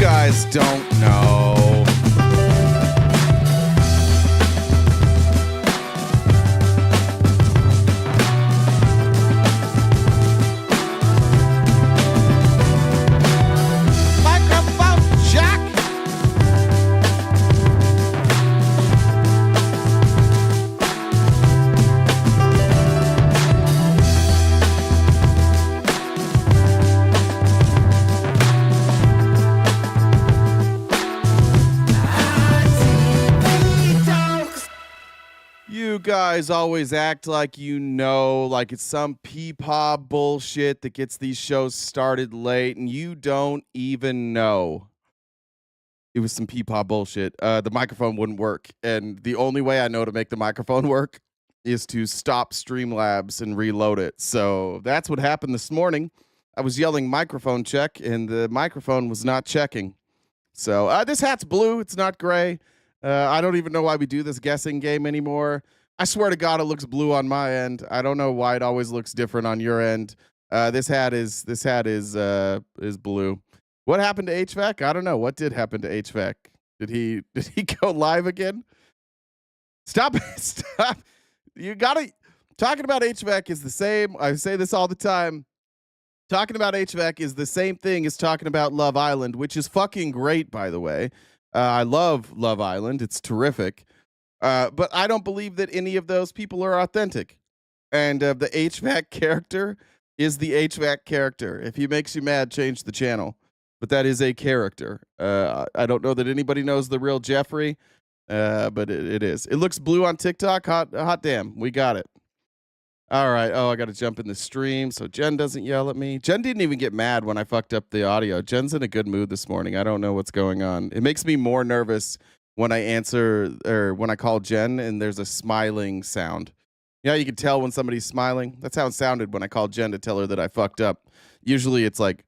guys don't know. You guys always act like you know, like it's some peepaw bullshit that gets these shows started late, and you don't even know. It was some peepaw bullshit. The microphone wouldn't work, and the only way I know to make the microphone work is to stop Streamlabs and reload it. So that's what happened this morning. I was yelling microphone check, and the microphone was not checking. So this hat's blue. It's not gray. I don't even know why we do this guessing game anymore. I swear to God, it looks blue on my end. I don't know why it always looks different on your end. This hat is blue. What happened to HVAC? I don't know. What did happen to HVAC? Did he go live again? Stop. You gotta. Talking about HVAC is the same. I say this all the time. Talking about HVAC is the same thing as talking about Love Island, which is fucking great, by the way. I love Love Island. It's terrific. But I don't believe that any of those people are authentic. And the HVAC character is the HVAC character. If he makes you mad, change the channel. But that is a character. I don't know that anybody knows the real Jeffrey, but it is. It looks blue on TikTok. Hot damn. We got it. All right. Oh, I got to jump in the stream so Jen doesn't yell at me. Jen didn't even get mad when I fucked up the audio. Jen's in a good mood this morning. I don't know what's going on. It makes me more nervous when I answer or when I call Jen and there's a smiling sound. You know, you can tell when somebody's smiling. That's how it sounded when I called Jen to tell her that I fucked up. Usually it's like,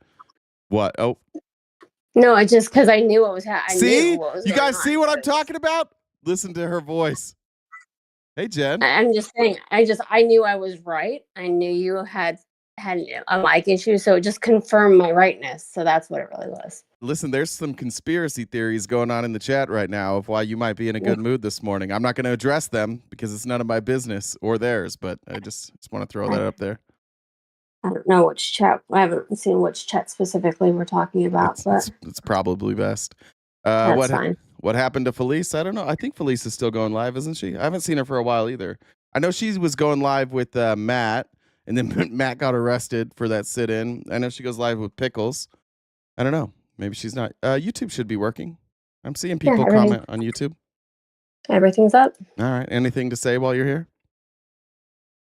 what? Oh. No, I just because I knew what was happening. See? You guys see what I'm talking about? Listen to her voice. Hey, Jen. I'm just saying, I knew I was right. I knew you had a mic issue, so it just confirmed my rightness. So that's what it really was. Listen, there's some conspiracy theories going on in the chat right now of why you might be in a good mood this morning. I'm not going to address them because it's none of my business or theirs, but I just want to throw that up there. I don't know which chat. I haven't seen which chat specifically we're talking about, but it's probably best. That's fine. What happened to Felice? I don't know. I think Felice is still going live, isn't she? I haven't seen her for a while either. I know she was going live with Matt, and then Matt got arrested for that sit-in. I know she goes live with Pickles. I don't know. Maybe she's not. YouTube should be working. I'm seeing people comment on YouTube. Everything's up. All right. Anything to say while you're here?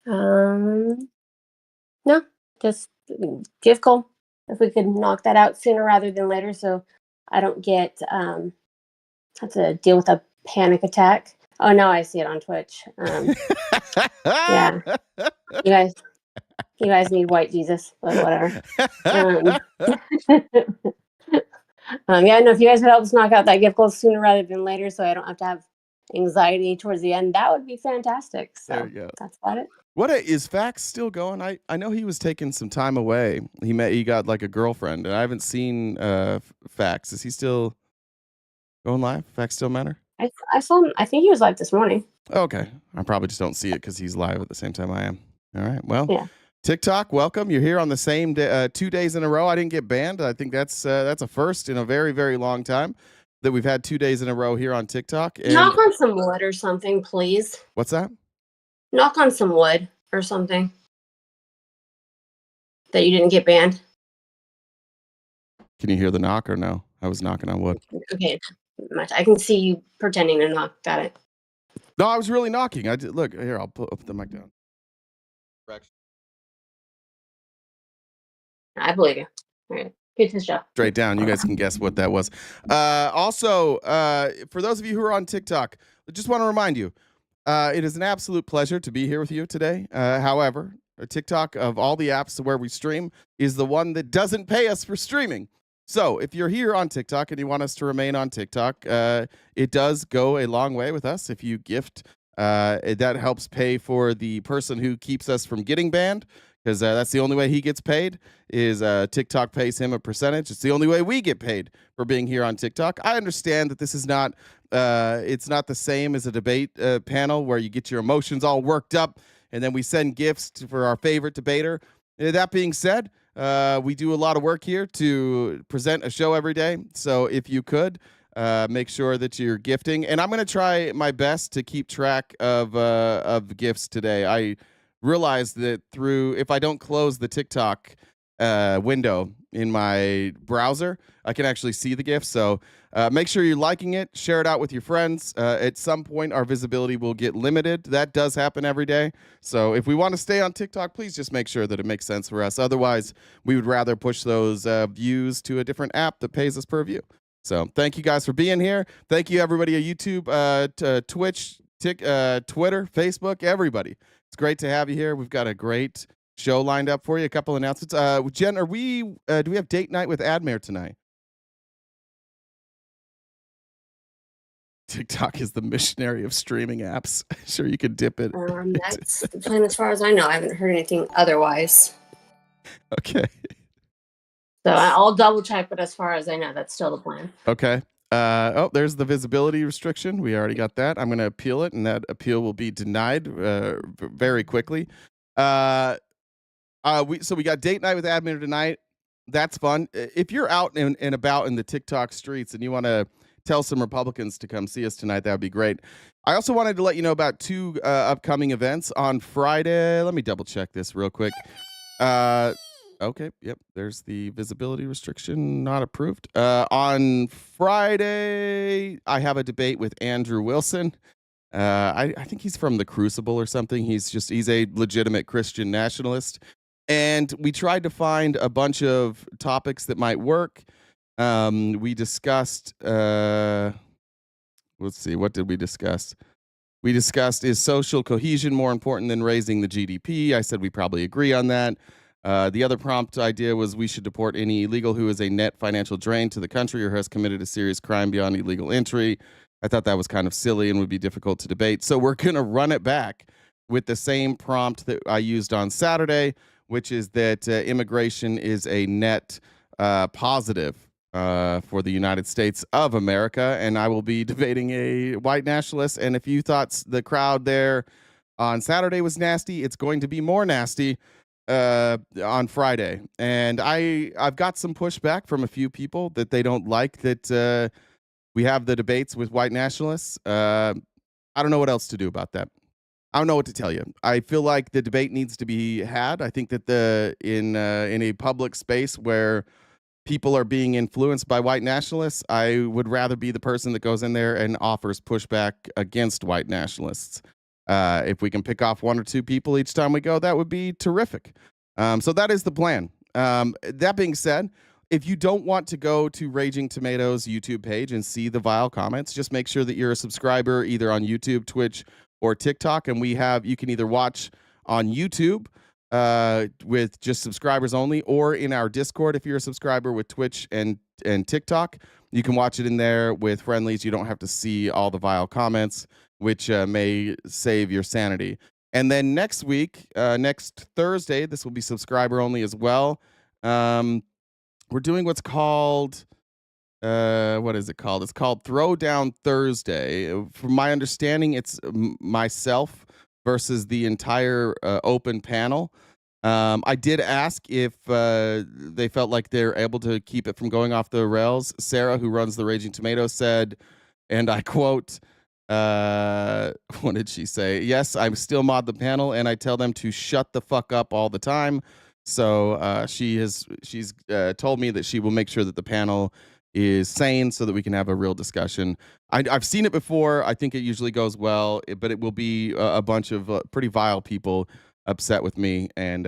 No. Just difficult. If we could knock that out sooner rather than later, so I don't get have to deal with a panic attack. Oh no, I see it on Twitch. Yeah, you guys need white Jesus, but whatever. Yeah, no. If you guys would help us knock out that gift goal sooner rather than later, so I don't have to have anxiety towards the end, that would be fantastic. So there you go. That's about it. What is Fax still going? I know he was taking some time away. He got like a girlfriend, and I haven't seen Fax. Is he still going live? Facts still matter? I saw him. I think he was live this morning. Okay. I probably just don't see it because he's live at the same time I am. All right. Well, yeah. TikTok, welcome. You're here on the same day, 2 days in a row. I didn't get banned. I think that's a first in a very, very long time that we've had 2 days in a row here on TikTok. And knock on some wood or something, please. What's that? Knock on some wood or something that you didn't get banned. Can you hear the knock or no? I was knocking on wood. Okay. I can see you pretending to knock. Got it. No, I was really knocking. I did. Look, here, I'll put the mic down. I believe you. All right. Good to show. Straight down. You guys can guess what that was. Also, for those of you who are on TikTok, I just want to remind you, it is an absolute pleasure to be here with you today. However, TikTok, of all the apps where we stream, is the one that doesn't pay us for streaming. So if you're here on TikTok and you want us to remain on TikTok, it does go a long way with us. If you gift, that helps pay for the person who keeps us from getting banned, because that's the only way he gets paid. Is TikTok pays him a percentage. It's the only way we get paid for being here on TikTok. I understand that this is not it's not the same as a debate panel where you get your emotions all worked up and then we send gifts for our favorite debater. That being said, we do a lot of work here to present a show every day. So if you could make sure that you're gifting, and I'm going to try my best to keep track of gifts today. I realized that if I don't close the TikTok window in my browser, I can actually see the gifts. So make sure you're liking it, share it out with your friends. At some point, our visibility will get limited. That does happen every day. So if we want to stay on TikTok, please just make sure that it makes sense for us. Otherwise, we would rather push those views to a different app that pays us per view. So thank you guys for being here. Thank you, everybody at YouTube, Twitch, Twitter, Facebook, everybody. It's great to have you here. We've got a great show lined up for you. A couple announcements. Jen, do we have date night with Admir tonight? TikTok is the missionary of streaming apps. Sure, you can dip it. That's the plan as far as I know. I haven't heard anything otherwise. Okay. So I'll double check, but as far as I know, that's still the plan. Okay. There's the visibility restriction. We already got that. I'm going to appeal it, and that appeal will be denied very quickly. So we got date night with Admin tonight. That's fun. If you're out and about in the TikTok streets and you want to tell some Republicans to come see us tonight, that would be great. I also wanted to let you know about two upcoming events on Friday. Let me double check this real quick. Okay, yep, there's the visibility restriction, not approved. On Friday, I have a debate with Andrew Wilson. I think he's from the Crucible or something. He's a legitimate Christian nationalist. And we tried to find a bunch of topics that might work. We discussed, let's see, what did we discuss? We discussed, is social cohesion more important than raising the GDP? I said we probably agree on that. The other prompt idea was we should deport any illegal who is a net financial drain to the country or has committed a serious crime beyond illegal entry. I thought that was kind of silly and would be difficult to debate. So we're going to run it back with the same prompt that I used on Saturday, which is that immigration is a net positive for the United States of America. And I will be debating a white nationalist. And if you thought the crowd there on Saturday was nasty, it's going to be more nasty on Friday. And I've got some pushback from a few people that they don't like that we have the debates with white nationalists. I don't know what else to do about that. I don't know what to tell you. I feel like the debate needs to be had. I think that in a public space where people are being influenced by white nationalists, I would rather be the person that goes in there and offers pushback against white nationalists. If we can pick off one or two people each time we go, that would be terrific. So that is the plan. That being said, if you don't want to go to Raging Tomatoes YouTube page and see the vile comments, just make sure that you're a subscriber either on YouTube, Twitch, or TikTok. And you can either watch on YouTube with just subscribers only, or in our Discord if you're a subscriber with Twitch and TikTok. You can watch it in there with friendlies. You don't have to see all the vile comments, which may save your sanity. And then next week, next Thursday, this will be subscriber only as well. We're doing what's called, what is it called? It's called Throwdown Thursday. From my understanding, it's myself versus the entire open panel. I did ask if they felt like they're able to keep it from going off the rails. Sarah, who runs the Raging Tomato, said, and I quote, what did she say? Yes, I still mod the panel and I tell them to shut the fuck up all the time. So she's told me that she will make sure that the panel is sane so that we can have a real discussion. I've seen it before. I think it usually goes well, but it will be a bunch of pretty vile people upset with me, and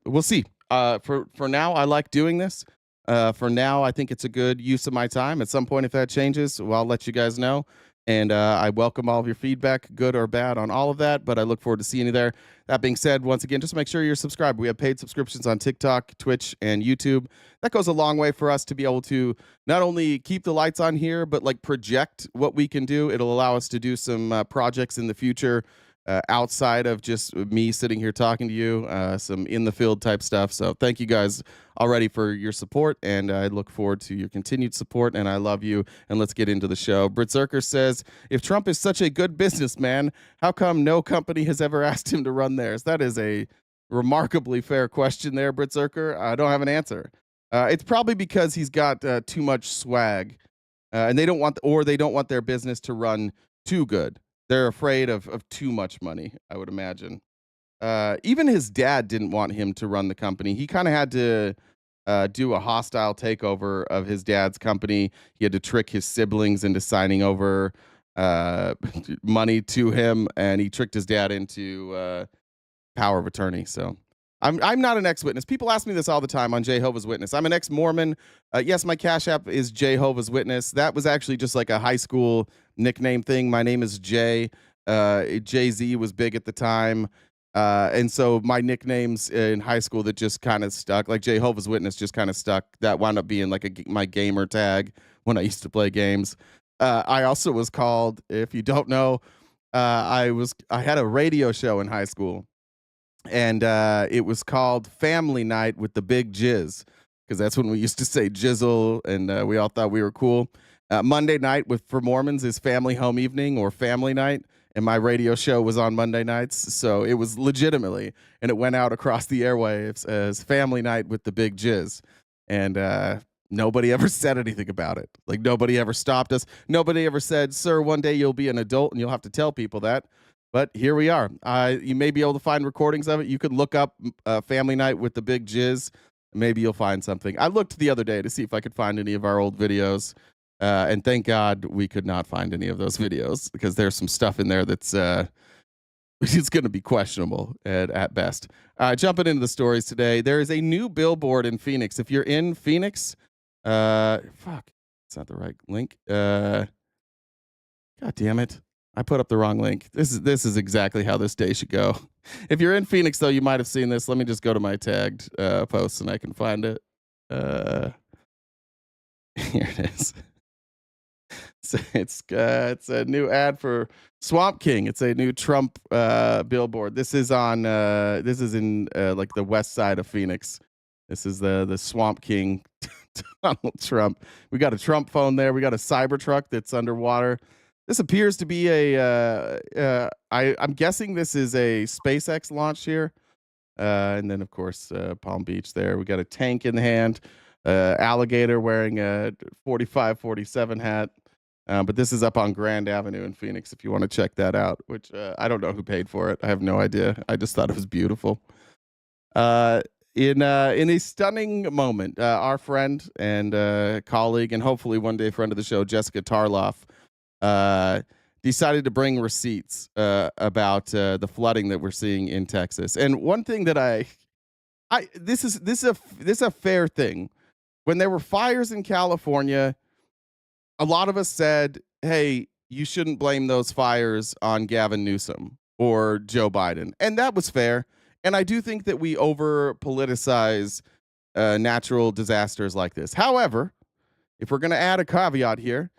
we'll see. For now, I like doing this. For now, I think it's a good use of my time. At some point, if that changes, well, I'll let you guys know. And I welcome all of your feedback, good or bad, on all of that. But I look forward to seeing you there. That being said, once again, just make sure you're subscribed. We have paid subscriptions on TikTok, Twitch, and YouTube. That goes a long way for us to be able to not only keep the lights on here, but like project what we can do. It'll allow us to do some projects in the future outside of just me sitting here talking to you, some in the field type stuff. So thank you guys already for your support, and I look forward to your continued support, and I love you, and let's get into the show. Britt Zerker says, if Trump is such a good businessman, how come no company has ever asked him to run theirs? That is a remarkably fair question there, Britt Zerker. I don't have an answer. It's probably because he's got too much swag, and they don't want their business to run too good. They're afraid of too much money, I would imagine. Even his dad didn't want him to run the company. He kind of had to do a hostile takeover of his dad's company. He had to trick his siblings into signing over money to him, and he tricked his dad into power of attorney. So I'm not an ex-witness. People ask me this all the time on Jehovah's Witness. I'm an ex-Mormon. Yes, my Cash App is Jehovah's Witness. That was actually just like a high school nickname thing. My name is Jay. Jay-Z was big at the time. And so my nicknames in high school that just kind of stuck, like Jehovah's Witness just kind of stuck. That wound up being like my gamer tag when I used to play games. I also was called, if you don't know, I had a radio show in high school. And it was called Family Night with the Big Jizz, because that's when we used to say jizzle, and we all thought we were cool. Monday night for Mormons is family home evening or family night, and my radio show was on Monday nights, so it was legitimately, and it went out across the airwaves as Family Night with the Big Jizz, and nobody ever said anything about it. Like, nobody ever stopped us. Nobody ever said, sir, one day you'll be an adult and you'll have to tell people that. But here we are. You may be able to find recordings of it. You could look up Family Night with the Big Jizz. Maybe you'll find something. I looked the other day to see if I could find any of our old videos. And thank God we could not find any of those videos, because there's some stuff in there that's it's going to be questionable at best. Jumping into the stories today, there is a new billboard in Phoenix. If you're in Phoenix, it's not the right link. God damn it. I put up the wrong link. This is exactly how this day should go. If you're in Phoenix, though, you might have seen this. Let me just go to my tagged posts and I can find it. Here it is. So it's a new ad for Swamp King. It's a new Trump billboard. This is in like the west side of Phoenix. This is the Swamp King, Donald Trump. We got a Trump phone there. We got a Cybertruck that's underwater. This appears to be I'm guessing this is a SpaceX launch here. And then, of course, Palm Beach there. We got a tank in the hand, alligator wearing a 45-47 hat. But this is up on Grand Avenue in Phoenix if you want to check that out, which I don't know who paid for it. I have no idea. I just thought it was beautiful. In a stunning moment, our friend and colleague and hopefully one day friend of the show, Jessica Tarloff, decided to bring receipts about the flooding that we're seeing in Texas. And one thing that this is a fair thing. When there were fires in California, a lot of us said, "Hey, you shouldn't blame those fires on Gavin Newsom or Joe Biden," and that was fair. And I do think that we over politicize natural disasters like this. However, if we're going to add a caveat here,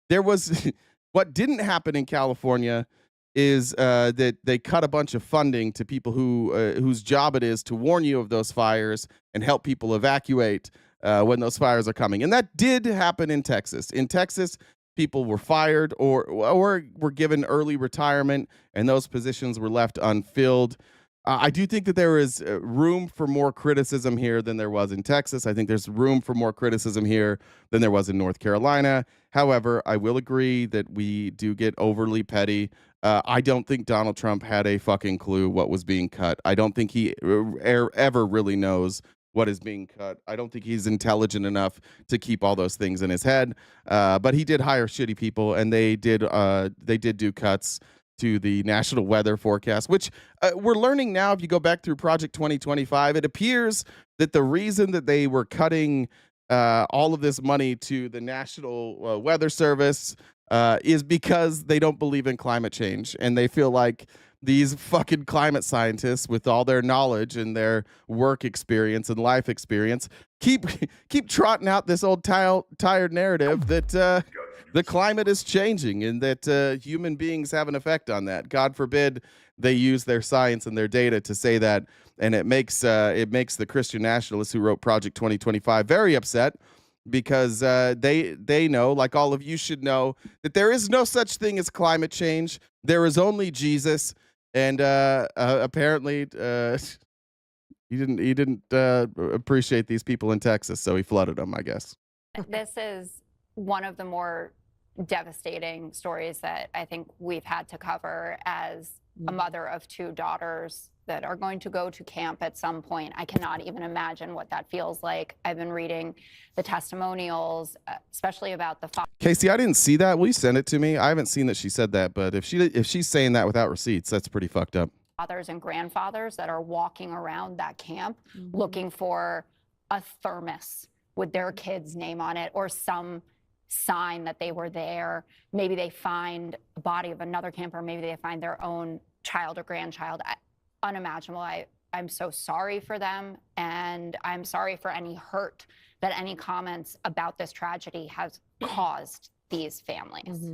there was what didn't happen in California is that they cut a bunch of funding to people whose job it is to warn you of those fires and help people evacuate when those fires are coming. And that did happen in Texas. In Texas, people were fired or were given early retirement, and those positions were left unfilled. I do think that there is room for more criticism here than there was in Texas. I think there's room for more criticism here than there was in North Carolina. However, I will agree that we do get overly petty. I don't think Donald Trump had a fucking clue what was being cut. I don't think he ever really knows what is being cut. I don't think he's intelligent enough to keep all those things in his head. But he did hire shitty people, and they did do cuts to the national weather forecast, which we're learning now. If you go back through Project 2025, it appears that the reason that they were cutting all of this money to the National Weather Service is because they don't believe in climate change, and they feel like these fucking climate scientists, with all their knowledge and their work experience and life experience, keep trotting out this old tired narrative that the climate is changing and that human beings have an effect on that. God forbid they use their science and their data to say that, and it makes the Christian nationalists who wrote Project 2025 very upset, because they know, like all of you should know, that there is no such thing as climate change. There is only Jesus, and apparently he didn't appreciate these people in Texas, so he flooded them, I guess. This is one of the more devastating stories that I think we've had to cover as a mother of two daughters that are going to go to camp at some point. I cannot even imagine what that feels like. I've been reading the testimonials, especially about the Casey, I didn't see that. Will you send it to me? I haven't seen that she said that, but if she's saying that without receipts, that's pretty fucked up. fathers and grandfathers that are walking around that camp looking for a thermos with their kid's name on it or some sign that they were there. Maybe they find a body of another camper, maybe they find their own child or grandchild. Unimaginable. I'm so sorry for them, and I'm sorry for any hurt that any comments about this tragedy has caused these families.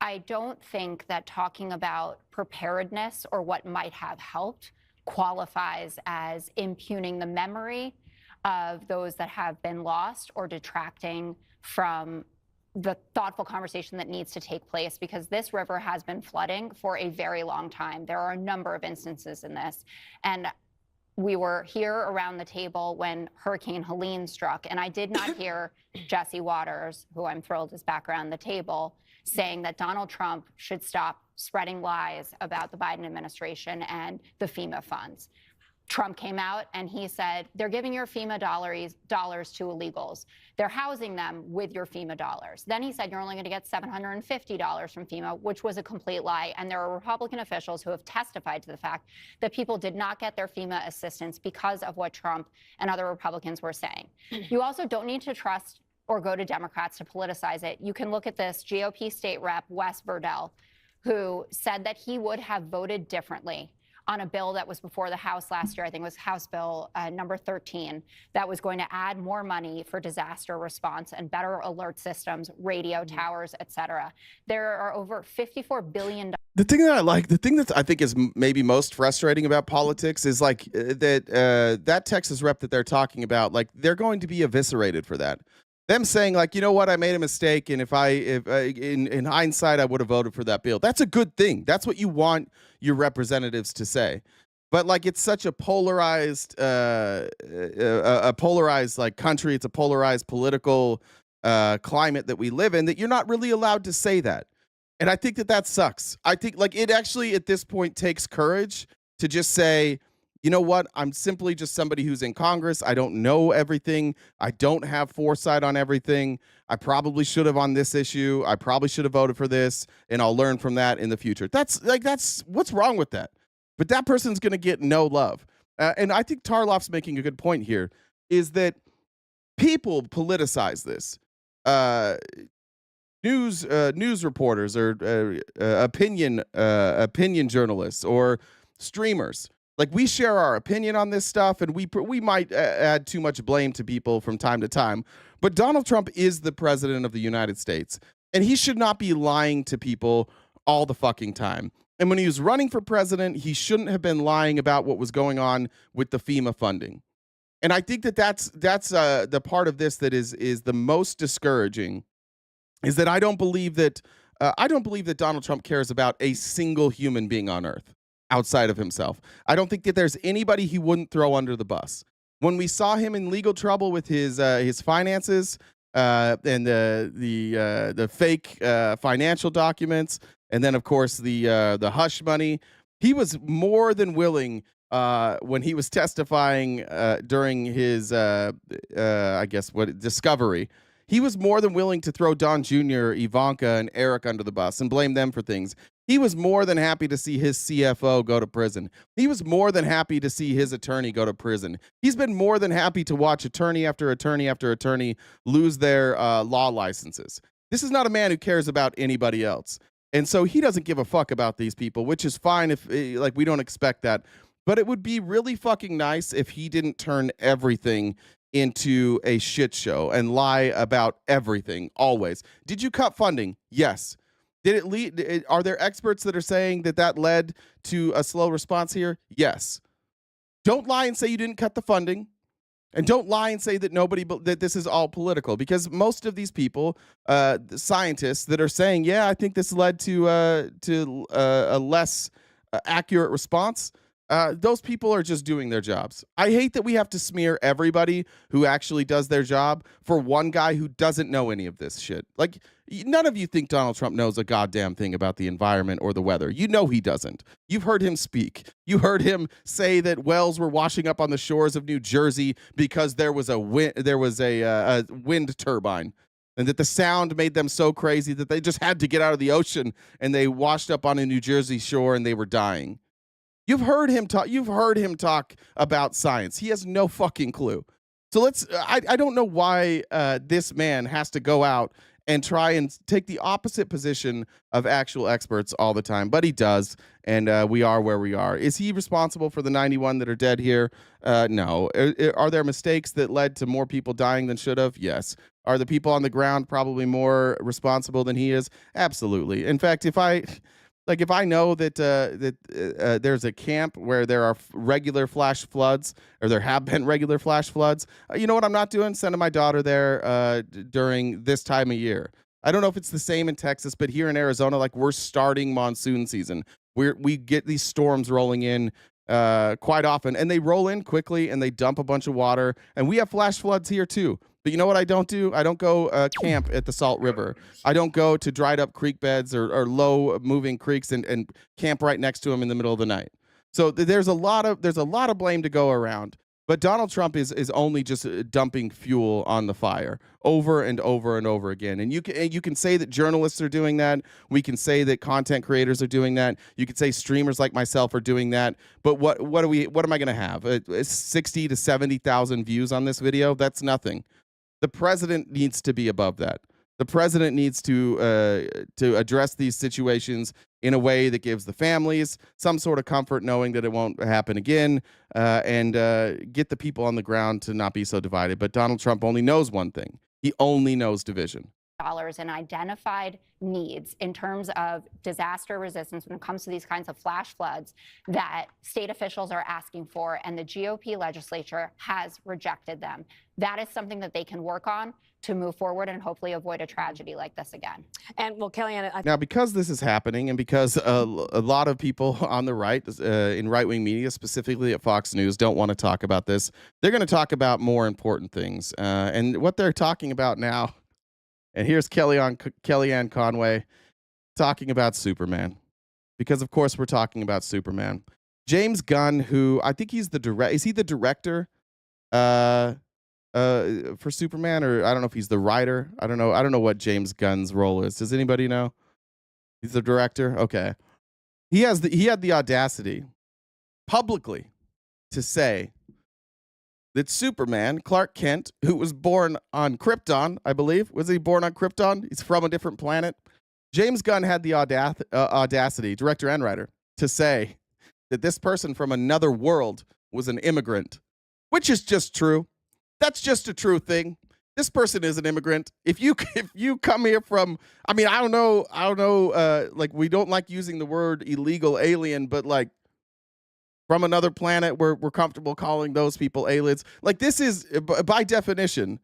I don't think that talking about preparedness or what might have helped qualifies as impugning the memory of those that have been lost or detracting from the thoughtful conversation that needs to take place, because this river has been flooding for a very long time. There are a number of instances in this. And we were here around the table when Hurricane Helene struck, and I did not hear Jesse Waters, who I'm thrilled is back around the table, saying that Donald Trump should stop spreading lies about the Biden administration and the FEMA funds. Trump came out and he said, they're giving your FEMA dollars to illegals. They're housing them with your FEMA dollars. Then he said, you're only going to get $750 from FEMA, which was a complete lie. And there are Republican officials who have testified to the fact that people did not get their FEMA assistance because of what Trump and other Republicans were saying. You also don't need to trust or go to Democrats to politicize it. You can look at this GOP state rep, Wes Verdell, who said that he would have voted differently on a bill that was before the House last year. I think it was House Bill number 13, that was going to add more money for disaster response and better alert systems, radio towers, et cetera. There are over $54 billion. The thing that I think is maybe most frustrating about politics is like that Texas rep that they're talking about, like they're going to be eviscerated for that. Them saying like, you know what, I made a mistake, and if in hindsight I would have voted for that bill. That's a good thing. That's what you want your representatives to say. But like, it's such a polarized like country. It's a polarized political climate that we live in, that you're not really allowed to say that. And I think that sucks. I think like it actually at this point takes courage to just say, you know what? I'm simply just somebody who's in Congress. I don't know everything. I don't have foresight on everything. I probably should have on this issue. I probably should have voted for this, and I'll learn from that in the future. That's what's wrong with that. But that person's going to get no love. And I think Tarloff's making a good point here, is that people politicize this. News reporters or opinion journalists or streamers. Like, we share our opinion on this stuff, and we might add too much blame to people from time to time. But Donald Trump is the president of the United States, and he should not be lying to people all the fucking time. And when he was running for president, he shouldn't have been lying about what was going on with the FEMA funding. And I think that's the part of this that is the most discouraging, is that I don't believe that Donald Trump cares about a single human being on earth outside of himself. I don't think that there's anybody he wouldn't throw under the bus. When we saw him in legal trouble with his finances and the fake financial documents, and then of course the hush money, he was more than willing when he was testifying during his discovery. He was more than willing to throw Don Jr., Ivanka, and Eric under the bus and blame them for things. He was more than happy to see his CFO go to prison. He was more than happy to see his attorney go to prison. He's been more than happy to watch attorney after attorney after attorney lose their law licenses. This is not a man who cares about anybody else. And so he doesn't give a fuck about these people, which is fine if like we don't expect that. But it would be really fucking nice if he didn't turn everything into a shit show and lie about everything always. Did you cut funding? Yes. Did it lead? Are there experts that are saying that that led to a slow response here? Yes. Don't lie and say you didn't cut the funding. And don't lie and say that that this is all political, because most of these people, scientists that are saying, yeah, I think this led to a less accurate response. Those people are just doing their jobs. I hate that we have to smear everybody who actually does their job for one guy who doesn't know any of this shit. Like, none of you think Donald Trump knows a goddamn thing about the environment or the weather. You know he doesn't. You've heard him speak. You heard him say that wells were washing up on the shores of New Jersey because there was a wind turbine, and that the sound made them so crazy that they just had to get out of the ocean, and they washed up on a New Jersey shore and they were dying. You've heard him talk. You've heard him talk about science. He has no fucking clue. So I don't know why this man has to go out and try and take the opposite position of actual experts all the time, but he does, and we are where we are. Is he responsible for the 91 that are dead here? No. Are there mistakes that led to more people dying than should have? Yes. Are the people on the ground probably more responsible than he is? Absolutely. In fact, if I know that there's a camp where there are regular flash floods, or there have been regular flash floods, you know what I'm not doing? Sending my daughter there during this time of year. I don't know if it's the same in Texas, but here in Arizona, like, we're starting monsoon season. We get these storms rolling in quite often, and they roll in quickly and they dump a bunch of water, and we have flash floods here too. But you know what I don't do? I don't go camp at the Salt River. I don't go to dried up creek beds or low moving creeks and camp right next to them in the middle of the night. So there's a lot of blame to go around. But Donald Trump is only just dumping fuel on the fire over and over and over again. And you can say that journalists are doing that. We can say that content creators are doing that. You could say streamers like myself are doing that. But what am I going to have? 60 to 70,000 views on this video? That's nothing. The president needs to be above that. The president needs to address these situations in a way that gives the families some sort of comfort knowing that it won't happen again, and get the people on the ground to not be so divided. But Donald Trump only knows one thing. He only knows division. Dollars in identified needs in terms of disaster resistance when it comes to these kinds of flash floods that state officials are asking for, and the GOP legislature has rejected them. That is something that they can work on to move forward and hopefully avoid a tragedy like this again. And well, Kellyanne, now, because this is happening, and because a lot of people on the right, in right-wing media, specifically at Fox News, don't want to talk about this, they're going to talk about more important things. And what they're talking about now, and here's Kellyanne Conway talking about Superman, because of course we're talking about Superman. James Gunn, who I think he's is he the director for Superman, or I don't know if he's the writer. I don't know what James Gunn's role is. Does anybody know? He's the director. Okay. He had the audacity publicly to say that Superman, Clark Kent, who was born on Krypton, I believe. Was he born on Krypton? He's from a different planet. James Gunn had the audacity, director and writer, to say that this person from another world was an immigrant, which is just true. That's just a true thing. This person is an immigrant. If you come here from, I mean, I don't know, like, we don't like using the word illegal alien, but like, from another planet, we're comfortable calling those people aliens. Like, this is, by definition,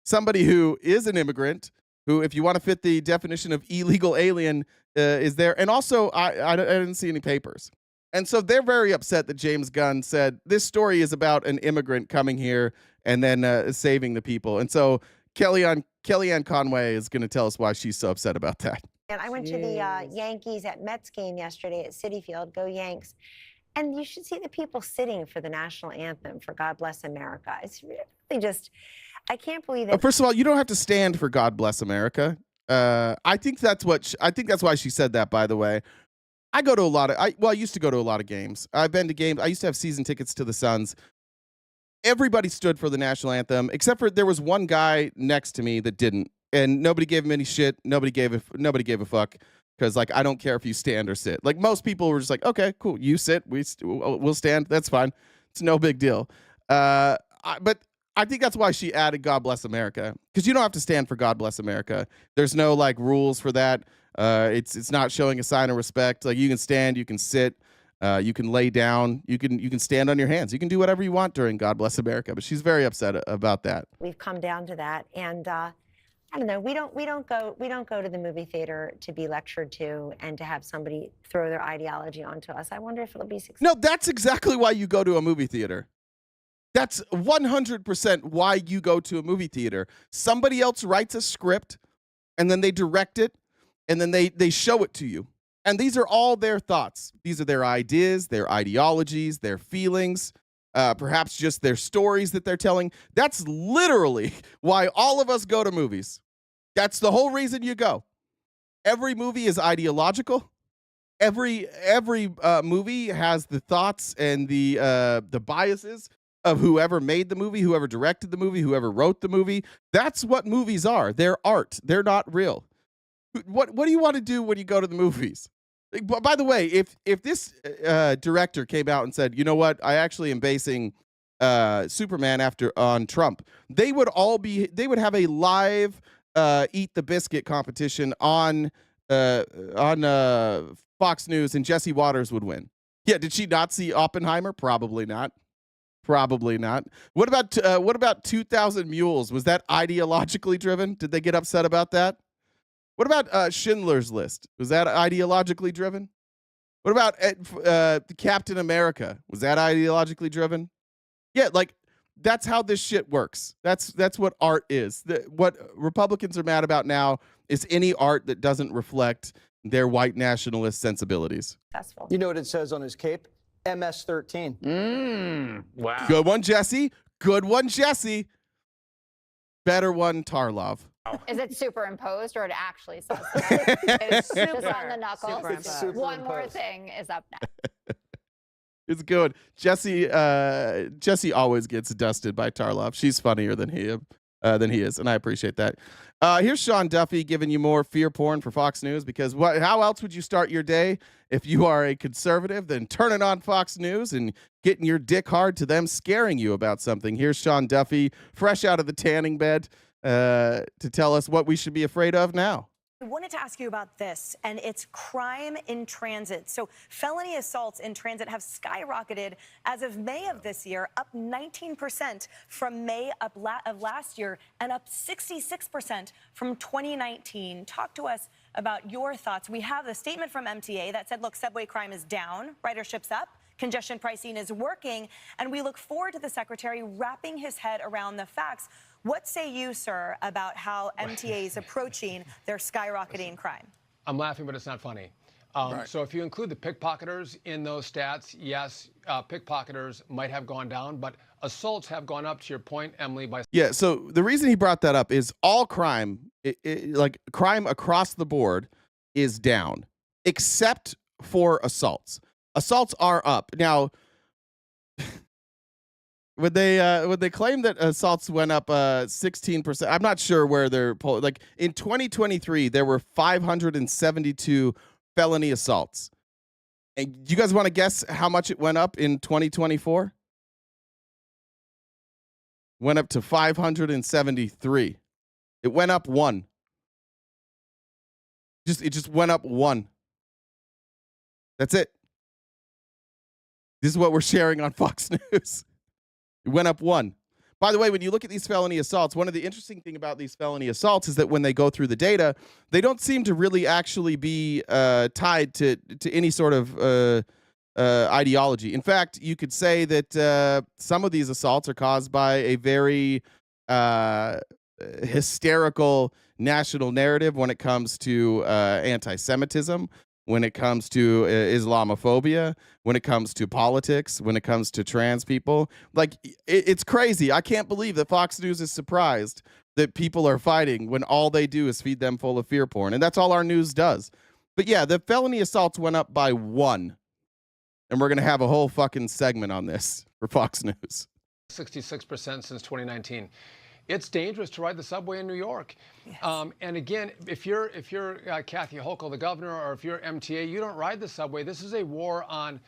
somebody who is an immigrant, who, if you want to fit the definition of illegal alien, is there. And also, I didn't see any papers. And so they're very upset that James Gunn said this story is about an immigrant coming here and then saving the people. And so Kellyanne Conway is going to tell us why she's so upset about that. And I went to the Yankees at Mets game yesterday at Citi Field. Go Yanks. And you should see the people sitting for the national anthem for God Bless America. It's really just, I can't believe that. First of all, you don't have to stand for God Bless America. I think that's why she said that, by the way. I go to I used to go to a lot of games. I've been to games. I used to have season tickets to the Suns. Everybody stood for the national anthem, except for there was one guy next to me that didn't. and nobody gave him any shit. Nobody gave a fuck. Because, like, I don't care if you stand or sit. Like, most people were just like, okay, cool, you sit, we'll stand, that's fine. It's no big deal. But I think that's why she added God Bless America. Because you don't have to stand for God Bless America. There's no, like, rules for that. It's not showing a sign of respect. Like, you can stand, you can sit, you can lay down, you can stand on your hands. You can do whatever you want during God Bless America. But she's very upset about that. We've come down to that, and I don't know. We don't go to the movie theater to be lectured to and to have somebody throw their ideology onto us. I wonder if it'll be successful. No, that's exactly why you go to a movie theater. That's 100% why you go to a movie theater. Somebody else writes a script, and then they direct it, and then they show it to you. And these are all their thoughts. These are their ideas, their ideologies, their feelings. Perhaps just their stories that they're telling. That's literally why all of us go to movies. That's the whole reason you go. Every movie is ideological. Every movie has the thoughts and the biases of whoever made the movie, whoever directed the movie, whoever wrote the movie. That's what movies are. They're art. They're not real. What do you want to do when you go to the movies? By the way, if this director came out and said, you know what, I actually am basing Superman on Trump, they would have a live eat the biscuit competition on Fox News, and Jesse Waters would win. Yeah, did she not see Oppenheimer? Probably not. Probably not. What about 2,000 Mules? Was that ideologically driven? Did they get upset about that? What about Schindler's List? Was that ideologically driven? What about Captain America? Was that ideologically driven? Yeah, like, that's how this shit works. That's what art is. What Republicans are mad about now is any art that doesn't reflect their white nationalist sensibilities. Successful. You know what it says on his cape? MS-13. Wow. Good one, Jesse. Good one, Jesse. Better one, Tarlov. Is it superimposed or it actually says that? It's Just super on the knuckles. superimposed. One more thing is up next. It's good. Jesse always gets dusted by Tarlov. She's funnier than he is, and I appreciate that. Here's Sean Duffy giving you more fear porn for Fox News, because how else would you start your day if you are a conservative than turning on Fox News and getting your dick hard to them scaring you about something? Here's Sean Duffy, fresh out of the tanning bed, to tell us what we should be afraid of now. I wanted to ask you about this, and it's crime in transit. So felony assaults in transit have skyrocketed as of May of this year, up 19% from May of last year, and up 66% from 2019. Talk to us about your thoughts. We have a statement from MTA that said, look, subway crime is down, ridership's up, congestion pricing is working, and we look forward to the secretary wrapping his head around the facts. What say you, sir, about how MTA is approaching their skyrocketing crime? I'm laughing, but it's not funny. Right. So if you include the pickpocketers in those stats, yes, pickpocketers might have gone down, but assaults have gone up, to your point, Emily. Yeah, so the reason he brought that up is all crime, like crime across the board, is down, except for assaults. Assaults are up. Now, Would they claim that assaults went up 16%? I'm not sure where they're like in 2023 there were 572 felony assaults. And you guys want to guess how much it went up in 2024? Went up to 573. It went up 1. It just went up 1. That's it. This is what we're sharing on Fox News. It went up 1. By the way, when you look at these felony assaults, one of the interesting thing about these felony assaults is that when they go through the data, they don't seem to really actually be tied to any sort of ideology. In fact, you could say that some of these assaults are caused by a very hysterical national narrative when it comes to anti-Semitism, when it comes to Islamophobia, when it comes to politics, when it comes to trans people. Like, it's crazy. I can't believe that Fox News is surprised that people are fighting when all they do is feed them full of fear porn. And that's all our news does. But yeah, the felony assaults went up by 1. And we're going to have a whole fucking segment on this for Fox News. 66% since 2019. it's dangerous to ride the subway in New York. Yes. And again, if you're Kathy Hochul, the governor, or if you're MTA, you don't ride the subway. This is a war on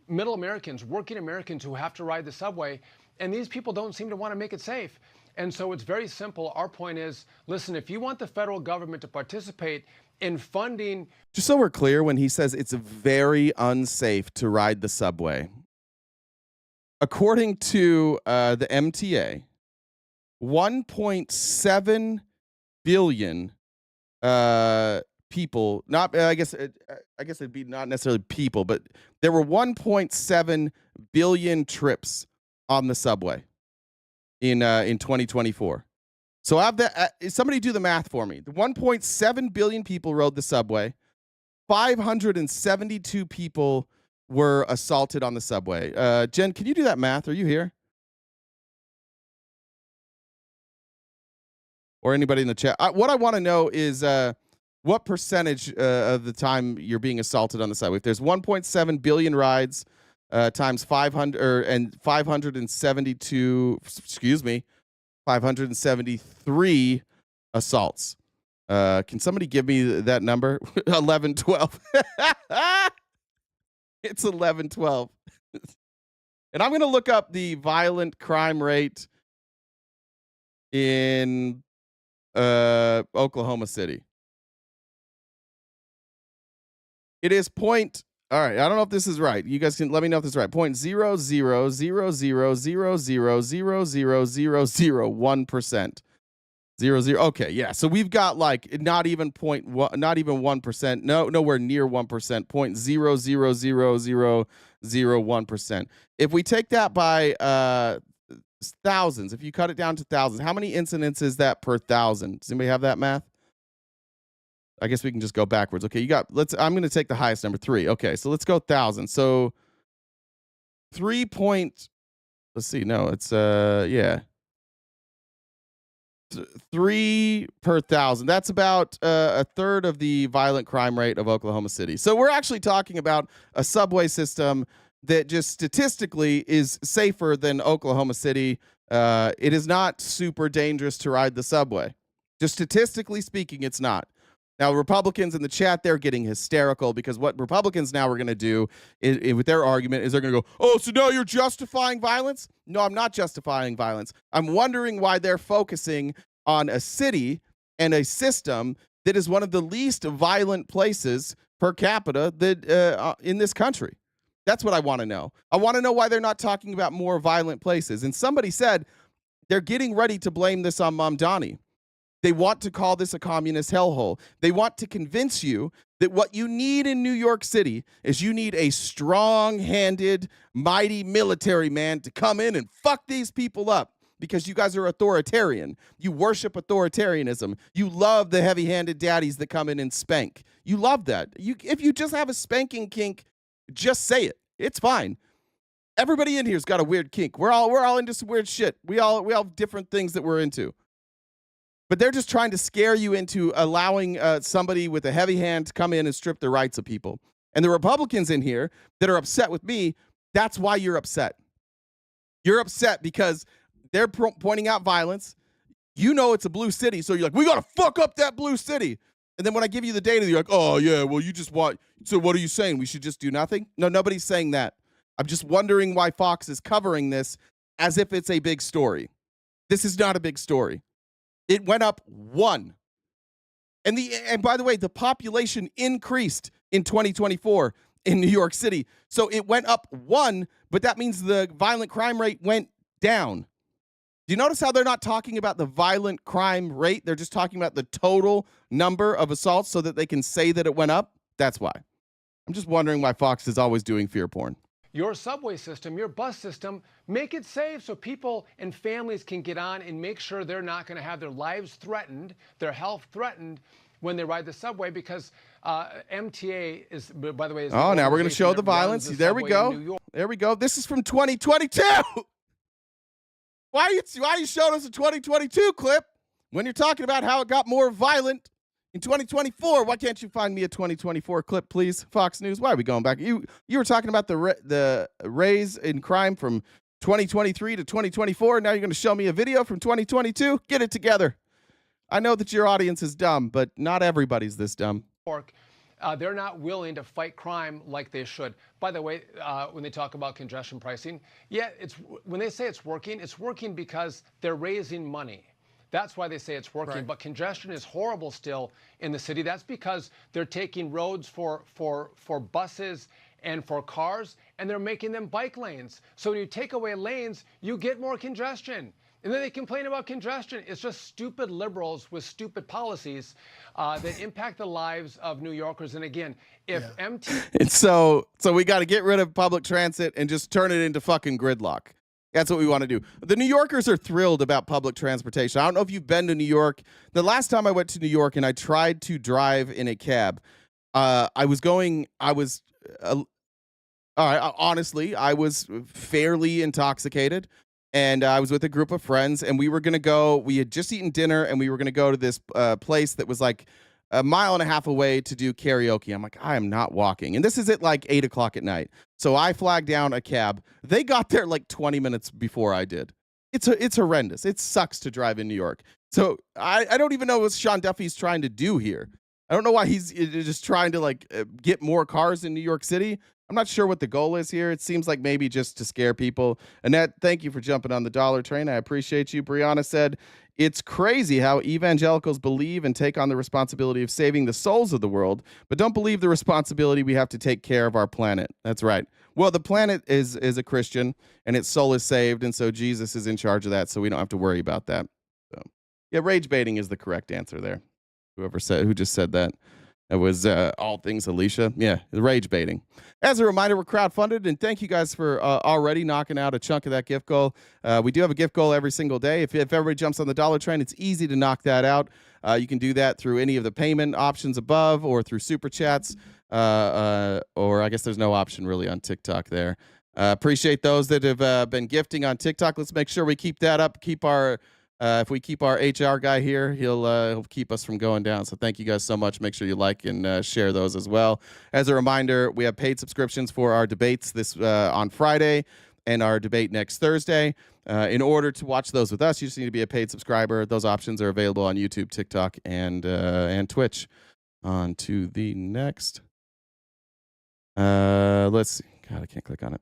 middle Americans, working Americans who have to ride the subway. And these people don't seem to want to make it safe. And so it's very simple. Our point is, listen, if you want the federal government to participate in funding. Just so we're clear, when he says it's very unsafe to ride the subway, according to the MTA, 1.7 billion people, not I guess it'd be not necessarily people, but there were 1.7 billion trips on the subway in 2024. So have that. Somebody do the math for me. The 1.7 billion people rode the subway. 572 people were assaulted on the subway. Jen, can you do that math? Are you here? Or anybody in the chat? What I want to know is what percentage of the time you're being assaulted on the subway. If there's 1.7 billion rides times 500 and 572, excuse me, 573 assaults. Can somebody give me that number? 1112. It's 1112. And I'm going to look up the violent crime rate in Oklahoma City. It is all right, I don't know if this is right. You guys can let me know if this is right. 0.00000000001%. 00. Okay, yeah. So we've got like not even 1%. Nowhere near 1%. 0.0000001%. If we take that by thousands, if you cut it down to thousands, how many incidents is that per thousand? Does anybody have that math? I guess we can just go backwards. Okay, I'm going to take the highest number, 3. Okay, so let's go 1,000. So 3 point, let's see. No, it's, yeah. 3 per 1,000. That's about a third of the violent crime rate of Oklahoma City. So we're actually talking about a subway system that just statistically is safer than Oklahoma City. It is not super dangerous to ride the subway. Just statistically speaking, it's not. Now, Republicans in the chat, they're getting hysterical because what Republicans now are going to do with their argument is they're going to go, oh, so now you're justifying violence? No, I'm not justifying violence. I'm wondering why they're focusing on a city and a system that is one of the least violent places per capita that in this country. That's what I want to know. I want to know why they're not talking about more violent places. And somebody said they're getting ready to blame this on Mamdani. They want to call this a communist hellhole. They want to convince you that what you need in New York City is you need a strong-handed, mighty military man to come in and fuck these people up because you guys are authoritarian. You worship authoritarianism. You love the heavy-handed daddies that come in and spank. You love that. If you just have a spanking kink, just say it. It's fine. Everybody in here's got a weird kink. We're all into some weird shit. We all have different things that we're into. But they're just trying to scare you into allowing somebody with a heavy hand to come in and strip the rights of people. And the Republicans in here that are upset with me, that's why you're upset. You're upset because they're pointing out violence. You know it's a blue city, so you're like, we got to fuck up that blue city. And then when I give you the data, you're like, oh, yeah, well, you just want. So what are you saying? We should just do nothing? No, nobody's saying that. I'm just wondering why Fox is covering this as if it's a big story. This is not a big story. It went up 1. And by the way, the population increased in 2024 in New York City. So it went up 1, but that means the violent crime rate went down. Do you notice how they're not talking about the violent crime rate? They're just talking about the total number of assaults so that they can say that it went up? That's why. I'm just wondering why Fox is always doing fear porn. Your subway system, your bus system, make it safe so people and families can get on and make sure they're not going to have their lives threatened, their health threatened when they ride the subway because MTA is, by the way, is now we're going to show the violence. There we go. There we go. This is from 2022. Why are you showing us a 2022 clip when you're talking about how it got more violent in 2024? Why can't you find me a 2024 clip, please? Fox News. Why are we going back? You were talking about the raise in crime from 2023 to 2024. Now you're going to show me a video from 2022. Get it together. I know that your audience is dumb, but not everybody's this dumb. They're not willing to fight crime like they should. By the way, when they talk about congestion pricing, yeah, when they say it's working because they're raising money. That's why they say it's working. Right. But congestion is horrible still in the city. That's because they're taking roads for buses and for cars, and they're making them bike lanes. So when you take away lanes, you get more congestion. And then they complain about congestion. It's just stupid liberals with stupid policies that impact the lives of New Yorkers. And again, if And so we got to get rid of public transit and just turn it into fucking gridlock. That's what we want to do. The New Yorkers are thrilled about public transportation. I don't know if you've been to New York. The last time I went to New York and I tried to drive in a cab, honestly, I was fairly intoxicated. And I was with a group of friends, and we had just eaten dinner, and we were going to go to this place that was like a mile and a half away to do karaoke. I'm like, I am not walking. And this is at like 8 o'clock at night. So I flagged down a cab. They got there like 20 minutes before I did. It's horrendous. It sucks to drive in New York. So I don't even know what Sean Duffy's trying to do here. I don't know why he's just trying to get more cars in New York City. I'm not sure what the goal is here. It seems like maybe just to scare people. Annette, thank you for jumping on the dollar train. I appreciate you. Brianna said, it's crazy how evangelicals believe and take on the responsibility of saving the souls of the world, but don't believe the responsibility we have to take care of our planet. That's right. Well, the planet is a Christian, and its soul is saved, and so Jesus is in charge of that, so we don't have to worry about that. So, yeah, rage baiting is the correct answer there. Who just said that? It was all things Alicia. Yeah, rage baiting. As a reminder, we're crowdfunded, and thank you guys for already knocking out a chunk of that gift goal. We do have a gift goal every single day. If everybody jumps on the dollar train, it's easy to knock that out. You can do that through any of the payment options above or through super chats, or I guess there's no option really on TikTok there. Appreciate those that have been gifting on TikTok. Let's make sure we keep that up. If we keep our HR guy here, he'll keep us from going down. So thank you guys so much. Make sure you like and share those as well. As a reminder, we have paid subscriptions for our debates this on Friday and our debate next Thursday. In order to watch those with us, you just need to be a paid subscriber. Those options are available on YouTube, TikTok, and Twitch. On to the next. Let's see. God, I can't click on it.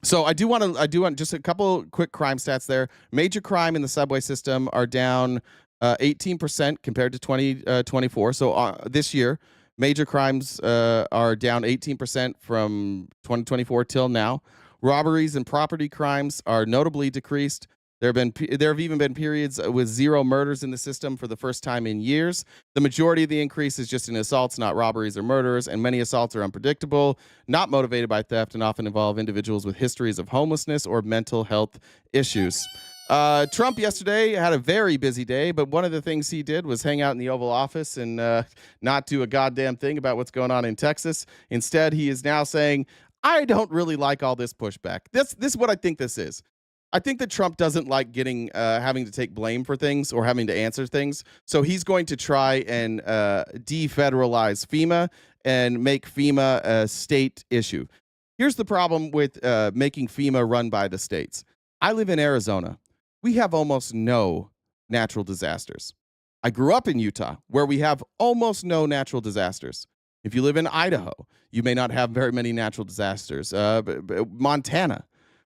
So I do want just a couple quick crime stats there. Major crime in the subway system are down 18% compared to 2024. So this year, major crimes are down 18% from 2024 till now. Robberies and property crimes are notably decreased. There have even been periods with 0 murders in the system for the first time in years. The majority of the increase is just in assaults, not robberies or murders, and many assaults are unpredictable, not motivated by theft, and often involve individuals with histories of homelessness or mental health issues. Trump yesterday had a very busy day, but one of the things he did was hang out in the Oval Office and not do a goddamn thing about what's going on in Texas. Instead, he is now saying, I don't really like all this pushback. This is what I think this is. I think that Trump doesn't like having to take blame for things or having to answer things. So he's going to try and defederalize FEMA and make FEMA a state issue. Here's the problem with making FEMA run by the states. I live in Arizona. We have almost no natural disasters. I grew up in Utah, where we have almost no natural disasters. If you live in Idaho, you may not have very many natural disasters. Montana.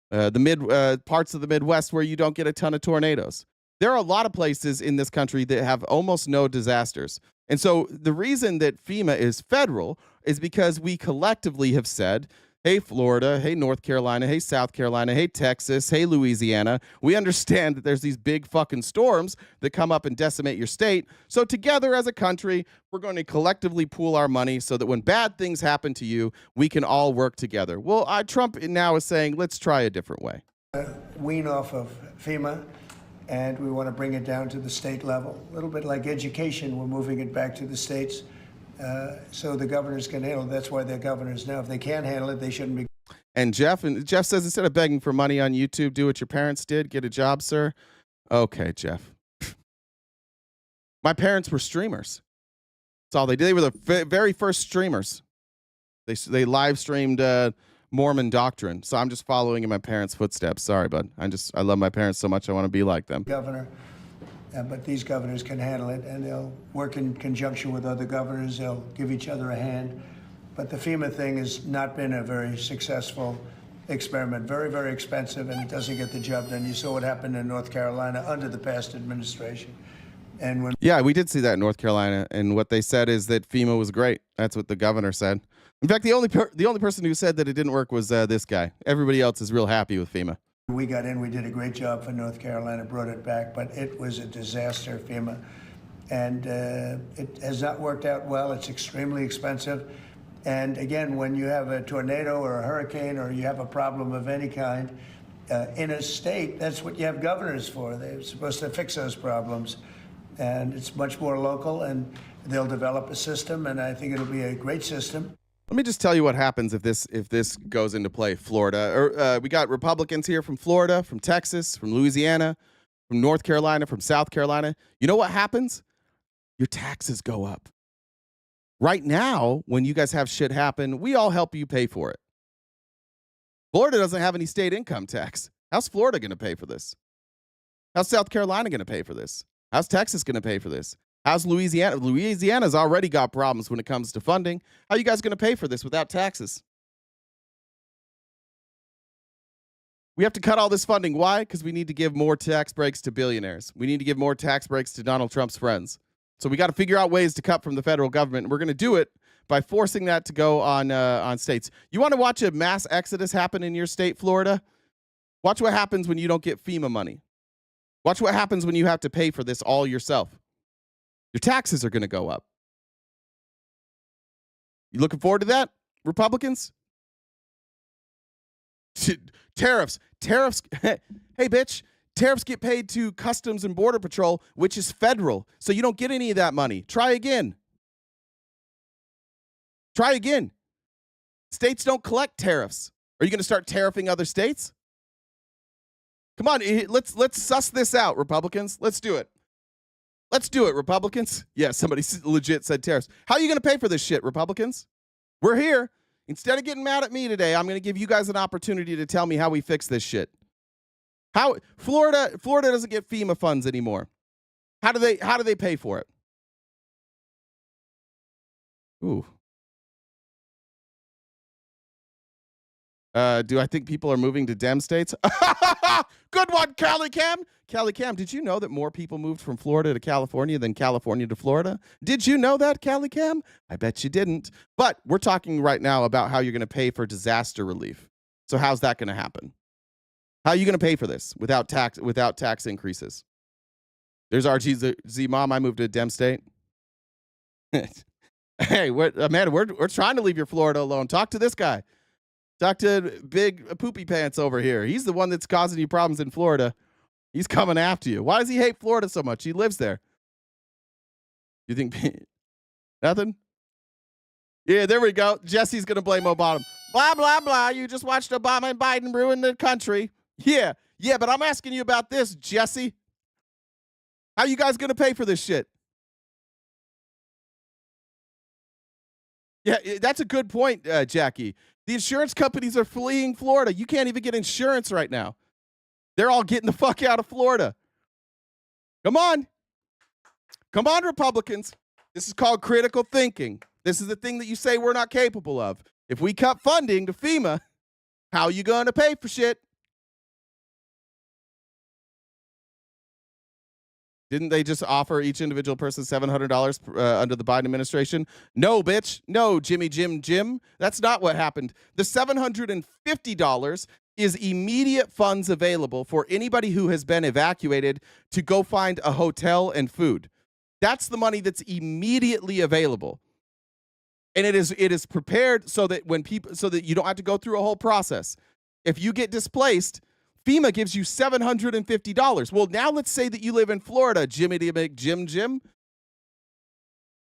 The parts of the Midwest where you don't get a ton of tornadoes. There are a lot of places in this country that have almost no disasters. And so the reason that FEMA is federal is because we collectively have said, hey, Florida, hey, North Carolina, hey, South Carolina, hey, Texas, hey, Louisiana. We understand that there's these big fucking storms that come up and decimate your state. So together as a country, we're going to collectively pool our money so that when bad things happen to you, we can all work together. Well, Trump now is saying, let's try a different way. Wean off of FEMA, and we want to bring it down to the state level. A little bit like education, we're moving it back to the states. So the governors can handle it. That's why they're governors now. If they can't handle it, they shouldn't be. And Jeff says, instead of begging for money on YouTube, do what your parents did. Get a job, sir. Okay, Jeff. My parents were streamers. That's all they did. They were the very first streamers. They live streamed Mormon doctrine. So I'm just following in my parents' footsteps. Sorry, bud. I love my parents so much I want to be like them. Governor, but these governors can handle it, and they'll work in conjunction with other governors. They'll give each other a hand. But the FEMA thing has not been a very successful experiment. Very, very expensive, and it doesn't get the job done. You saw what happened in North Carolina under the past administration. And when Yeah, we did see that in North Carolina, and what they said is that FEMA was great. That's what the governor said. In fact, the only person who said that it didn't work was this guy. Everybody else is real happy with FEMA. we got in, we did a great job for North Carolina, brought it back, but it was a disaster, FEMA. And it has not worked out well. It's extremely expensive. And again, when you have a tornado or a hurricane or you have a problem of any kind in a state, that's what you have governors for. They're supposed to fix those problems. And it's much more local, and they'll develop a system, and I think it'll be a great system. Let me just tell you what happens if this goes into play. Florida, we got Republicans here from Florida, from Texas, from Louisiana, from North Carolina, from South Carolina. You know what happens? Your taxes go up. Right now, when you guys have shit happen, we all help you pay for it. Florida doesn't have any state income tax. How's Florida going to pay for this? How's South Carolina going to pay for this? How's Texas going to pay for this? How's Louisiana? Louisiana's already got problems when it comes to funding. How are you guys going to pay for this without taxes? We have to cut all this funding. Why? Because we need to give more tax breaks to billionaires. We need to give more tax breaks to Donald Trump's friends. So we got to figure out ways to cut from the federal government. We're going to do it by forcing that to go on states. You want to watch a mass exodus happen in your state, Florida? Watch what happens when you don't get FEMA money. Watch what happens when you have to pay for this all yourself. Your taxes are going to go up. You looking forward to that, Republicans? Tariffs. Hey, bitch. Tariffs get paid to Customs and Border Patrol, which is federal. So you don't get any of that money. Try again. Try again. States don't collect tariffs. Are you going to start tariffing other states? Come on, let's suss this out, Republicans. Let's do it. Let's do it, Republicans. Yeah, somebody legit said tariffs. How are you going to pay for this shit, Republicans? We're here. Instead of getting mad at me today, I'm going to give you guys an opportunity to tell me how we fix this shit. How Florida doesn't get FEMA funds anymore. How do they pay for it? Ooh. Do I think people are moving to Dem states? Good one, Cali Cam. Cali Cam, did you know that more people moved from Florida to California than California to Florida? Did you know that, Cali Cam? I bet you didn't. But we're talking right now about how you're going to pay for disaster relief. So how's that going to happen? How are you going to pay for this without tax increases? There's RGZ Mom. I moved to a Dem state. Hey, Amanda, we're trying to leave your Florida alone. Talk to this guy. Talk to Big Poopy Pants over here. He's the one that's causing you problems in Florida. He's coming after you. Why does he hate Florida so much? He lives there. You think nothing? Yeah, there we go. Jesse's going to blame Obama. Blah, blah, blah. You just watched Obama and Biden ruin the country. Yeah, but I'm asking you about this, Jesse. How you guys going to pay for this shit? Yeah, that's a good point, Jackie. The insurance companies are fleeing Florida. You can't even get insurance right now. They're all getting the fuck out of Florida. Come on. Come on, Republicans. This is called critical thinking. This is the thing that you say we're not capable of. If we cut funding to FEMA, how are you going to pay for shit? Didn't they just offer each individual person $700 under the Biden administration? No, bitch. No, Jim. That's not what happened. The $750 is immediate funds available for anybody who has been evacuated to go find a hotel and food. That's the money that's immediately available. And it is prepared so that you don't have to go through a whole process. If you get displaced, FEMA gives you $750. Well, now let's say that you live in Florida, Jim, and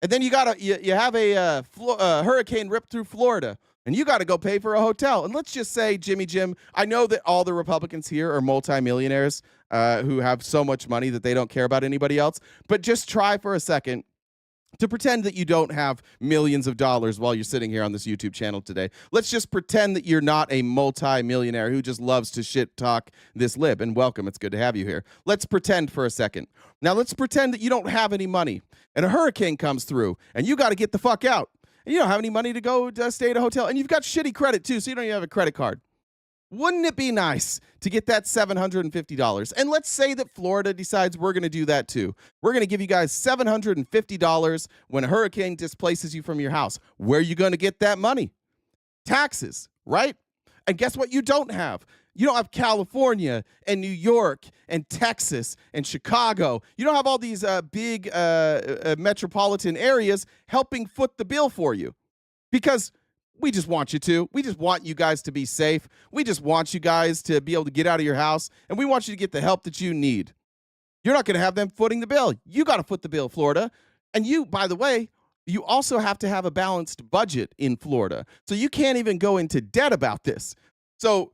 then you have a hurricane rip through Florida, and you got to go pay for a hotel. And let's just say, Jim, I know that all the Republicans here are multimillionaires who have so much money that they don't care about anybody else. But just try for a second to pretend that you don't have millions of dollars while you're sitting here on this YouTube channel today. Let's just pretend that you're not a multi-millionaire who just loves to shit talk this lib. And welcome, it's good to have you here. Let's pretend for a second. Now let's pretend that you don't have any money and a hurricane comes through and you got to get the fuck out. And you don't have any money to go to stay at a hotel and you've got shitty credit too, so you don't even have a credit card. Wouldn't it be nice to get that $750? And let's say that Florida decides we're going to do that too. We're going to give you guys $750 when a hurricane displaces you from your house. Where are you going to get that money? Taxes, right? And guess what you don't have? You don't have California and New York and Texas and Chicago. You don't have all these big metropolitan areas helping foot the bill for you because we just want you to. We just want you guys to be safe. We just want you guys to be able to get out of your house, and we want you to get the help that you need. You're not going to have them footing the bill. You got to foot the bill, Florida. And you, by the way, you also have to have a balanced budget in Florida. So you can't even go into debt about this. So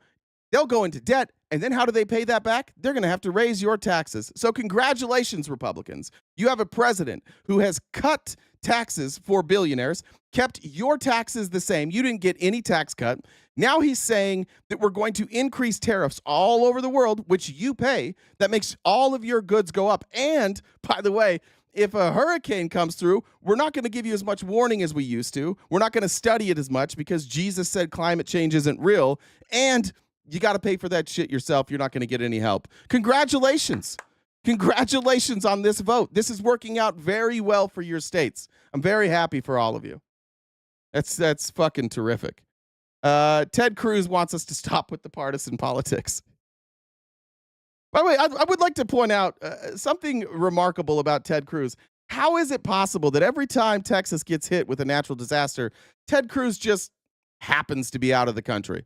they'll go into debt, and then how do they pay that back? They're going to have to raise your taxes. So congratulations, Republicans. You have a president who has cut taxes for billionaires, kept your taxes the same. You didn't get any tax cut. Now he's saying that we're going to increase tariffs all over the world, which you pay. That makes all of your goods go up. And by the way, if a hurricane comes through, we're not going to give you as much warning as we used to. We're not going to study it as much because Jesus said climate change isn't real. And you got to pay for that shit yourself. You're not going to get any help. Congratulations. Congratulations on this vote. This is working out very well for your states. I'm very happy for all of you. That's fucking terrific. Ted Cruz wants us to stop with the partisan politics. By the way, I would like to point out something remarkable about Ted Cruz. How is it possible that every time Texas gets hit with a natural disaster, Ted Cruz just happens to be out of the country?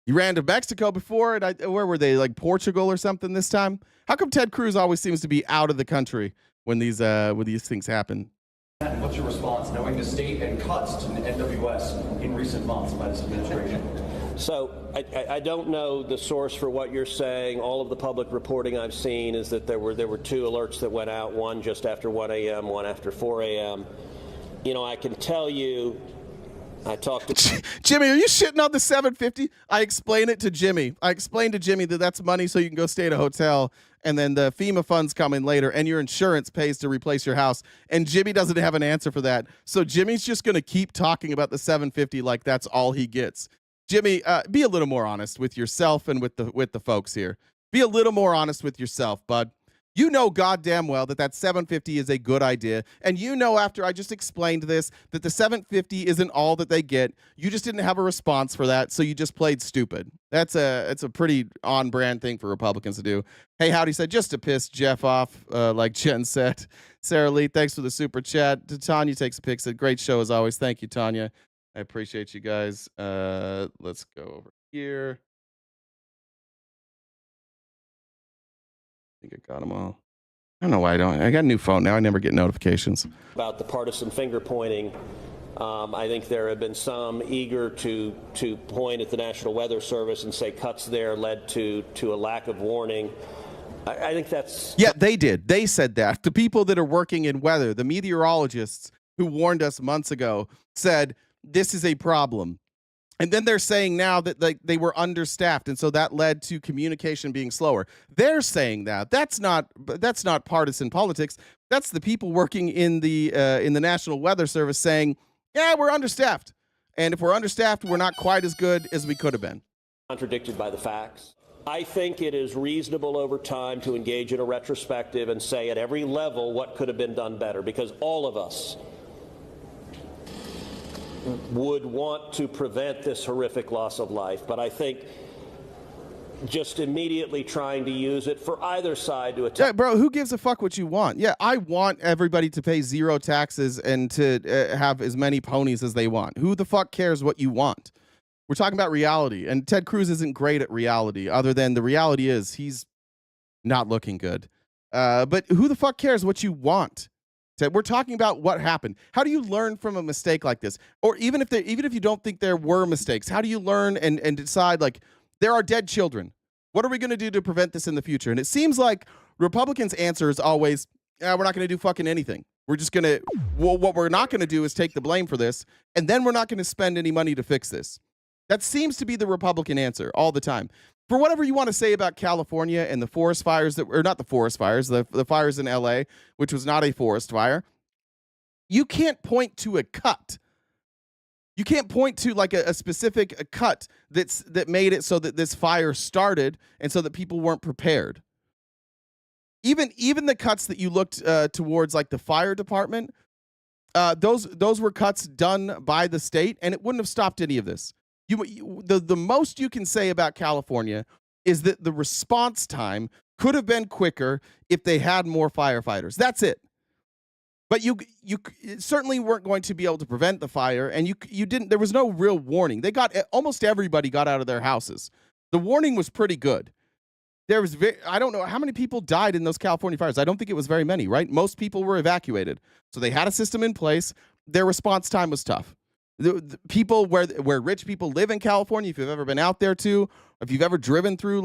He ran to Mexico before, and where were they, like Portugal or something this time? How come Ted Cruz always seems to be out of the country when these things happen? What's your response, knowing the state and cuts to NWS in recent months by this administration? So I don't know the source for what you're saying. All of the public reporting I've seen is that there were two alerts that went out, one just after 1 a.m., one after 4 a.m. You know, I can tell you, I talked to Jimmy, are you shitting on the 750? I explained it to Jimmy. I explained to Jimmy that that's money so you can go stay at a hotel, and then the FEMA funds come in later, and your insurance pays to replace your house. And Jimmy doesn't have an answer for that. So Jimmy's just going to keep talking about the 750 like that's all he gets. Jimmy, be a little more honest with yourself and with the folks here. Be a little more honest with yourself, bud. You know goddamn well that that 750 is a good idea. And you know after I just explained this that the 750 isn't all that they get. You just didn't have a response for that, so you just played stupid. It's a pretty on-brand thing for Republicans to do. Hey, Howdy said, just to piss Jeff off, like Jen said. Sarah Lee, thanks for the super chat. Tanya takes a pic, said, great show as always. Thank you, Tanya. I appreciate you guys. Let's go over here. I think I got them all. I don't know why I don't. I got a new phone now. I never get notifications. about the partisan finger pointing. I think there have been some eager to point at the National Weather Service and say cuts there led to a lack of warning. I think that's... Yeah, they did. They said that. The people that are working in weather, the meteorologists who warned us months ago, said this is a problem. And then they're saying now that they were understaffed, and so that led to communication being slower. They're saying that. That's not partisan politics. That's the people working in the National Weather Service saying, yeah, we're understaffed. And if we're understaffed, we're not quite as good as we could have been. Contradicted by the facts. I think it is reasonable over time to engage in a retrospective and say at every level what could have been done better, because all of us would want to prevent this horrific loss of life. But I think just immediately trying to use it for either side to attack. Yeah, bro, who gives a fuck what you want? Yeah, I want everybody to pay zero taxes and to have as many ponies as they want. Who the fuck cares what you want? We're talking about reality, and Ted Cruz isn't great at reality, other than the reality is he's not looking good. But who the fuck cares what you want? We're talking about what happened. How do you learn from a mistake like this? Or even if you don't think there were mistakes, how do you learn and decide, like, there are dead children. What are we going to do to prevent this in the future? And it seems like Republicans' answer is always, we're not going to do fucking anything. We're just going to, well, what we're not going to do is take the blame for this, and then we're not going to spend any money to fix this. That seems to be the Republican answer all the time. For whatever you want to say about California and the forest fires that were not the forest fires, the fires in LA, which was not a forest fire, you can't point to a cut. You can't point to like a specific cut that made it so that this fire started and so that people weren't prepared. Even the cuts that you looked towards, like the fire department, those were cuts done by the state, and it wouldn't have stopped any of this. The most you can say about California is that the response time could have been quicker if they had more firefighters. That's it. But you certainly weren't going to be able to prevent the fire, and you didn't. There was no real warning. Almost everybody got out of their houses. The warning was pretty good. I don't know how many people died in those California fires. I don't think it was very many, right? Most people were evacuated. So they had a system in place. Their response time was tough. The people where rich people live in California, if you've ever been out there too, if you've ever driven through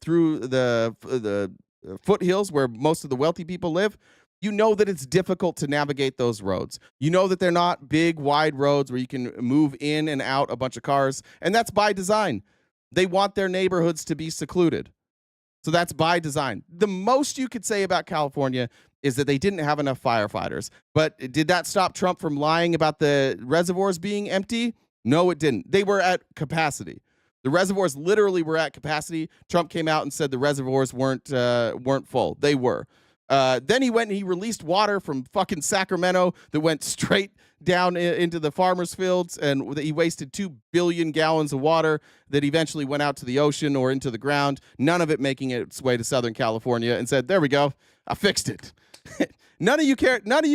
through the foothills where most of the wealthy people live, you know that it's difficult to navigate those roads. You know that they're not big, wide roads where you can move in and out a bunch of cars. And that's by design. They want their neighborhoods to be secluded. So that's by design. The most you could say about California is that they didn't have enough firefighters. But did that stop Trump from lying about the reservoirs being empty? No, it didn't. They were at capacity. The reservoirs literally were at capacity. Trump came out and said the reservoirs weren't full. They were. Then he went and he released water from fucking Sacramento that went straight down into the farmers' fields, and he wasted 2 billion gallons of water that eventually went out to the ocean or into the ground, none of it making its way to Southern California, and said, there we go, I fixed it. None of you cared. None of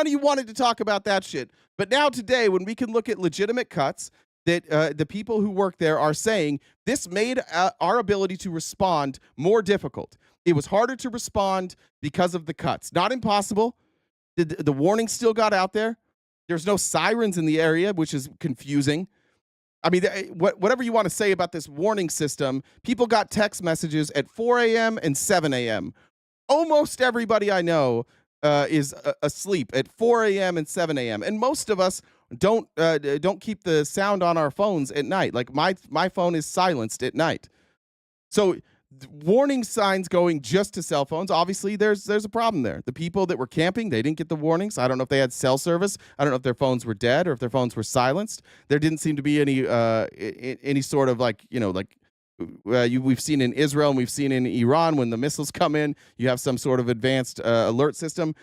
you wanted to talk about that shit. But now today, when we can look at legitimate cuts that the people who work there are saying, this made our ability to respond more difficult. It was harder to respond because of the cuts. Not impossible. The warning still got out there. There's no sirens in the area, which is confusing. I mean, whatever you want to say about this warning system, people got text messages at 4 a.m. and 7 a.m. Almost everybody I know is asleep at 4 a.m. and 7 a.m. And most of us don't keep the sound on our phones at night. Like my phone is silenced at night. So warning signs going just to cell phones, obviously there's a problem there. The people that were camping, they didn't get the warnings. I don't know if they had cell service. I don't know if their phones were dead or if their phones were silenced. There didn't seem to be any sort of we've seen in Israel and we've seen in Iran when the missiles come in, you have some sort of advanced alert system.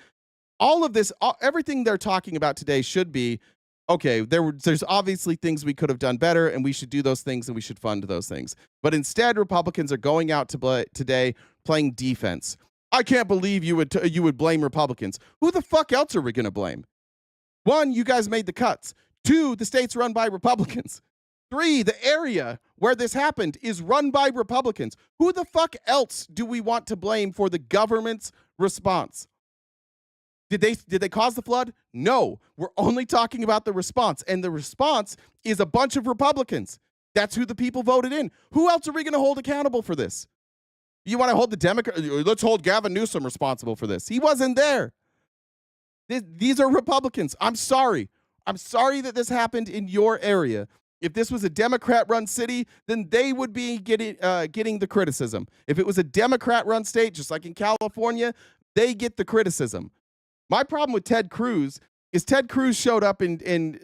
All of this, everything they're talking about today should be, okay, there's obviously things we could have done better, and we should do those things, and we should fund those things. But instead, Republicans are going out today playing defense. I can't believe you would blame Republicans. Who the fuck else are we going to blame? 1, you guys made the cuts. 2, the state's run by Republicans. 3, the area where this happened is run by Republicans. Who the fuck else do we want to blame for the government's response? Did they cause the flood? No. We're only talking about the response. And the response is a bunch of Republicans. That's who the people voted in. Who else are we going to hold accountable for this? You want to hold the Democrat? Let's hold Gavin Newsom responsible for this. He wasn't there. These are Republicans. I'm sorry. I'm sorry that this happened in your area. If this was a Democrat-run city, then they would be getting the criticism. If it was a Democrat-run state, just like in California, they get the criticism. My problem with Ted Cruz is Ted Cruz showed up in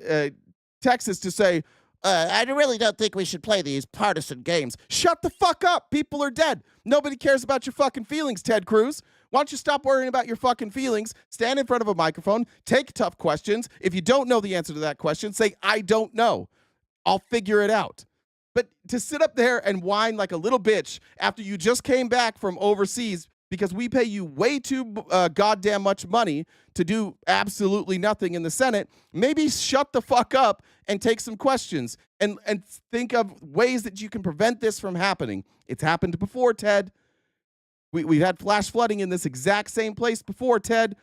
Texas to say, I really don't think we should play these partisan games. Shut the fuck up. People are dead. Nobody cares about your fucking feelings, Ted Cruz. Why don't you stop worrying about your fucking feelings, stand in front of a microphone, take tough questions. If you don't know the answer to that question, say, I don't know. I'll figure it out. But to sit up there and whine like a little bitch after you just came back from overseas because we pay you way too goddamn much money to do absolutely nothing in the Senate, maybe shut the fuck up and take some questions and think of ways that you can prevent this from happening. It's happened before, Ted. We've had flash flooding in this exact same place before, Ted.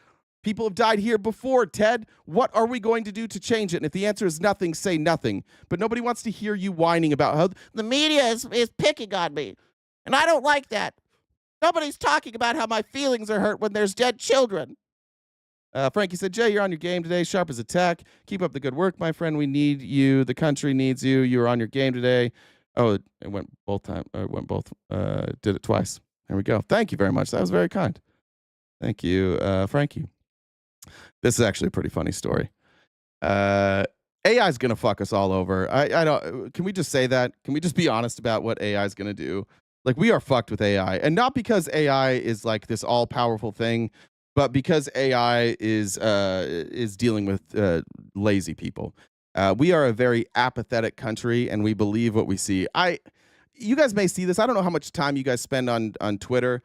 People have died here before, Ted. What are we going to do to change it? And if the answer is nothing, say nothing. But nobody wants to hear you whining about how the media is picking on me. And I don't like that. Nobody's talking about how my feelings are hurt when there's dead children. Frankie said, Jay, you're on your game today, sharp as a tack. Keep up the good work, my friend. We need you. The country needs you. You were on your game today. Oh, it went both times. Did it twice. There we go. Thank you very much. That was very kind. Thank you, Frankie. This is actually a pretty funny story. AI is gonna fuck us all over. I don't. Can we just say that? Can we just be honest about what AI is gonna do? Like, we are fucked with AI, and not because AI is like this all powerful thing, but because AI is dealing with lazy people. We are a very apathetic country, and we believe what we see. You guys may see this. I don't know how much time you guys spend on Twitter,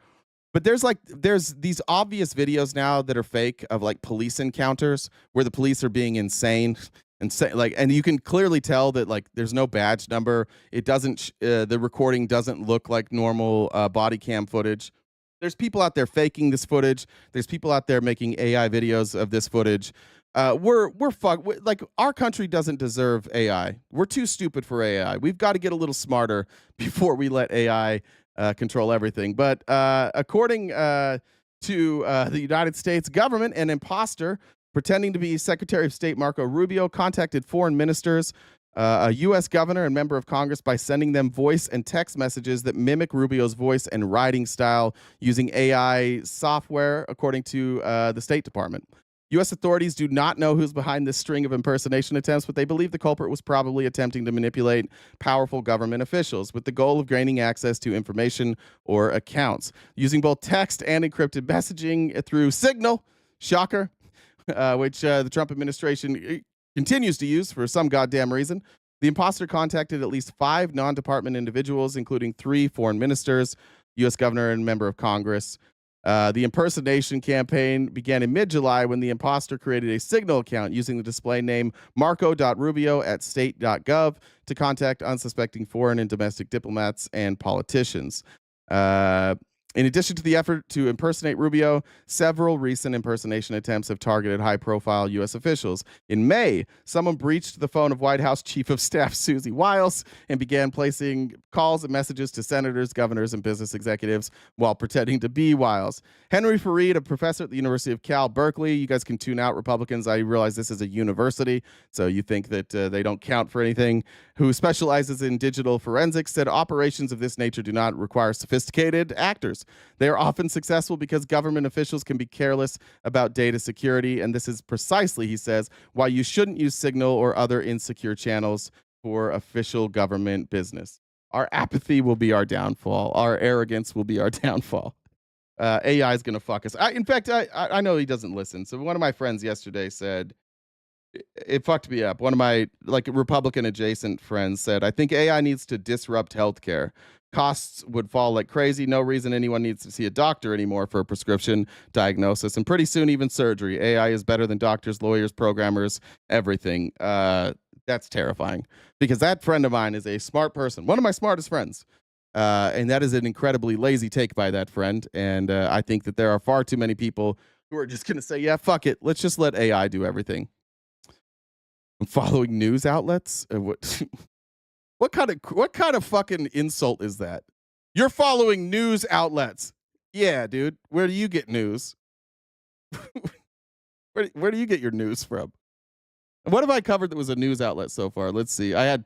but there's these obvious videos now that are fake of like police encounters where the police are being insane and and you can clearly tell that like there's no badge number. It doesn't the recording doesn't look like normal body cam footage. There's people out there faking this footage. There's people out there making AI videos of this footage. We're fucked. Like, our country doesn't deserve AI. We're too stupid for AI. We've got to get a little smarter before we let AI control everything. But according to the United States government, an imposter pretending to be Secretary of State Marco Rubio contacted foreign ministers, a U.S. governor and member of Congress by sending them voice and text messages that mimic Rubio's voice and writing style using AI software, according to the State Department. U.S. authorities do not know who's behind this string of impersonation attempts, but they believe the culprit was probably attempting to manipulate powerful government officials with the goal of gaining access to information or accounts. Using both text and encrypted messaging through Signal, shocker, which the Trump administration continues to use for some goddamn reason. The imposter contacted at least 5 non-department individuals, including 3 foreign ministers, U.S. governor, and member of Congress. The impersonation campaign began in mid-July when the imposter created a Signal account using the display name marco.rubio@state.gov to contact unsuspecting foreign and domestic diplomats and politicians. In addition to the effort to impersonate Rubio, several recent impersonation attempts have targeted high-profile U.S. officials. In May, someone breached the phone of White House Chief of Staff Susie Wiles and began placing calls and messages to senators, governors, and business executives while pretending to be Wiles. Henry Farid, a professor at the University of Cal Berkeley, you guys can tune out Republicans. I realize this is a university, so you think that they don't count for anything, who specializes in digital forensics, said operations of this nature do not require sophisticated actors. They are often successful because government officials can be careless about data security, and this is precisely, he says, why you shouldn't use Signal or other insecure channels for official government business. Our apathy will be our downfall. Our arrogance will be our downfall. AI is going to fuck us. In fact, I know he doesn't listen. So one of my friends yesterday said, it fucked me up. One of my Republican adjacent friends said, I think AI needs to disrupt healthcare. Costs would fall like crazy. No reason anyone needs to see a doctor anymore for a prescription, diagnosis, and pretty soon even surgery. AI is better than doctors, lawyers, programmers, everything. That's terrifying, because that friend of mine is a smart person, one of my smartest friends. And that is an incredibly lazy take by that friend. And I think that there are far too many people who are just going to say, yeah, fuck it. Let's just let AI do everything. I'm following news outlets. What kind of fucking insult is that? You're following news outlets. Yeah, dude. Where do you get news? Where do you get your news from? What have I covered that was a news outlet so far? Let's see. I had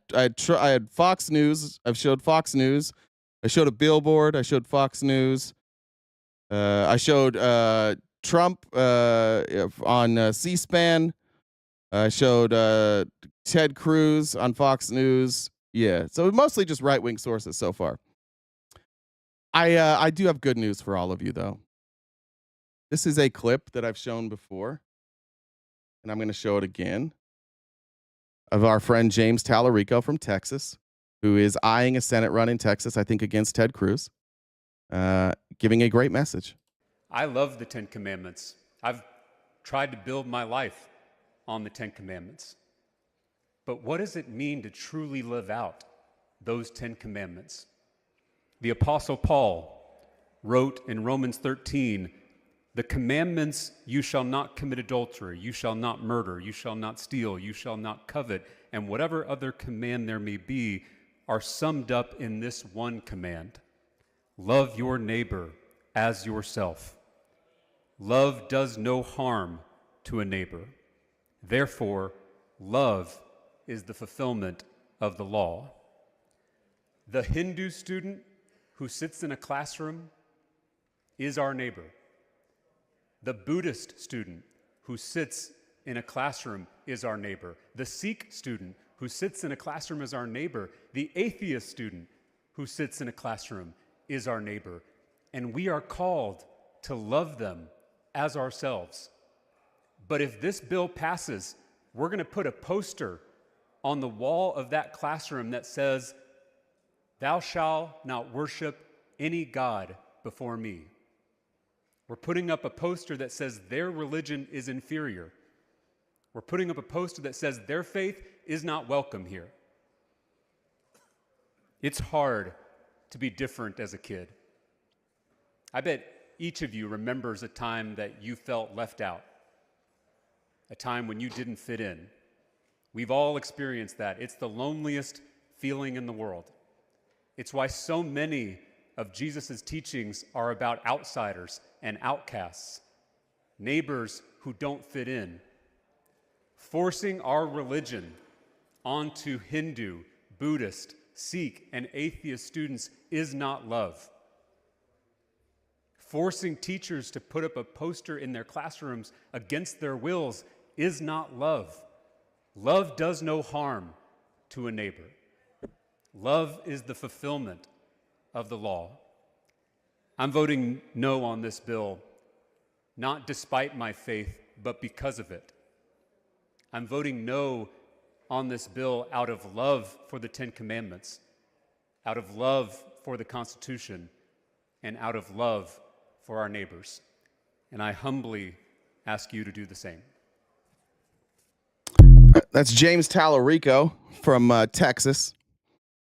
Fox News. I've showed Fox News. I showed a billboard. I showed Fox News. I showed Trump on C-SPAN. I showed Ted Cruz on Fox News. Yeah, so mostly just right-wing sources so far. I do have good news for all of you, though. This is a clip that I've shown before, and I'm going to show it again, of our friend James Tallarico from Texas, who is eyeing a Senate run in Texas, I think against Ted Cruz, giving a great message. I love the 10 Commandments. I've tried to build my life on the 10 Commandments. But what does it mean to truly live out those 10 Commandments? The Apostle Paul wrote in Romans 13, the commandments, you shall not commit adultery, you shall not murder, you shall not steal, you shall not covet, and whatever other command there may be, are summed up in this one command. Love your neighbor as yourself. Love does no harm to a neighbor. Therefore, love is the fulfillment of the law. The Hindu student who sits in a classroom is our neighbor. The Buddhist student who sits in a classroom is our neighbor. The Sikh student who sits in a classroom is our neighbor. The atheist student who sits in a classroom is our neighbor. And we are called to love them as ourselves. But if this bill passes, we're going to put a poster on the wall of that classroom that says, "Thou shalt not worship any god before me." We're putting up a poster that says their religion is inferior. We're putting up a poster that says their faith is not welcome here. It's hard to be different as a kid. I bet each of you remembers a time that you felt left out, a time when you didn't fit in. We've all experienced that. It's the loneliest feeling in the world. It's why so many of Jesus' teachings are about outsiders and outcasts, neighbors who don't fit in. Forcing our religion onto Hindu, Buddhist, Sikh, and atheist students is not love. Forcing teachers to put up a poster in their classrooms against their wills is not love. Love does no harm to a neighbor. Love is the fulfillment of the law. I'm voting no on this bill, not despite my faith, but because of it. I'm voting no on this bill out of love for the Ten Commandments, out of love for the Constitution, and out of love for our neighbors. And I humbly ask you to do the same. That's James Tallarico from Texas.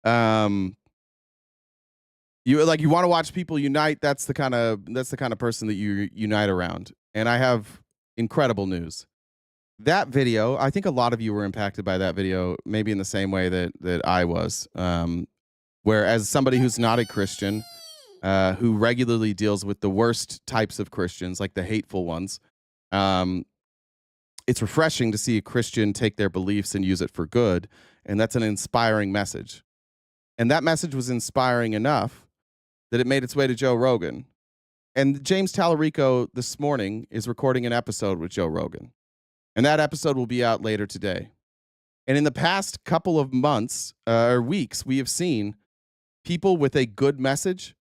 You want to watch people unite. That's the kind of person that you unite around. And I have incredible news. That video, I think a lot of you were impacted by that video, maybe in the same way that I was. Where as somebody who's not a Christian, who regularly deals with the worst types of Christians, like the hateful ones, it's refreshing to see a Christian take their beliefs and use it for good. And that's an inspiring message. And that message was inspiring enough that it made its way to Joe Rogan. And James Tallarico this morning is recording an episode with Joe Rogan. And that episode will be out later today. And in the past couple of months or weeks, we have seen people with a good message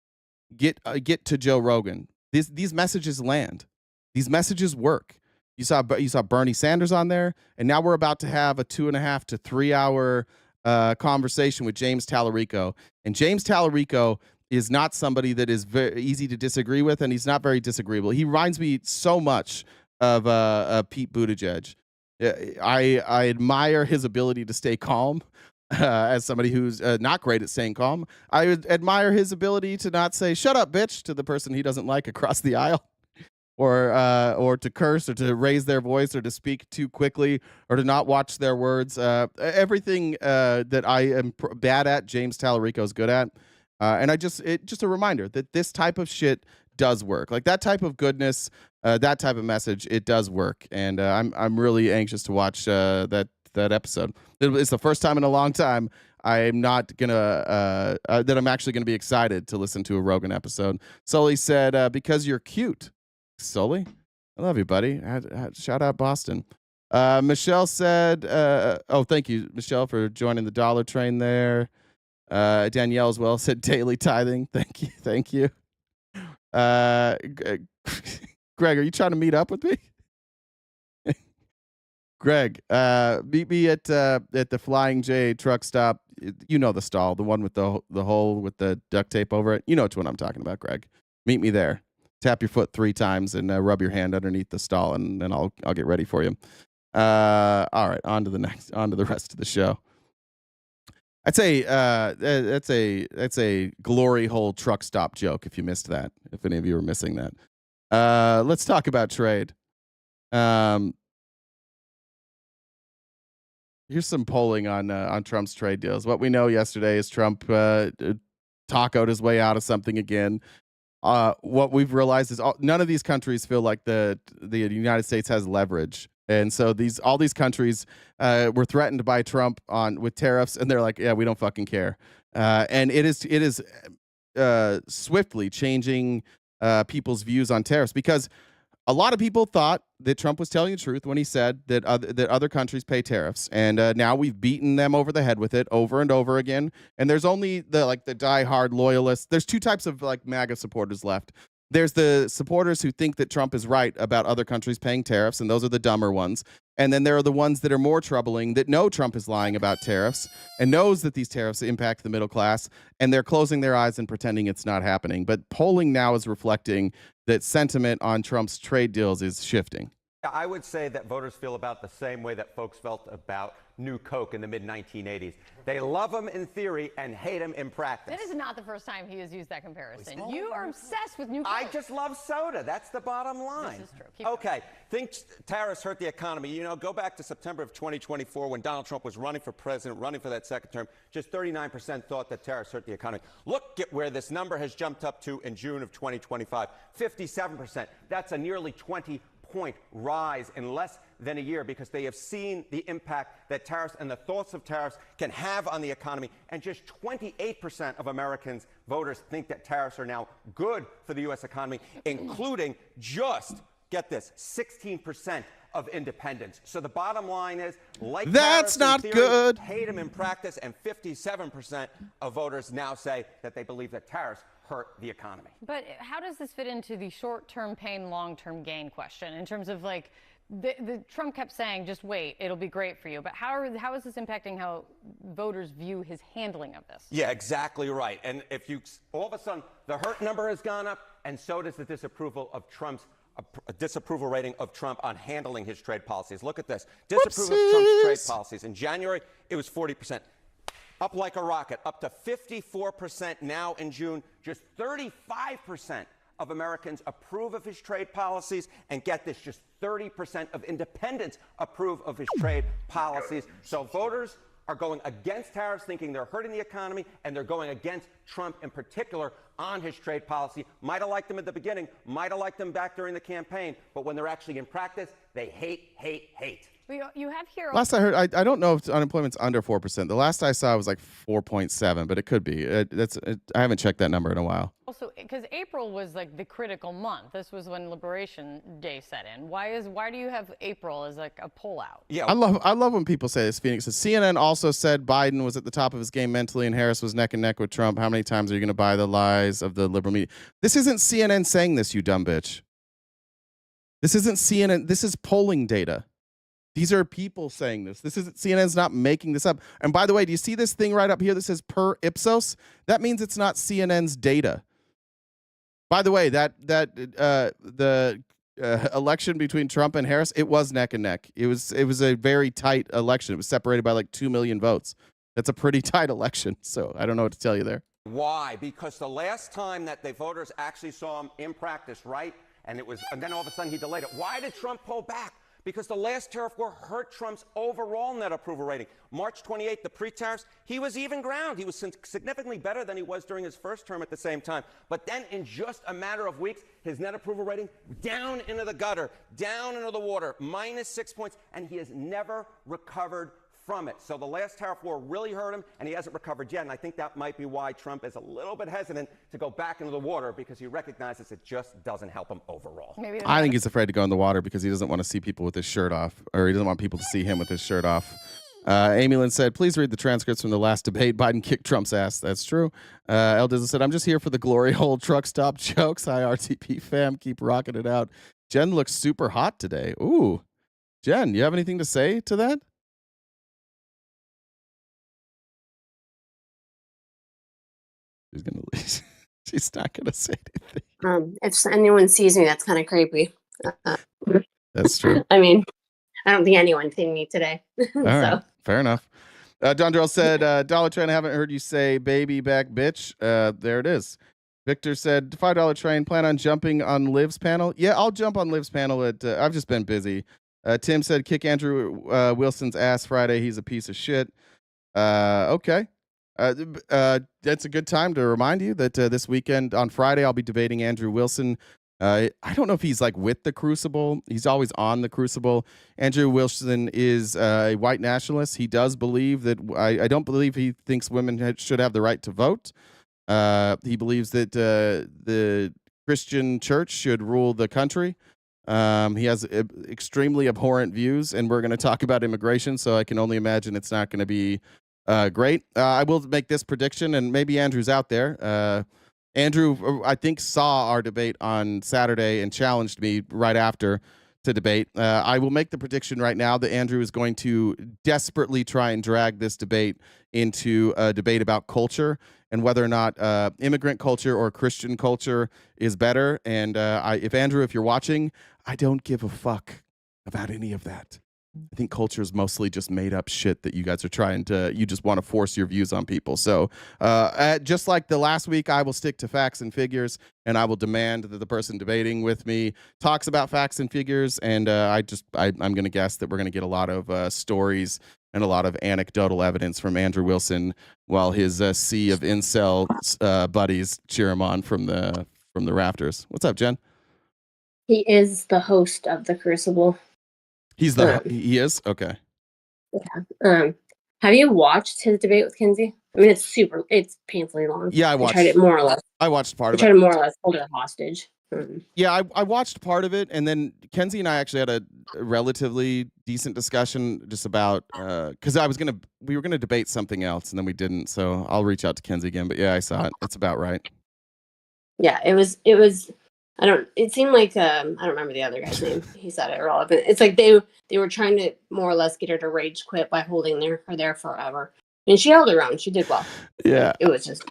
get to Joe Rogan. These messages land. These messages work. You saw Bernie Sanders on there, and now we're about to have a 2.5 to 3 hour conversation with James Tallarico. And James Tallarico is not somebody that is very easy to disagree with, and he's not very disagreeable. He reminds me so much of Pete Buttigieg. I admire his ability to stay calm. As somebody who's not great at staying calm, I would admire his ability to not say "shut up, bitch" to the person he doesn't like across the aisle. Or to curse, or to raise their voice, or to speak too quickly, or to not watch their words. Everything that I am bad at, James Tallarico is good at. And just a reminder that this type of shit does work. Like that type of goodness, that type of message, it does work. And I'm really anxious to watch that episode. It's the first time in a long time I'm not gonna that I'm actually gonna be excited to listen to a Rogan episode. Sully said, "Because you're cute." Sully, I love you, buddy. Shout out Boston. Michelle said, "Oh, thank you, Michelle, for joining the dollar train there." Danielle as well said, "Daily tithing." Thank you. Greg, are you trying to meet up with me? Greg, meet me at the Flying J truck stop. You know the stall, the one with the hole with the duct tape over it. You know which one I'm talking about, Greg. Meet me there. Tap your foot 3 times and rub your hand underneath the stall, and I'll get ready for you. All right, on to the rest of the show. I'd say that's a glory hole truck stop joke. If you missed that, if any of you were missing that, let's talk about trade. Here's some polling on Trump's trade deals. What we know yesterday is Trump tacoed his way out of something again. what we've realized is none of these countries feel like the United States has leverage. And so all these countries were threatened by Trump with tariffs, and they're like, yeah, we don't fucking care. And it is swiftly changing people's views on tariffs, because a lot of people thought that Trump was telling the truth when he said that other countries pay tariffs, and now we've beaten them over the head with it over and over again. And there's only the diehard loyalists. There's two types of MAGA supporters left. There's the supporters who think that Trump is right about other countries paying tariffs, and those are the dumber ones. And then there are the ones that are more troubling, that know Trump is lying about tariffs and knows that these tariffs impact the middle class, and they're closing their eyes and pretending it's not happening. But polling now is reflecting that sentiment on Trump's trade deals is shifting. I would say that voters feel about the same way that folks felt about New Coke in the mid-1980s. They love him in theory and hate him in practice. That is not the first time he has used that comparison. You are obsessed with New Coke. I just love soda. That's the bottom line. This is true. Okay, think tariffs hurt the economy. You know, go back to September of 2024 when Donald Trump was running for president, running for that second term. Just 39% thought that tariffs hurt the economy. Look at where this number has jumped up to in June of 2025. 57%. That's a nearly 20-point rise in less than a year, because they have seen the impact that tariffs and the thoughts of tariffs can have on the economy. And just 28% of Americans, voters, think that tariffs are now good for the U.S. economy, including just, get this, 16% of independents. So the bottom line is, like that's not theory, good. Hate them in practice, and 57% of voters now say that they believe that tariffs hurt the economy. But how does this fit into the short-term pain, long-term gain question in terms of like the Trump kept saying, just wait, it'll be great for you. But how is this impacting how voters view his handling of this? Yeah, exactly right. And if you all of a sudden the hurt number has gone up, and so does the disapproval of Trump's disapproval rating of Trump on handling his trade policies. Look at this. Disapproval of Trump's trade policies. In January, it was 40%. Up like a rocket, up to 54% now in June. Just 35% of Americans approve of his trade policies. And get this, just 30% of independents approve of his trade policies. So voters are going against tariffs, thinking they're hurting the economy, and they're going against Trump in particular on his trade policy. Might have liked them at the beginning, might have liked them back during the campaign, but when they're actually in practice, they hate, hate, hate. You have here. Last I heard, I don't know if unemployment's under 4%. The last I saw was like 4.7, but it could be. I haven't checked that number in a while. Also, because April was like the critical month. This was when Liberation Day set in. Why do you have April as like a pullout? Yeah, I love when people say this. Phoenix says CNN also said Biden was at the top of his game mentally, and Harris was neck and neck with Trump. How many times are you going to buy the lies of the liberal media? This isn't CNN saying this, you dumb bitch. This isn't CNN. This is polling data. These are people saying this. This isn't, CNN's not making this up. And by the way, do you see this thing right up here that says per Ipsos? That means it's not CNN's data. By the way, the election between Trump and Harris, it was neck and neck. It was a very tight election. It was separated by like 2 million votes. That's a pretty tight election. So I don't know what to tell you there. Why? Because the last time that the voters actually saw him in practice, right? And then all of a sudden he delayed it. Why did Trump pull back? Because the last tariff war hurt Trump's overall net approval rating. March 28th, the pre-tariffs, he was even ground. He was significantly better than he was during his first term at the same time. But then in just a matter of weeks, his net approval rating down into the gutter, down into the water, -6 points, and he has never recovered from it. So the last tariff war really hurt him, and he hasn't recovered yet. And I think that might be why Trump is a little bit hesitant to go back into the water, because he recognizes it just doesn't help him overall. I think he's afraid to go in the water because he doesn't want to see people with his shirt off, or he doesn't want people to see him with his shirt off. Amy Lynn said, please read the transcripts from the last debate. Biden kicked Trump's ass. That's true. El Dizzle said, I'm just here for the glory hole truck stop jokes. Hi, RTP fam. Keep rocking it out. Jen looks super hot today. Ooh. Jen, you have anything to say to that? She's gonna leave. She's not gonna say anything. If anyone sees me, that's kind of creepy. That's true. I mean, I don't think anyone seen me today. All right, fair enough. Don Darrell said, Dollar Train, I haven't heard you say baby back bitch. There it is. Victor said, $5 Train, plan on jumping on Liv's panel? Yeah, I'll jump on Liv's panel. I've just been busy. Tim said, kick Andrew Wilson's ass Friday. He's a piece of shit. Okay. That's a good time to remind you that this weekend on Friday I'll be debating Andrew Wilson. I don't know if he's like with the Crucible. He's always on the Crucible. Andrew Wilson is a white nationalist. He does believe that I don't believe he thinks women should have the right to vote. He believes that the Christian church should rule the country. He has extremely abhorrent views, and we're going to talk about immigration, so I can only imagine it's not going to be great. I will make this prediction, and maybe Andrew's out there. Andrew, I think, saw our debate on Saturday and challenged me right after to debate. I will make the prediction right now that Andrew is going to desperately try and drag this debate into a debate about culture and whether or not immigrant culture or Christian culture is better. And if Andrew, if you're watching, I don't give a fuck about any of that. I think culture is mostly just made up shit that you guys are trying to, you just want to force your views on people. So just like the last week, I will stick to facts and figures, and I will demand that the person debating with me talks about facts and figures. And I'm going to guess that we're going to get a lot of stories and a lot of anecdotal evidence from Andrew Wilson while his sea of incel buddies cheer him on from the rafters. What's up, Jen? He is the host of the Crucible. He is? Okay. Yeah. Have you watched his debate with Kinsey? I mean, it's painfully long. Yeah, I watched. Tried it more or less. I watched part of it. Tried to more or less hold it hostage. Yeah, I watched part of it, and then Kenzie and I actually had a relatively decent discussion just about because we were gonna debate something else, and then we didn't. So I'll reach out to Kenzie again. But yeah, I saw it. It's about right. Yeah, it was. It seemed like I don't remember the other guy's name. He said it irrelevant. It's like they were trying to more or less get her to rage quit by holding her there forever. And she held her own. She did well. Yeah. It was just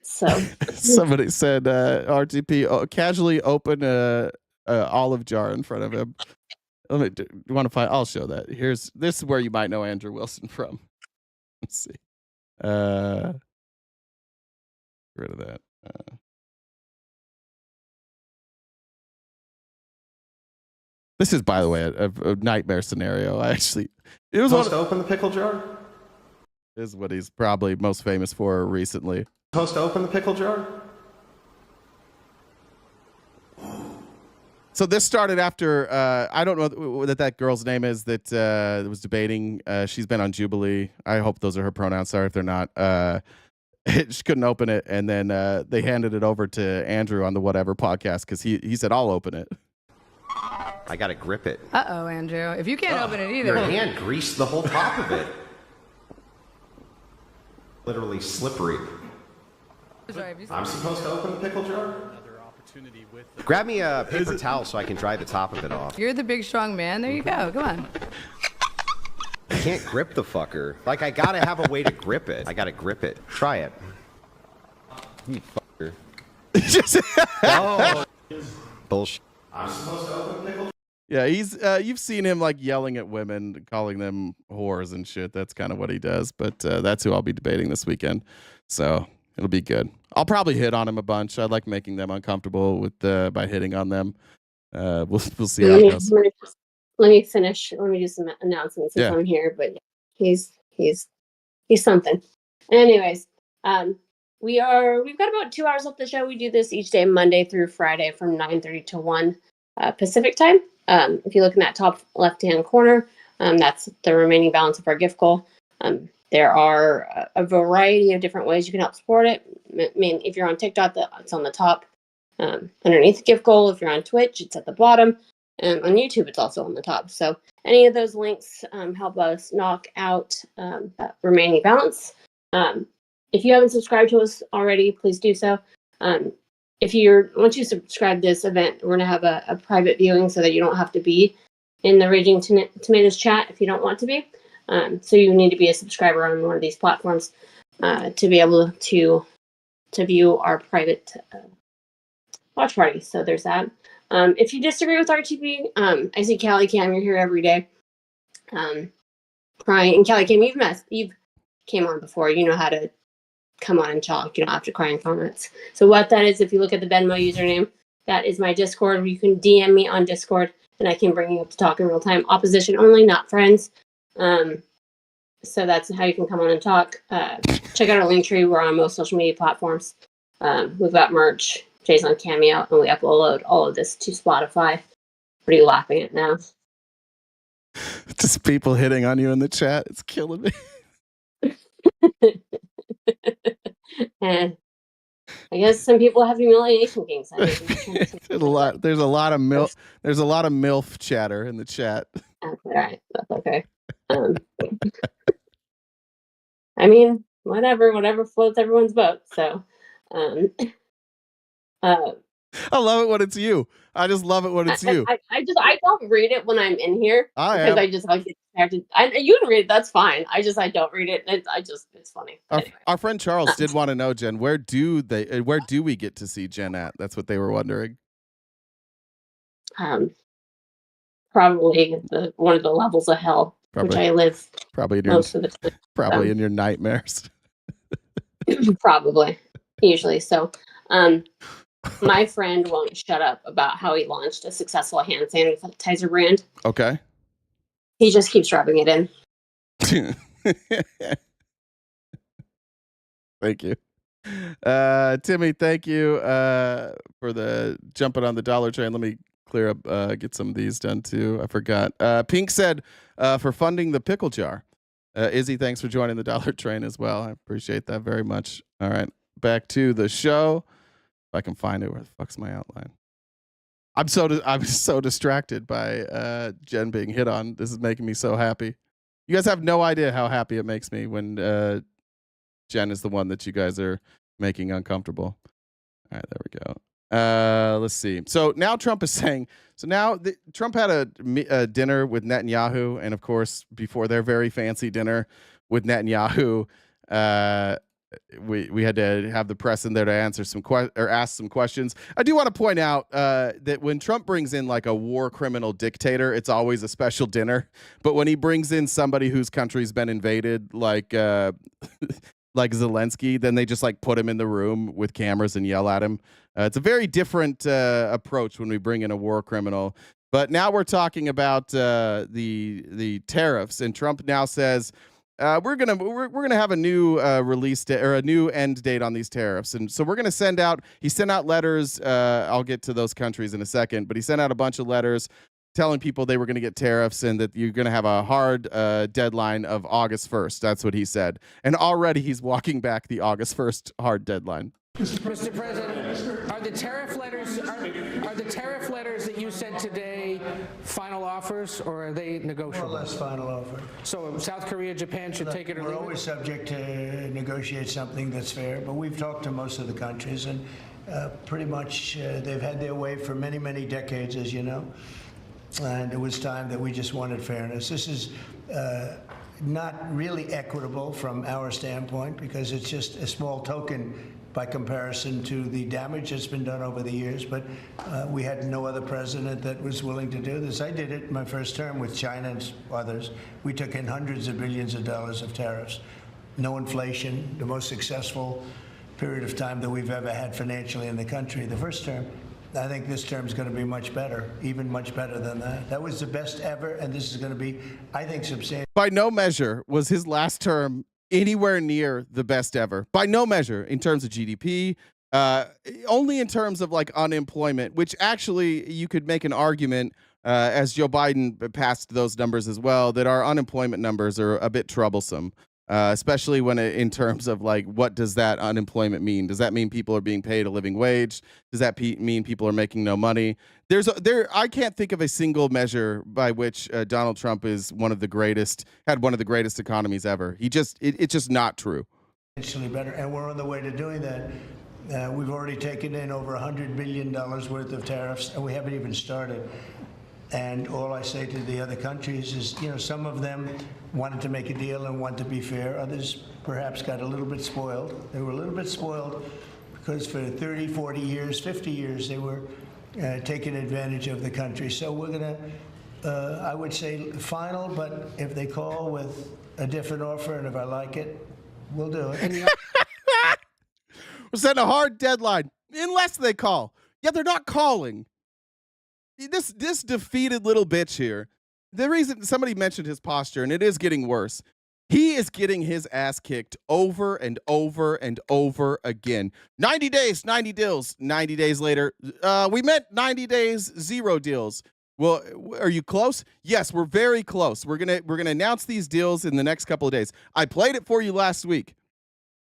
so. Somebody said RTP casually open a olive jar in front of him. You want to find? I'll show that. This is where you might know Andrew Wilson from. Let's see. Get rid of that. This is, by the way, a nightmare scenario. It was supposed to open the pickle jar. This is what he's probably most famous for recently. Supposed to open the pickle jar. So this started after I don't know what that girl's name is that was debating. She's been on Jubilee. I hope those are her pronouns. Sorry if they're not. She couldn't open it, and then they handed it over to Andrew on the Whatever podcast because he said, "I'll open it." I gotta grip it. Uh-oh, Andrew. If you can't open it either. Your hand greased the whole top of it. Literally slippery. I'm supposed to open the pickle jar? Grab me a paper towel so I can dry the top of it off. You're the big, strong man. There you go. Come on. I can't grip the fucker. Like, I gotta have a way to grip it. I gotta grip it. Try it. You fucker. Oh. Bullshit. I'm supposed to open the pickle jar? Yeah, he's you've seen him like yelling at women, calling them whores and shit. That's kind of what he does. But that's who I'll be debating this weekend. So it'll be good. I'll probably hit on him a bunch. I like making them uncomfortable with by hitting on them. We'll see how it goes. Let me finish. Let me do some announcements since I'm here. But he's something. Anyways, we've got about 2 hours left of the show. We do this each day, Monday through Friday, from 9:30 to 1 Pacific time. If you look in that top left-hand corner, that's the remaining balance of our gift goal. There are a variety of different ways you can help support it. I mean, if you're on TikTok, it's on the top underneath the gift goal. If you're on Twitch, it's at the bottom. And on YouTube, it's also on the top. So any of those links help us knock out that remaining balance. If you haven't subscribed to us already, please do so. Once you subscribe to this event, we're going to have a private viewing so that you don't have to be in the Raging Tomatoes chat if you don't want to be. So you need to be a subscriber on one of these platforms to be able to view our private watch party. So there's that. If you disagree with RTP, I see Callie Cam, you're here every day. Crying. And Callie Cam, you've came on before. You know how to come on and talk. You don't have to cry in comments. So what that is, if you look at the Venmo username, that is my Discord, where you can DM me on Discord and I can bring you up to talk in real time. Opposition only, not friends. So that's how you can come on and talk. Check out our link tree. We're on most social media platforms. We've got merch. Jay's on Cameo, and we upload all of this to Spotify. What are you laughing at now? Just people hitting on you in the chat. It's killing me. And I guess some people have humiliation kinks. There's a lot of MILF. There's a lot of MILF chatter in the chat. All right, that's okay. I mean, whatever floats everyone's boat. So, I love it when it's you. I just love it when it's you. I don't read it when I'm in here because I get distracted. You can read it, that's fine. I don't read it. It's funny. Our friend Charles did want to know, Jen, where do we get to see Jen at? That's what they were wondering. Probably one of the levels of hell, which I live probably most of the time. Probably in your nightmares. Probably, usually. So, my friend won't shut up about how he launched a successful hand sanitizer brand. Okay. He just keeps rubbing it in. Thank you. Timmy, thank you for the jumping on the dollar train. Let me clear up, get some of these done too. I forgot. Pink said for funding the pickle jar. Izzy, thanks for joining the dollar train as well. I appreciate that very much. All right, back to the show. If I can find it, where the fuck's my outline? I'm so distracted by Jen being hit on. This is making me so happy. You guys have no idea how happy it makes me when Jen is the one that you guys are making uncomfortable. All right, there we go. Let's see. So now Trump is saying. So now Trump had a dinner with Netanyahu, and of course, before their very fancy dinner with Netanyahu, we had to have the press in there to answer ask some questions. I do want to point out that when Trump brings in like a war criminal dictator, it's always a special dinner. But when he brings in somebody whose country's been invaded, like Zelensky, then they just like put him in the room with cameras and yell at him. It's a very different approach when we bring in a war criminal. But now we're talking about the tariffs, and Trump now says we're gonna have a new release date or a new end date on these tariffs, and so we're gonna send out. He sent out letters. I'll get to those countries in a second, but he sent out a bunch of letters telling people they were going to get tariffs and that you're going to have a hard deadline of August 1st. That's what he said. And already he's walking back the August 1st hard deadline. Mr. President, are the tariff letters that you sent today final offers, or are they negotiable? More or less final offer. So South Korea, Japan should take it or leave it? We're always subject to negotiate something that's fair, but we've talked to most of the countries, and pretty much they've had their way for many, many decades, as you know. And it was time that we just wanted fairness. This is not really equitable from our standpoint because it's just a small token by comparison to the damage that's been done over the years. But we had no other president that was willing to do this. I did it in my first term with China and others. We took in hundreds of billions of dollars of tariffs. No inflation, the most successful period of time that we've ever had financially in the country. The first term. I think this term is going to be much better, even much better than that. That was the best ever, and this is going to be, I think, substantial. By no measure was his last term anywhere near the best ever. By no measure in terms of GDP, only in terms of like unemployment, which actually you could make an argument, as Joe Biden passed those numbers as well, that our unemployment numbers are a bit troublesome. Especially when in terms of like, what does that unemployment mean? Does that mean people are being paid a living wage? Does that mean people are making no money? I can't think of a single measure by which Donald Trump is had one of the greatest economies ever. It's just not true. Potentially better, and we're on the way to doing that. We've already taken in over $100 billion worth of tariffs, and we haven't even started. And all I say to the other countries is, some of them wanted to make a deal and want to be fair. Others perhaps got a little bit spoiled. They were a little bit spoiled because for 30, 40 years, 50 years, they were taking advantage of the country. So we're going to, I would say, final, but if they call with a different offer and if I like it, we'll do it. We're setting a hard deadline unless they call. Yeah, they're not calling. This defeated little bitch here. The reason somebody mentioned his posture, and it is getting worse. He is getting his ass kicked over and over and over again. 90 days, 90 deals. 90 days later, we met 90 days, 0 deals. Well, are you close? Yes, we're very close. We're gonna announce these deals in the next couple of days. I played it for you last week.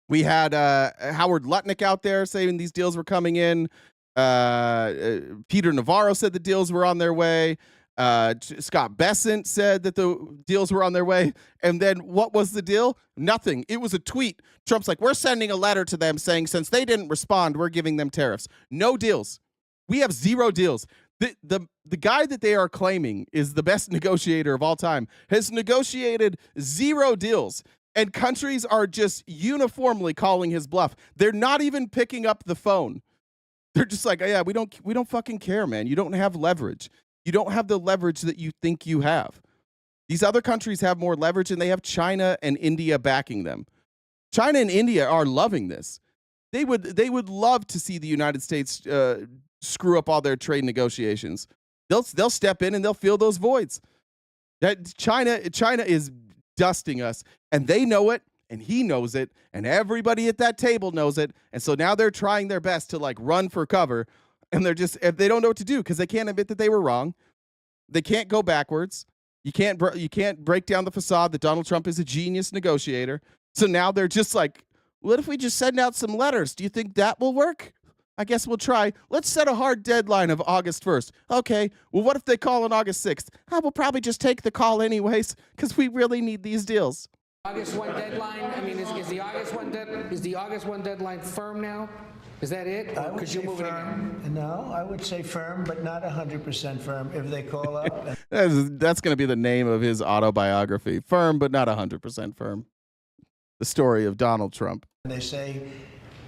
We had Howard Lutnick out there saying these deals were coming in. Peter Navarro said the deals were on their way. Scott Bessent said that the deals were on their way. And then what was the deal? Nothing. It was a tweet. Trump's like, we're sending a letter to them saying since they didn't respond, we're giving them tariffs. No deals. We have 0 deals. The guy that they are claiming is the best negotiator of all time has negotiated 0 deals. And countries are just uniformly calling his bluff. They're not even picking up the phone. They're just like, oh, yeah, we don't fucking care, man. You don't have leverage. You don't have the leverage that you think you have. These other countries have more leverage, and they have China and India backing them. China and India are loving this. They would love to see the United States screw up all their trade negotiations. They'll step in and they'll fill those voids. That China is dusting us, and they know it, and he knows it, and everybody at that table knows it, and so now they're trying their best to like run for cover, and they don't know what to do because they can't admit that they were wrong. They can't go backwards. You can't break down the facade that Donald Trump is a genius negotiator. So now they're just like, what if we just send out some letters? Do you think that will work? I guess we'll try. Let's set a hard deadline of August 1st. Okay, well, what if they call on August 6th? We'll probably just take the call anyways because we really need these deals. August 1 deadline, I mean, is the August 1 deadline firm now? Is that it? Because you're moving firm. No, I would say firm, but not 100% firm if they call up. That's going to be the name of his autobiography. Firm, but not 100% firm. The story of Donald Trump. They say,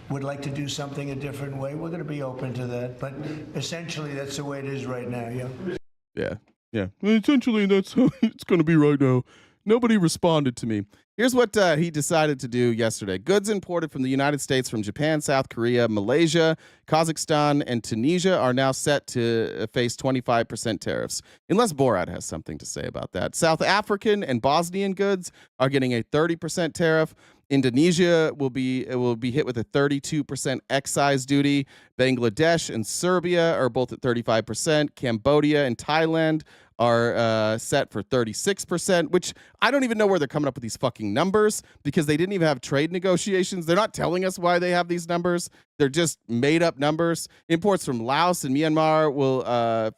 would like to do something a different way. We're going to be open to that. But essentially, that's the way it is right now, yeah? Yeah. Essentially, that's how it's going to be right now. Nobody responded to me. Here's what he decided to do yesterday. Goods imported from the United States from Japan, South Korea, Malaysia, Kazakhstan, and Tunisia are now set to face 25% tariffs, unless Borat has something to say about that. South African and Bosnian goods are getting a 30% tariff. Indonesia will be hit with a 32% excise duty. Bangladesh and Serbia are both at 35%. Cambodia and Thailand are set for 36%, which I don't even know where they're coming up with these fucking numbers because they didn't even have trade negotiations. They're not telling us why they have these numbers. They're just made up numbers. Imports from Laos and Myanmar will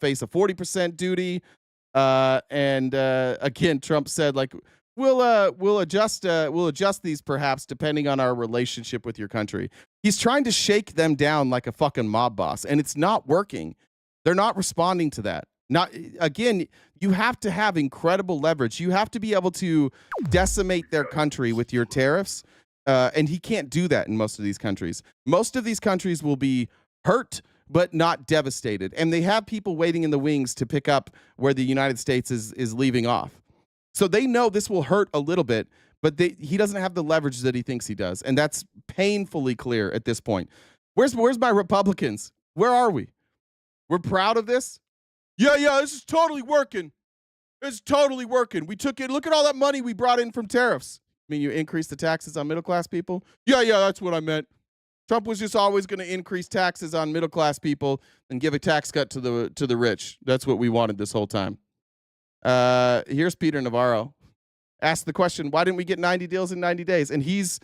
face a 40% duty. And again, Trump said, like, we'll adjust these perhaps depending on our relationship with your country. He's trying to shake them down like a fucking mob boss, and it's not working. They're not responding to that. Again, you have to have incredible leverage. You have to be able to decimate their country with your tariffs, and he can't do that in most of these countries. Most of these countries will be hurt, but not devastated, and they have people waiting in the wings to pick up where the United States is leaving off. So they know this will hurt a little bit, but he doesn't have the leverage that he thinks he does, and that's painfully clear at this point. Where's my Republicans? Where are we? We're proud of this? Yeah, this is totally working. It's totally working. We took it. Look at all that money we brought in from tariffs. I mean, you increased the taxes on middle-class people? Yeah, that's what I meant. Trump was just always going to increase taxes on middle-class people and give a tax cut to the rich. That's what we wanted this whole time. Here's Peter Navarro. Asked the question, why didn't we get 90 deals in 90 days? And he's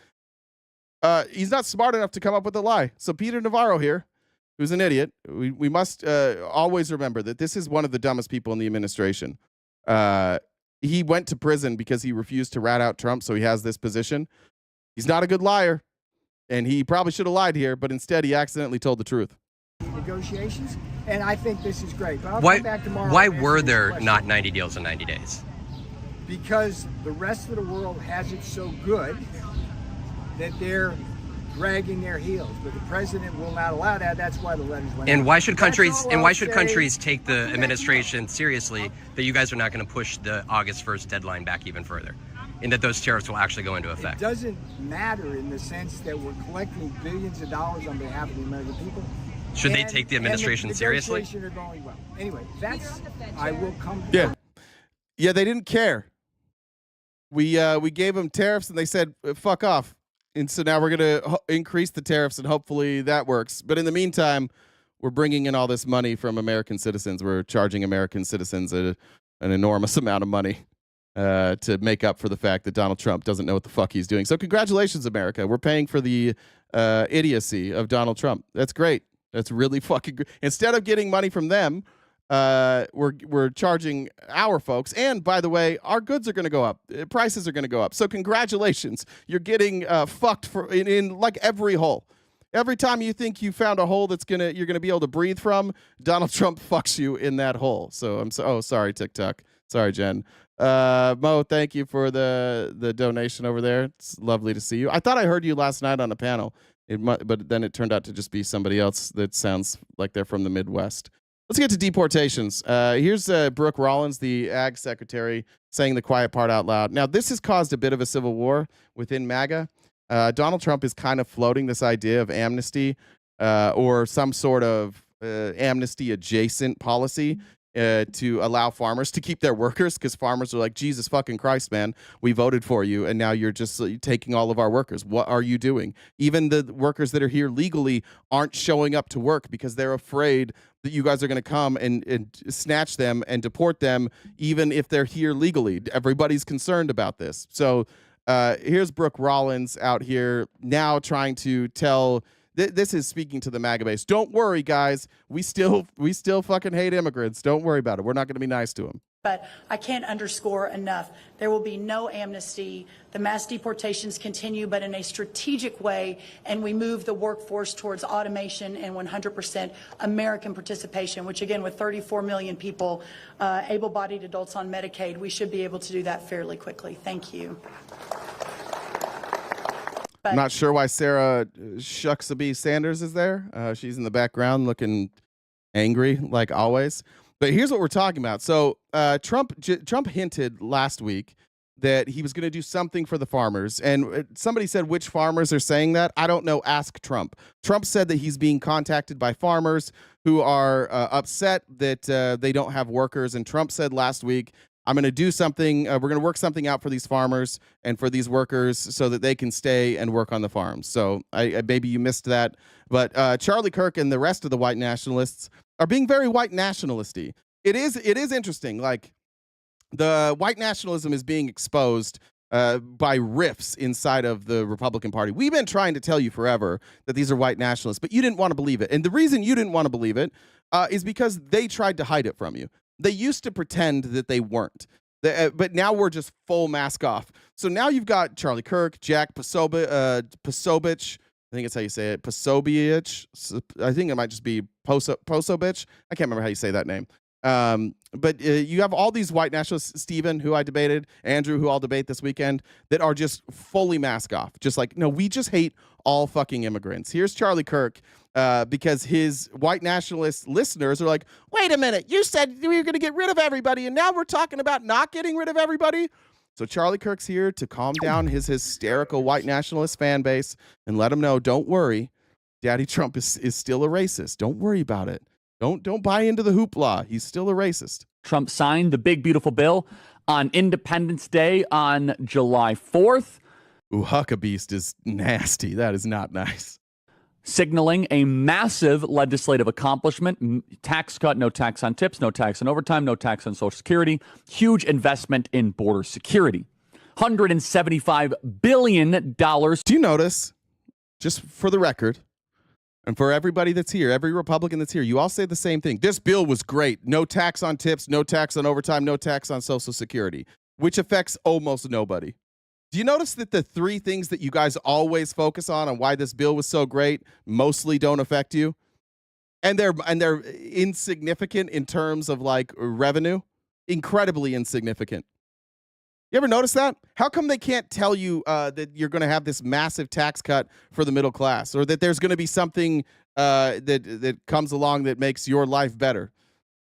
not smart enough to come up with a lie. So Peter Navarro here, who's an idiot, we must always remember that this is one of the dumbest people in the administration. He went to prison because he refused to rat out Trump, so he has this position. He's not a good liar, and he probably should have lied here, but instead he accidentally told the truth. Negotiations, and I think this is great. But I'll why, come back tomorrow. Why were there not 90 deals in 90 days? Because the rest of the world has it so good that they're dragging their heels, but the president will not allow that. That's why the letters went out. And why should countries take the administration seriously that you guys are not going to push the August 1st deadline back even further, and that those tariffs will actually go into effect? It doesn't matter in the sense that we're collecting billions of dollars on behalf of the American people. Should they take the administration seriously? Are going well. Anyway, I will come. Yeah, they didn't care. We gave them tariffs and they said fuck off, and so now we're gonna increase the tariffs and hopefully that works. But in the meantime, we're bringing in all this money from American citizens. We're charging American citizens an enormous amount of money to make up for the fact that Donald Trump doesn't know what the fuck he's doing. So congratulations, America. We're paying for the idiocy of Donald Trump. That's great. That's really fucking good. Instead of getting money from them, we're charging our folks. And by the way, our goods are going to go up. Prices are going to go up. So congratulations. You're getting fucked in like every hole. Every time you think you found a hole you're gonna be able to breathe from, Donald Trump fucks you in that hole. So sorry, TikTok. Sorry, Jen. Mo, thank you for the donation over there. It's lovely to see you. I thought I heard you last night on a panel, but then it turned out to just be somebody else that sounds like they're from the Midwest. Let's get to deportations. Here's Brooke Rollins, the Ag Secretary, saying the quiet part out loud. Now, this has caused a bit of a civil war within MAGA. Donald Trump is kind of floating this idea of amnesty or some sort of amnesty-adjacent policy to allow farmers to keep their workers, because farmers are like, Jesus fucking Christ, man, we voted for you, and now you're just taking all of our workers. What are you doing? Even the workers that are here legally aren't showing up to work because they're afraid that you guys are going to come and snatch them and deport them, even if they're here legally. Everybody's concerned about this. So here's Brooke Rollins out here now trying to tell... This is speaking to the MAGA base. Don't worry, guys. We still fucking hate immigrants. Don't worry about it. We're not going to be nice to them. But I can't underscore enough. There will be no amnesty. The mass deportations continue, but in a strategic way, and we move the workforce towards automation and 100% American participation, which again, with 34 million people, able-bodied adults on Medicaid, we should be able to do that fairly quickly. Thank you. I'm not sure why Sarah Shuxabee Sanders is there. She's in the background looking angry, like always. But here's what we're talking about. So Trump hinted last week that he was going to do something for the farmers. And somebody said, which farmers are saying that? I don't know. Ask Trump. Trump said that he's being contacted by farmers who are upset that they don't have workers. And Trump said last week, I'm going to do something. We're going to work something out for these farmers and for these workers so that they can stay and work on the farms. So maybe you missed that. But Charlie Kirk and the rest of the white nationalists are being very white nationalisty. It is interesting. Like, the white nationalism is being exposed by rifts inside of the Republican Party. We've been trying to tell you forever that these are white nationalists, but you didn't want to believe it. And the reason you didn't want to believe it is because they tried to hide it from you. They used to pretend that they weren't. But now we're just full mask off. So now you've got Charlie Kirk, Jack Posobiec, I think it's how you say it, Posobiec. I think it might just be Posobiec. I can't remember how you say that name. But you have all these white nationalists, Stephen, who I debated, Andrew, who I'll debate this weekend, that are just fully mask off. Just like, no, we just hate all fucking immigrants. Here's Charlie Kirk, because his white nationalist listeners are like, wait a minute, you said we were going to get rid of everybody, and now we're talking about not getting rid of everybody? So Charlie Kirk's here to calm down his hysterical white nationalist fan base and let them know, don't worry, Daddy Trump is still a racist. Don't worry about it. Don't buy into the hoopla. He's still a racist. Trump signed the big, beautiful bill on Independence Day on July 4th. Ooh, Huckabeast is nasty. That is not nice. Signaling a massive legislative accomplishment. Tax cut, no tax on tips, no tax on overtime, no tax on Social Security. Huge investment in border security. $175 billion. Do you notice, just for the record, and for everybody that's here, every Republican that's here, you all say the same thing. This bill was great. No tax on tips, no tax on overtime, no tax on Social Security, which affects almost nobody. Do you notice that the three things that you guys always focus on why this bill was so great mostly don't affect you? And they're insignificant in terms of like revenue? Incredibly insignificant. You ever notice that? How come they can't tell you that you're going to have this massive tax cut for the middle class, or that there's going to be something that comes along that makes your life better?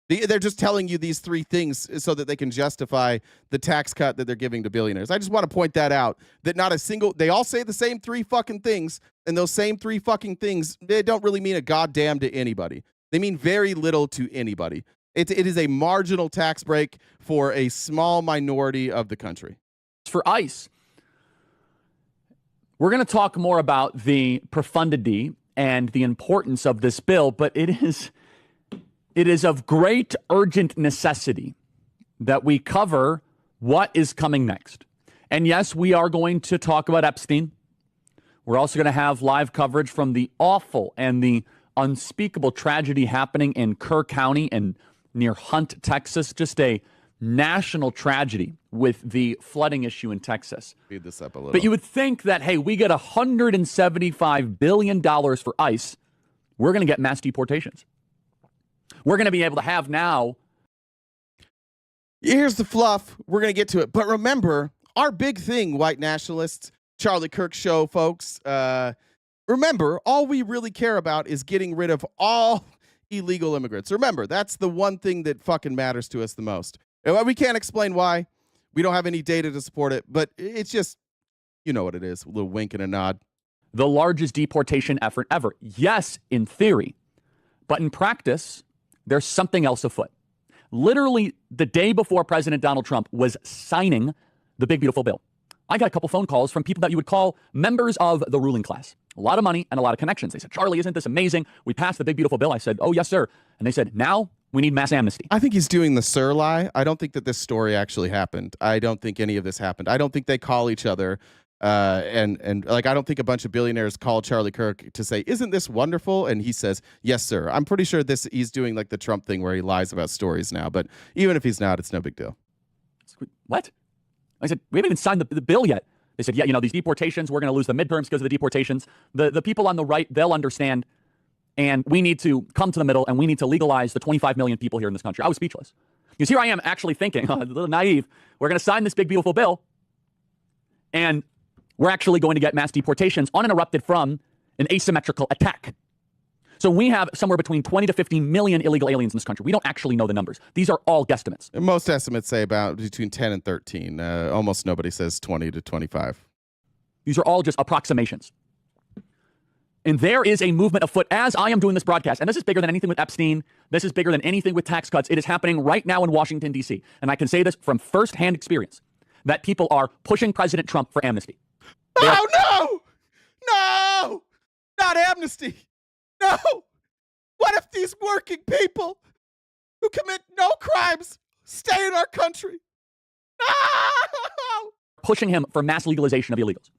They're just telling you these three things so that they can justify the tax cut that they're giving to billionaires. I just want to point that out, that not a single, they all say the same three fucking things, and those same three fucking things, they don't really mean a goddamn to anybody. They mean very little to anybody. It is a marginal tax break for a small minority of the country. for ICE. We're going to talk more about the profundity and the importance of this bill, but it is of great urgent necessity that we cover what is coming next. And yes, we are going to talk about Epstein. We're also going to have live coverage from the awful and the unspeakable tragedy happening in Kerr County and near Hunt, Texas. Just a national tragedy with the flooding issue in Texas. Speed this up a little. But you would think that, hey, we get $175 billion for ICE. We're going to get mass deportations. We're going to be able to have now. Here's the fluff. We're going to get to it. But remember, our big thing, white nationalists, Charlie Kirk show, folks. Remember, all we really care about is getting rid of all illegal immigrants. Remember, that's the one thing that fucking matters to us the most. And we can't explain why. We don't have any data to support it, but it's just, you know what it is. A little wink and a nod. The largest deportation effort ever. Yes, in theory. But in practice, there's something else afoot. Literally, the day before President Donald Trump was signing the big, beautiful bill, I got a couple phone calls from people that you would call members of the ruling class. A lot of money and a lot of connections. They said, Charlie, isn't this amazing? We passed the big, beautiful bill. I said, oh, yes, sir. And they said, now we need mass amnesty. I think he's doing the sir lie. I don't think that this story actually happened. I don't think any of this happened. I don't think they call each other. And like, I don't think a bunch of billionaires call Charlie Kirk to say, isn't this wonderful? And he says, yes, sir. I'm pretty sure he's doing like the Trump thing where he lies about stories now. But even if he's not, it's no big deal. What? I said, we haven't even signed the bill yet. They said, yeah, you know, these deportations, we're going to lose the midterms because of the deportations. The people on the right, they'll understand. And we need to come to the middle and we need to legalize the 25 million people here in this country. I was speechless. Because here I am actually thinking, a little naive, we're going to sign this big, beautiful bill. And we're actually going to get mass deportations uninterrupted from an asymmetrical attack. So we have somewhere between 20 to 50 million illegal aliens in this country. We don't actually know the numbers. These are all guesstimates. And most estimates say about between 10 and 13. Almost nobody says 20 to 25. These are all just approximations. And there is a movement afoot as I am doing this broadcast. And this is bigger than anything with Epstein. This is bigger than anything with tax cuts. It is happening right now in Washington, D.C. And I can say this from firsthand experience, that people are pushing President Trump for amnesty. Oh, no! No! Not amnesty! No! What if these working people who commit no crimes stay in our country? No! Pushing him for mass legalization of illegals.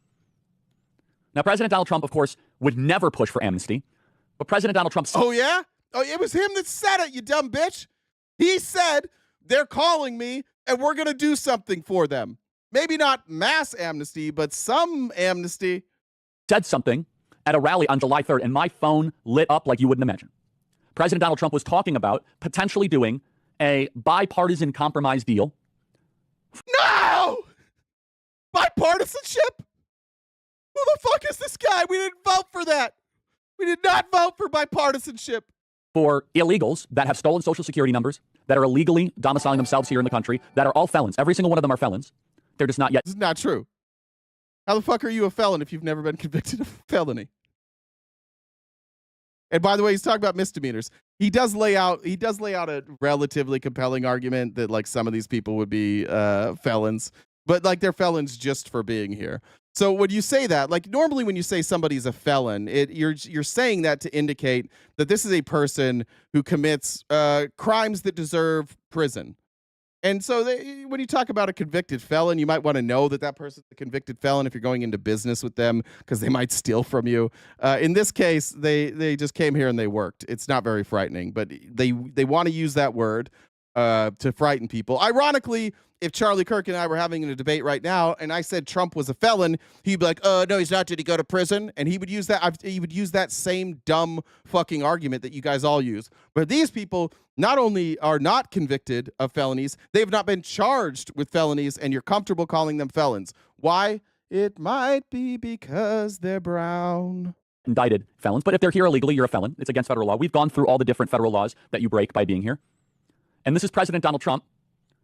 Now, President Donald Trump, of course, would never push for amnesty. But President Donald Trump... Oh, yeah? Oh, it was him that said it, you dumb bitch. He said, they're calling me and we're going to do something for them. Maybe not mass amnesty, but some amnesty. Said something at a rally on July 3rd, and my phone lit up like you wouldn't imagine. President Donald Trump was talking about potentially doing a bipartisan compromise deal. No! Bipartisanship? Who the fuck is this guy? We didn't vote for that. We did not vote for bipartisanship. For illegals that have stolen Social Security numbers, that are illegally domiciling themselves here in the country, that are all felons. Every single one of them are felons. They're just not yet. This is not true. How the fuck are you a felon if you've never been convicted of a felony? And by the way, he's talking about misdemeanors. He does lay out a relatively compelling argument that like some of these people would be felons, but like they're felons just for being here. So when you say that, like normally when you say somebody's a felon, you're saying that to indicate that this is a person who commits crimes that deserve prison. And so when you talk about a convicted felon, you might want to know that person's a convicted felon if you're going into business with them because they might steal from you. In this case, they just came here and they worked. It's not very frightening, but they want to use that word to frighten people. Ironically, if Charlie Kirk and I were having a debate right now and I said Trump was a felon, he'd be like, no, he's not. Did he go to prison? And he would use that same dumb fucking argument that you guys all use. But these people not only are not convicted of felonies, they have not been charged with felonies, and you're comfortable calling them felons. Why? It might be because they're brown. Indicted felons, but if they're here illegally, you're a felon. It's against federal law. We've gone through all the different federal laws that you break by being here. And this is President Donald Trump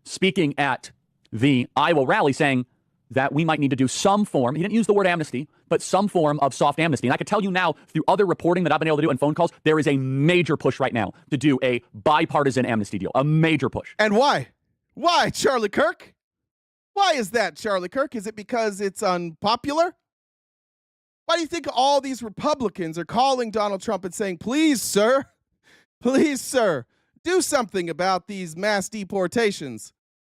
speaking at the Iowa rally saying that we might need to do some form, he didn't use the word amnesty, but some form of soft amnesty. And I can tell you now, through other reporting that I've been able to do and phone calls, there is a major push right now to do a bipartisan amnesty deal, a major push. And why? Why, Charlie Kirk? Why is that, Charlie Kirk? Is it because it's unpopular? Why do you think all these Republicans are calling Donald Trump and saying, please, sir, do something about these mass deportations?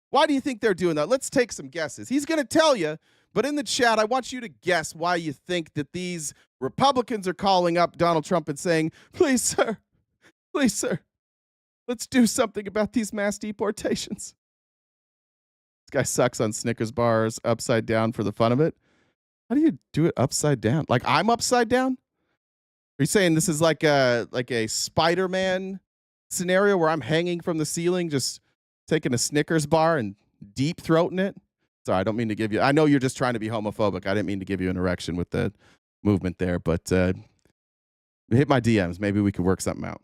Why do you think they're doing that? Let's take some guesses. He's going to tell you, but in the chat, I want you to guess why you think that these Republicans are calling up Donald Trump and saying, please, sir, let's do something about these mass deportations. This guy sucks on Snickers bars upside down for the fun of it. How do you do it upside down? Like I'm upside down? Are you saying this is like a Spider-Man scenario where I'm hanging from the ceiling, just taking a Snickers bar and deep throating it? Sorry, I don't mean to give you. I know you're just trying to be homophobic. I didn't mean to give you an erection with the movement there, but hit my DMs. Maybe we could work something out.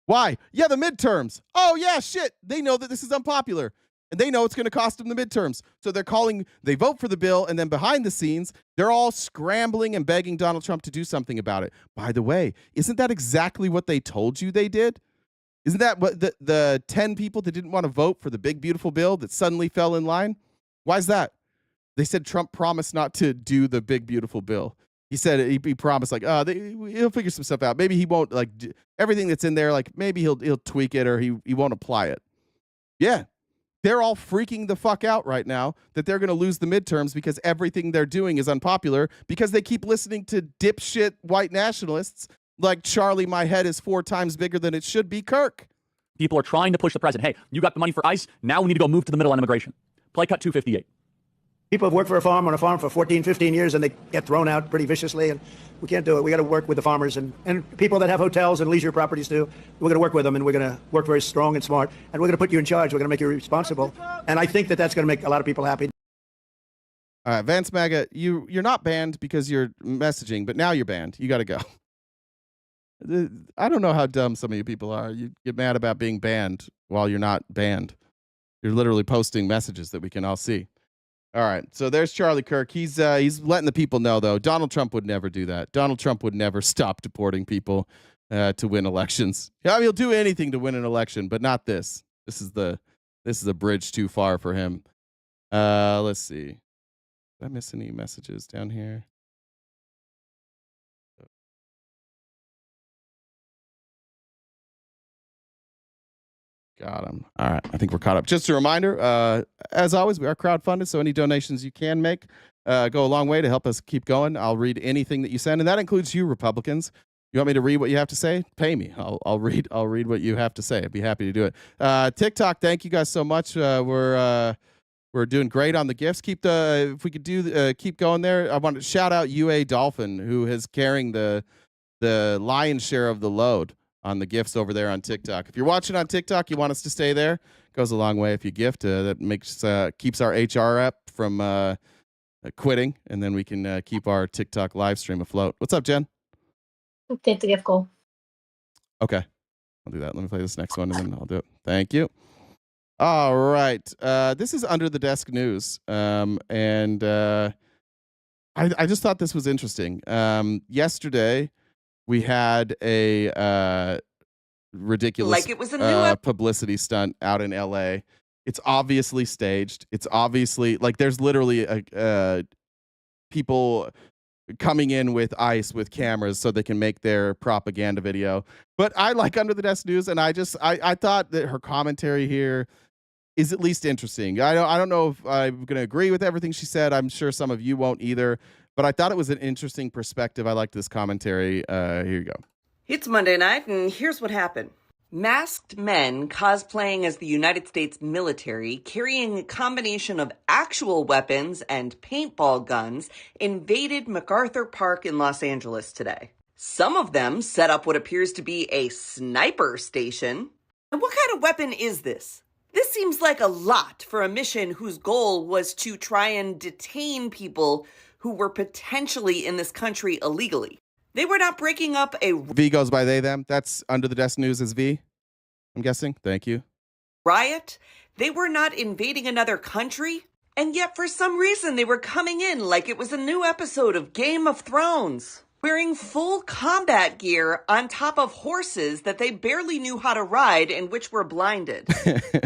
Why? Yeah, the midterms. Oh yeah, shit. They know that this is unpopular. And they know it's going to cost them the midterms. So they vote for the bill, and then behind the scenes, they're all scrambling and begging Donald Trump to do something about it. By the way, isn't that exactly what they told you they did? Isn't that what the 10 people that didn't want to vote for the big, beautiful bill that suddenly fell in line? Why is that? They said Trump promised not to do the big, beautiful bill. He said he promised, like, he'll figure some stuff out. Maybe he won't, like, everything that's in there, like, maybe he'll tweak it or he won't apply it. Yeah. They're all freaking the fuck out right now that they're going to lose the midterms because everything they're doing is unpopular because they keep listening to dipshit white nationalists like Charlie, my head is 4 times bigger than it should be, Kirk. People are trying to push the president. Hey, you got the money for ICE. Now we need to go move to the middle on immigration. Play cut 258. People have worked on a farm for 14, 15 years, and they get thrown out pretty viciously, and we can't do it. We got to work with the farmers and people that have hotels and leisure properties too. We're going to work with them, and we're going to work very strong and smart, and we're going to put you in charge. We're going to make you responsible, and I think that that's going to make a lot of people happy. All right, Vance MAGA, you're not banned because you're messaging, but now you're banned. You got to go. I don't know how dumb some of you people are. You get mad about being banned while you're not banned. You're literally posting messages that we can all see. All right, so there's Charlie Kirk. He's letting the people know, though. Donald Trump would never do that. Donald Trump would never stop deporting people to win elections. Yeah, he'll do anything to win an election, but not this. This is a bridge too far for him. Let's see. Did I miss any messages down here? Got him. All right. I think we're caught up. Just a reminder, as always, we are crowdfunded, so any donations you can make go a long way to help us keep going. I'll read anything that you send, and that includes you, Republicans. You want me to read what you have to say? Pay me. I'll read what you have to say. I'd be happy to do it. TikTok, thank you guys so much. We're doing great on the gifts. Keep going there. I want to shout out UA Dolphin, who is carrying the lion's share of the load on the gifts over there on TikTok. If you're watching on TikTok, you want us to stay there, goes a long way if you gift. That keeps our HR up from quitting, and then we can keep our TikTok live stream afloat. What's up, Jen? Update the gift goal. Okay, I'll do that. Let me play this next one, and then I'll do it. Thank you. All right. This is Under the Desk News, and I just thought this was interesting. Yesterday, we had a ridiculous like it was a new publicity stunt out in LA. It's obviously staged. It's obviously like there's literally people coming in with ICE with cameras so they can make their propaganda video. But I like Under the Desk News, and I thought that her commentary here is at least interesting. I don't know if I'm going to agree with everything she said. I'm sure some of you won't either. But I thought it was an interesting perspective. I liked this commentary. Here you go. It's Monday night, and here's what happened. Masked men cosplaying as the United States military, carrying a combination of actual weapons and paintball guns, invaded MacArthur Park in Los Angeles today. Some of them set up what appears to be a sniper station. And what kind of weapon is this? This seems like a lot for a mission whose goal was to try and detain people who were potentially in this country illegally. They were not breaking up a... V goes by they, them. That's Under the Desk News as V, I'm guessing. Thank you. Riot. They were not invading another country. And yet, for some reason, they were coming in like it was a new episode of Game of Thrones, wearing full combat gear on top of horses that they barely knew how to ride and which were blinded.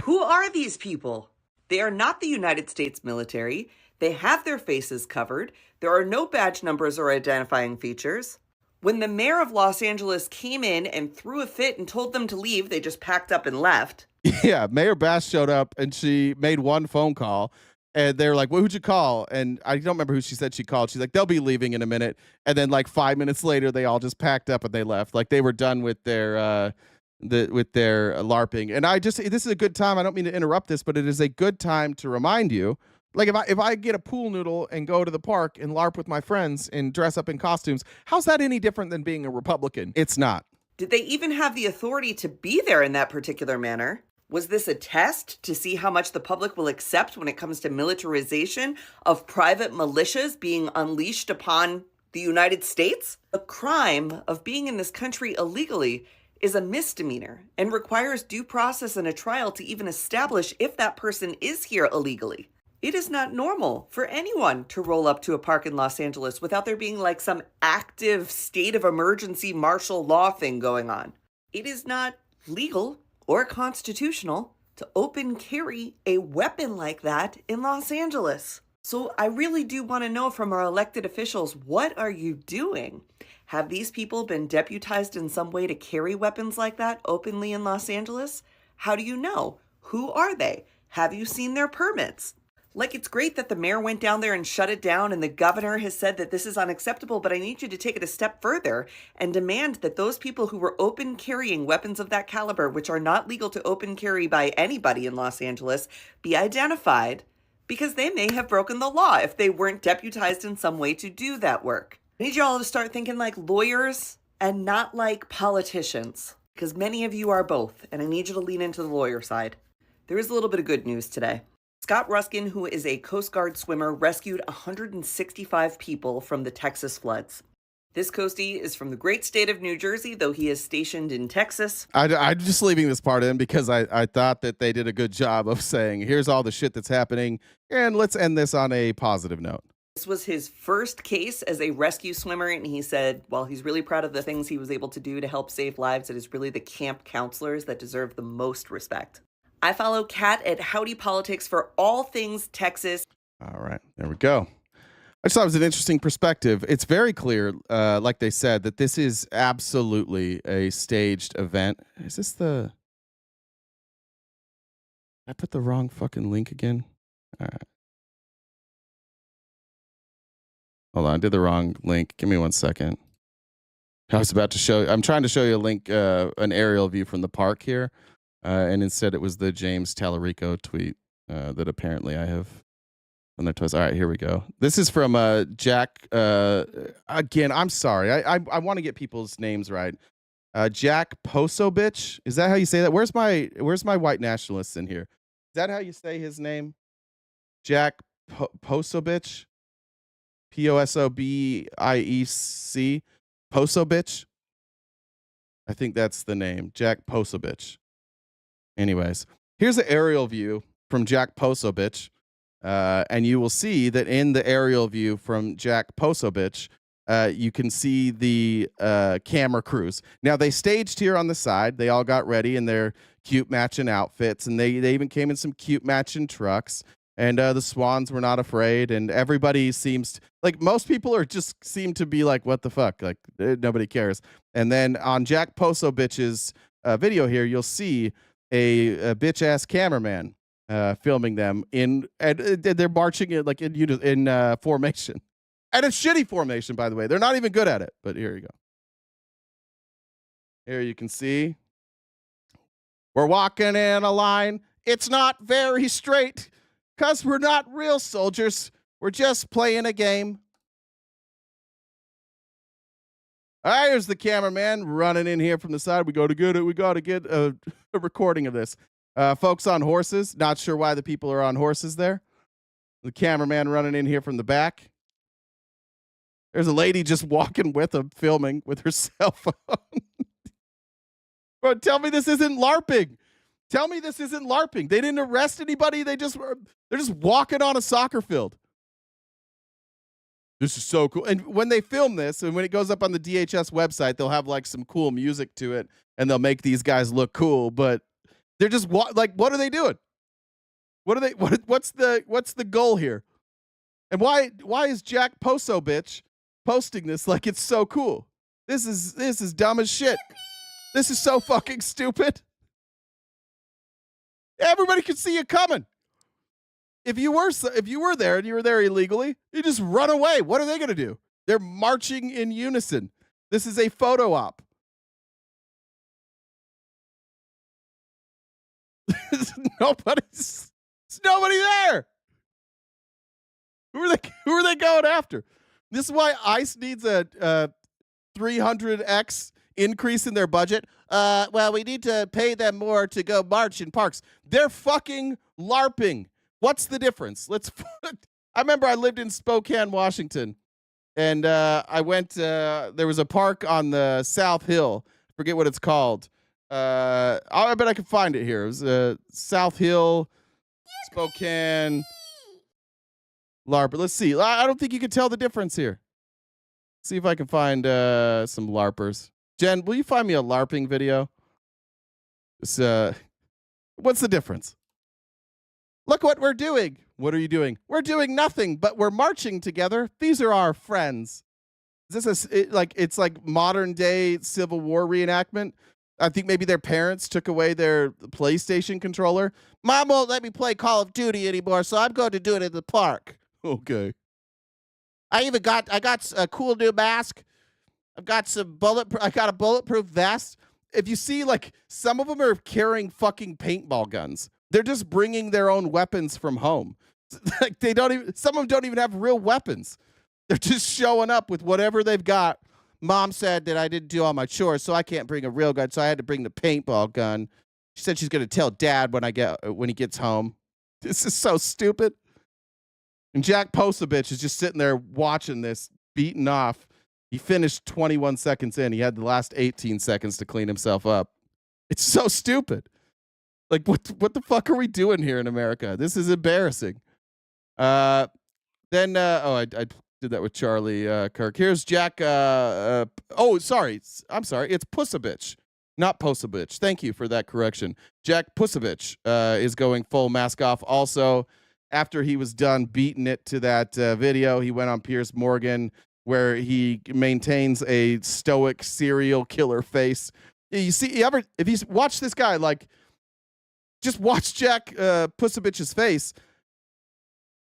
Who are these people? They are not the United States military. They have their faces covered. There are no badge numbers or identifying features. When the mayor of Los Angeles came in and threw a fit and told them to leave, they just packed up and left. Yeah, Mayor Bass showed up and she made one phone call. And they're like, well, who'd you call? And I don't remember who she said she called. She's like, they'll be leaving in a minute. And then like 5 minutes later, they all just packed up and they left. Like they were done with their LARPing. And this is a good time. I don't mean to interrupt this, but it is a good time to remind you. Like if I get a pool noodle and go to the park and LARP with my friends and dress up in costumes, how's that any different than being a Republican? It's not. Did they even have the authority to be there in that particular manner? Was this a test to see how much the public will accept when it comes to militarization of private militias being unleashed upon the United States? The crime of being in this country illegally is a misdemeanor and requires due process and a trial to even establish if that person is here illegally. It is not normal for anyone to roll up to a park in Los Angeles without there being like some active state of emergency martial law thing going on. It is not legal or constitutional to open carry a weapon like that in Los Angeles. So I really do want to know from our elected officials, what are you doing? Have these people been deputized in some way to carry weapons like that openly in Los Angeles? How do you know? Who are they? Have you seen their permits? Like, it's great that the mayor went down there and shut it down and the governor has said that this is unacceptable, but I need you to take it a step further and demand that those people who were open carrying weapons of that caliber, which are not legal to open carry by anybody in Los Angeles, be identified, because they may have broken the law if they weren't deputized in some way to do that work. I need you all to start thinking like lawyers and not like politicians, because many of you are both, and I need you to lean into the lawyer side. There is a little bit of good news today. Scott Ruskin, who is a Coast Guard swimmer, rescued 165 people from the Texas floods. This coastie is from the great state of New Jersey, though he is stationed in Texas. I'm just leaving this part in because I thought that they did a good job of saying, here's all the shit that's happening, and let's end this on a positive note. This was his first case as a rescue swimmer, and he said, while he's really proud of the things he was able to do to help save lives, it is really the camp counselors that deserve the most respect. I follow Kat at Howdy Politics for all things Texas. All right, there we go. I just thought it was an interesting perspective. It's very clear, like they said, that this is absolutely a staged event. Is this the... I put the wrong fucking link again? All right. Hold on, I did the wrong link. Give me 1 second. I was about to show... I'm trying to show you a link, an aerial view from the park here. And instead it was the James Tallarico tweet that apparently I have on their toes. All right, here we go. This is from Jack. Again, I'm sorry. I want to get people's names right. Jack Posobich. Is that how you say that? Where's my white nationalists in here? Is that how you say his name? Jack Posobich? Posobiec? Posobich? I think that's the name. Jack Posobich. Anyways, here's an aerial view from Jack Posobich, and you will see that in the aerial view from Jack Posobich, you can see the camera crews. Now, they staged here on the side. They all got ready in their cute matching outfits, and they even came in some cute matching trucks, and the swans were not afraid, and everybody seems... like, most people seem to be like, what the fuck? Like, nobody cares. And then on Jack Posobich's video here, you'll see a bitch ass cameraman filming them and they're marching in like in formation, and a shitty formation, by the way. They're not even good at it, but here you go. Here you can see we're walking in a line. It's not very straight because we're not real soldiers. We're just playing a game. All right, here's the cameraman running in here from the side. We got to get a recording of this. Folks on horses. Not sure why the people are on horses there. The cameraman running in here from the back. There's a lady just walking with him, filming with her cell phone. Bro, tell me this isn't LARPing. Tell me this isn't LARPing. They didn't arrest anybody. They're just walking on a soccer field. This is so cool. And when they film this, and when it goes up on the DHS website, they'll have like some cool music to it, and they'll make these guys look cool. But they're just like, what are they doing? What are they? What's the goal here? And why is Jack Poso bitch posting this like it's so cool? This is dumb as shit. This is so fucking stupid. Everybody could see you coming. If you were there and you were there illegally, you just run away. What are they going to do? They're marching in unison. This is a photo op. There's nobody there. Who are they going after? This is why ICE needs a 300x increase in their budget. Well, we need to pay them more to go march in parks. They're fucking LARPing. What's the difference? I remember I lived in Spokane, Washington, and I went. There was a park on the South Hill. I forget what it's called. I bet I can find it here. It was South Hill, Spokane, LARP. Let's see. I don't think you can tell the difference here. See if I can find some LARPers. Jen, will you find me a LARPing video? What's the difference? Look what we're doing. What are you doing? We're doing nothing, but we're marching together. These are our friends. Is this it's like modern day Civil War reenactment? I think maybe their parents took away their PlayStation controller. Mom won't let me play Call of Duty anymore, so I'm going to do it in the park. Okay. I got a cool new mask. I got a bulletproof vest. If you see, like, some of them are carrying fucking paintball guns. They're just bringing their own weapons from home. Like, some of them don't even have real weapons. They're just showing up with whatever they've got. Mom said that I didn't do all my chores, so I can't bring a real gun, so I had to bring the paintball gun. She said she's going to tell Dad when he gets home. This is so stupid. And Jack Posovich is just sitting there watching this, beaten off. He finished 21 seconds in. He had the last 18 seconds to clean himself up. It's so stupid. Like, what the fuck are we doing here in America? This is embarrassing. I did that with Charlie Kirk. Here's Jack. Sorry. I'm sorry. It's Pusabitch, not Posabitch. Thank you for that correction. Jack Pusabitch is going full mask off. Also, after he was done beating it to that video, he went on Piers Morgan, where he maintains a stoic serial killer face. You see, if you watch this guy, like, just watch Jack Pusabich's face.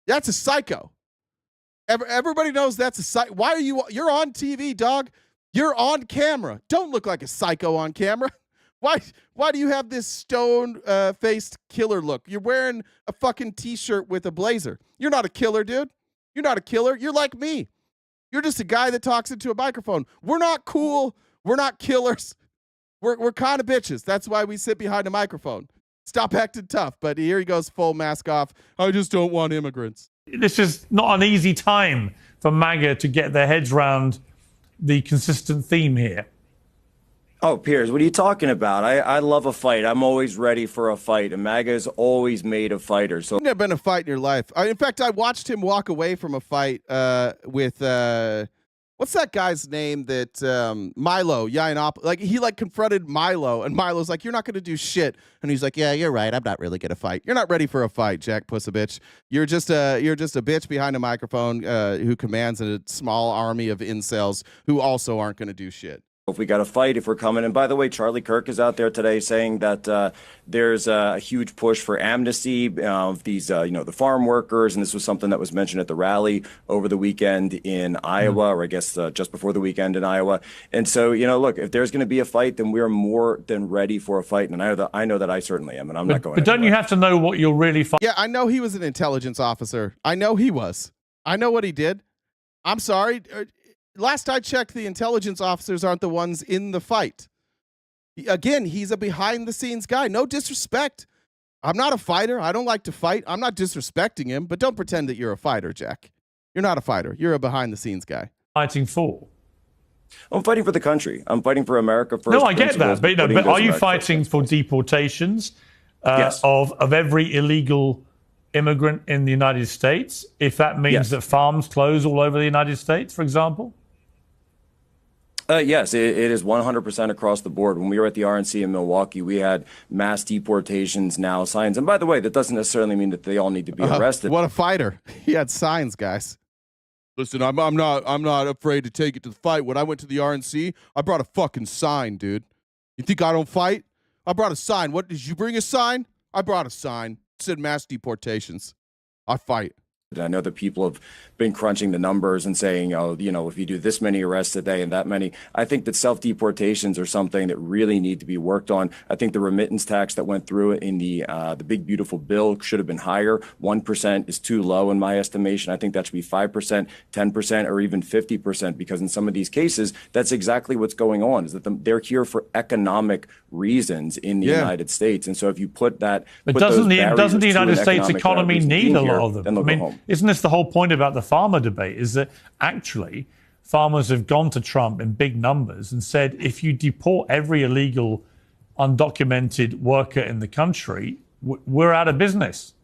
That's a psycho. Everybody knows that's a psycho. Why are you're on TV, dog? You're on camera. Don't look like a psycho on camera. Why do you have this stone-faced killer look? You're wearing a fucking t-shirt with a blazer. You're not a killer, dude. You're not a killer. You're like me. You're just a guy that talks into a microphone. We're not cool. We're not killers. We're kind of bitches. That's why we sit behind a microphone. Stop acting tough. But here he goes, full mask off. I just don't want immigrants. This is not an easy time for MAGA to get their heads around the consistent theme here. Oh, Piers, what are you talking about? I love a fight. I'm always ready for a fight. And MAGA's always made a fighter. So You've never been in a fight in your life. In fact, I watched him walk away from a fight with what's that guy's name that Milo Yiannopoulos? Like, he confronted Milo, and Milo's like, "You're not going to do shit," and he's like, "Yeah, you're right. I'm not really going to fight. You're not ready for a fight, Jack Pusabitch. You're just a bitch behind a microphone who commands a small army of incels who also aren't going to do shit." if we got to fight, if we're coming. And by the way, Charlie Kirk is out there today saying that there's a huge push for amnesty of these, the farm workers. And this was something that was mentioned at the rally over the weekend in Iowa, or I guess just before the weekend in Iowa. And so, look, if there's going to be a fight, then we're more than ready for a fight. And I know that I certainly am, and I'm not going. But don't you have to know what you're really fighting? Yeah, I know he was an intelligence officer. I know he was. I know what he did. I'm sorry. Last I checked, the intelligence officers aren't the ones in the fight. Again, he's a behind-the-scenes guy. No disrespect. I'm not a fighter. I don't like to fight. I'm not disrespecting him, but don't pretend that you're a fighter, Jack. You're not a fighter. You're a behind-the-scenes guy. Fighting for? I'm fighting for the country. I'm fighting for America first. No, I get that. But are you fighting for deportations yes. of every illegal immigrant in the United States, if that means yes. that farms close all over the United States, for example? Yes, it is 100% across the board. When we were at the RNC in Milwaukee, we had mass deportations now signs. And by the way, that doesn't necessarily mean that they all need to be arrested. What a fighter. He had signs, guys. Listen, I'm not afraid to take it to the fight. When I went to the RNC, I brought a fucking sign, dude. You think I don't fight? I brought a sign. What, did you bring a sign? I brought a sign. It said mass deportations. I fight. I know that people have been crunching the numbers and saying, oh, you know, if you do this many arrests a day and that many, I think that self-deportations are something that really need to be worked on. I think the remittance tax that went through in the big, beautiful bill should have been higher. 1% is too low in my estimation. I think that should be 5%, 10%, or even 50%, because in some of these cases, that's exactly what's going on, is that they're here for economic reasons in the United States. And so if you put that... But doesn't the United States economy need a lot of them? Then they'll go home. Isn't this the whole point about the farmer debate, is that actually farmers have gone to Trump in big numbers and said, if you deport every illegal, undocumented worker in the country, we're out of business?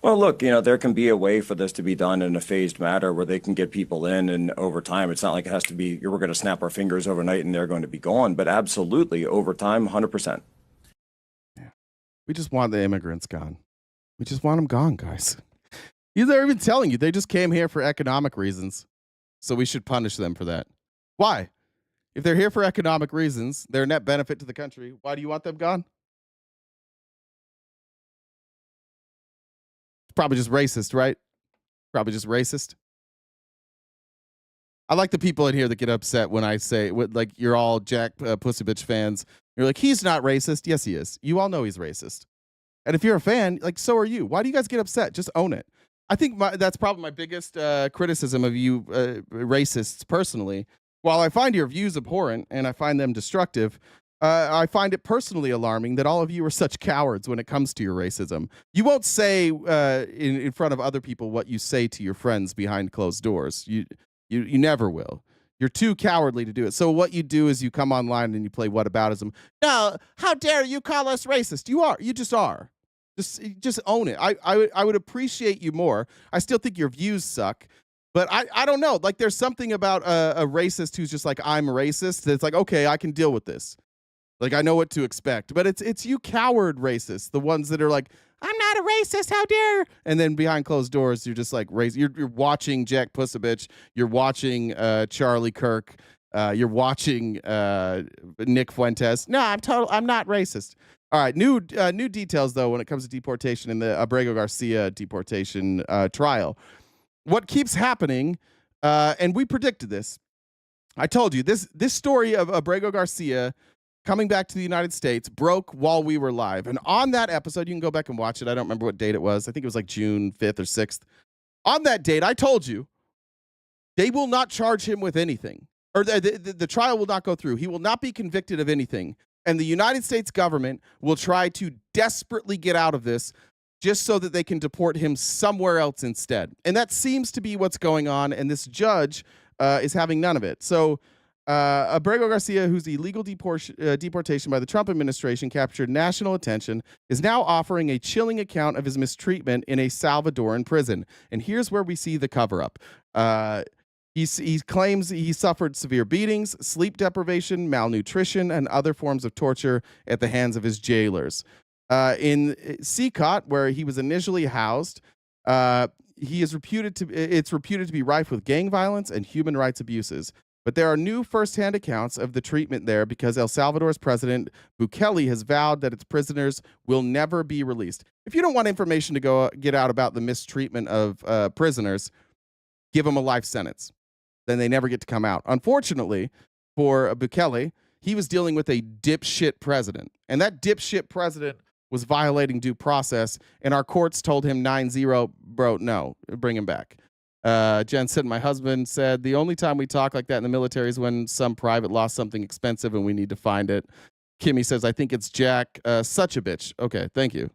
Well, look, you know, there can be a way for this to be done in a phased manner where they can get people in, and over time, it's not like it has to be, we're going to snap our fingers overnight and they're going to be gone, but absolutely, over time, 100%. Yeah. We just want the immigrants gone. We just want them gone, guys. They're even telling you they just came here for economic reasons, so we should punish them for that. Why? If they're here for economic reasons, they're a net benefit to the country, why do you want them gone? Probably just racist, right? Probably just racist. I like the people in here that get upset when I say, like, you're all Jack Pussy Bitch fans. You're like, he's not racist. Yes, he is. You all know he's racist. And if you're a fan, like, so are you. Why do you guys get upset? Just own it. I think that's probably my biggest criticism of you racists personally. While I find your views abhorrent and I find them destructive, I find it personally alarming that all of you are such cowards when it comes to your racism. You won't say in front of other people what you say to your friends behind closed doors. You never will. You're too cowardly to do it. So what you do is you come online and you play whataboutism. No, how dare you call us racist? You are. You just are. Just own it. I would appreciate you more. I still think your views suck. But I don't know. Like, there's something about a racist who's just like, I'm racist. That's like, okay, I can deal with this. Like, I know what to expect. But it's you coward racists, the ones that are like, I'm not a racist, how dare. And then behind closed doors, you're just like, you're watching Jack Pussabitch. You're watching Charlie Kirk. You're watching Nick Fuentes. No, I'm not racist. All right, new details, though, when it comes to deportation in the Abrego Garcia deportation trial. What keeps happening, and we predicted this. I told you, this story of Abrego Garcia coming back to the United States broke while we were live. And on that episode, you can go back and watch it. I don't remember what date it was. I think it was like June 5th or 6th. On that date, I told you, they will not charge him with anything. Or the trial will not go through. He will not be convicted of anything. And the United States government will try to desperately get out of this just so that they can deport him somewhere else instead. And that seems to be what's going on, and this judge is having none of it. So Abrego Garcia, whose illegal deportation by the Trump administration captured national attention, is now offering a chilling account of his mistreatment in a Salvadoran prison. And here's where we see the cover-up. He claims he suffered severe beatings, sleep deprivation, malnutrition, and other forms of torture at the hands of his jailers. In Secot, where he was initially housed, it's reputed to be rife with gang violence and human rights abuses. But there are new firsthand accounts of the treatment there because El Salvador's president, Bukele, has vowed that its prisoners will never be released. If you don't want information to get out about the mistreatment of prisoners, give them a life sentence. Then they never get to come out. Unfortunately, for Bukele, he was dealing with a dipshit president. And that dipshit president was violating due process, and our courts told him 9-0, bro, no, bring him back. Jen said, my husband said, the only time we talk like that in the military is when some private lost something expensive and we need to find it. Kimmy says, I think it's Jack, such a bitch. Okay, thank you.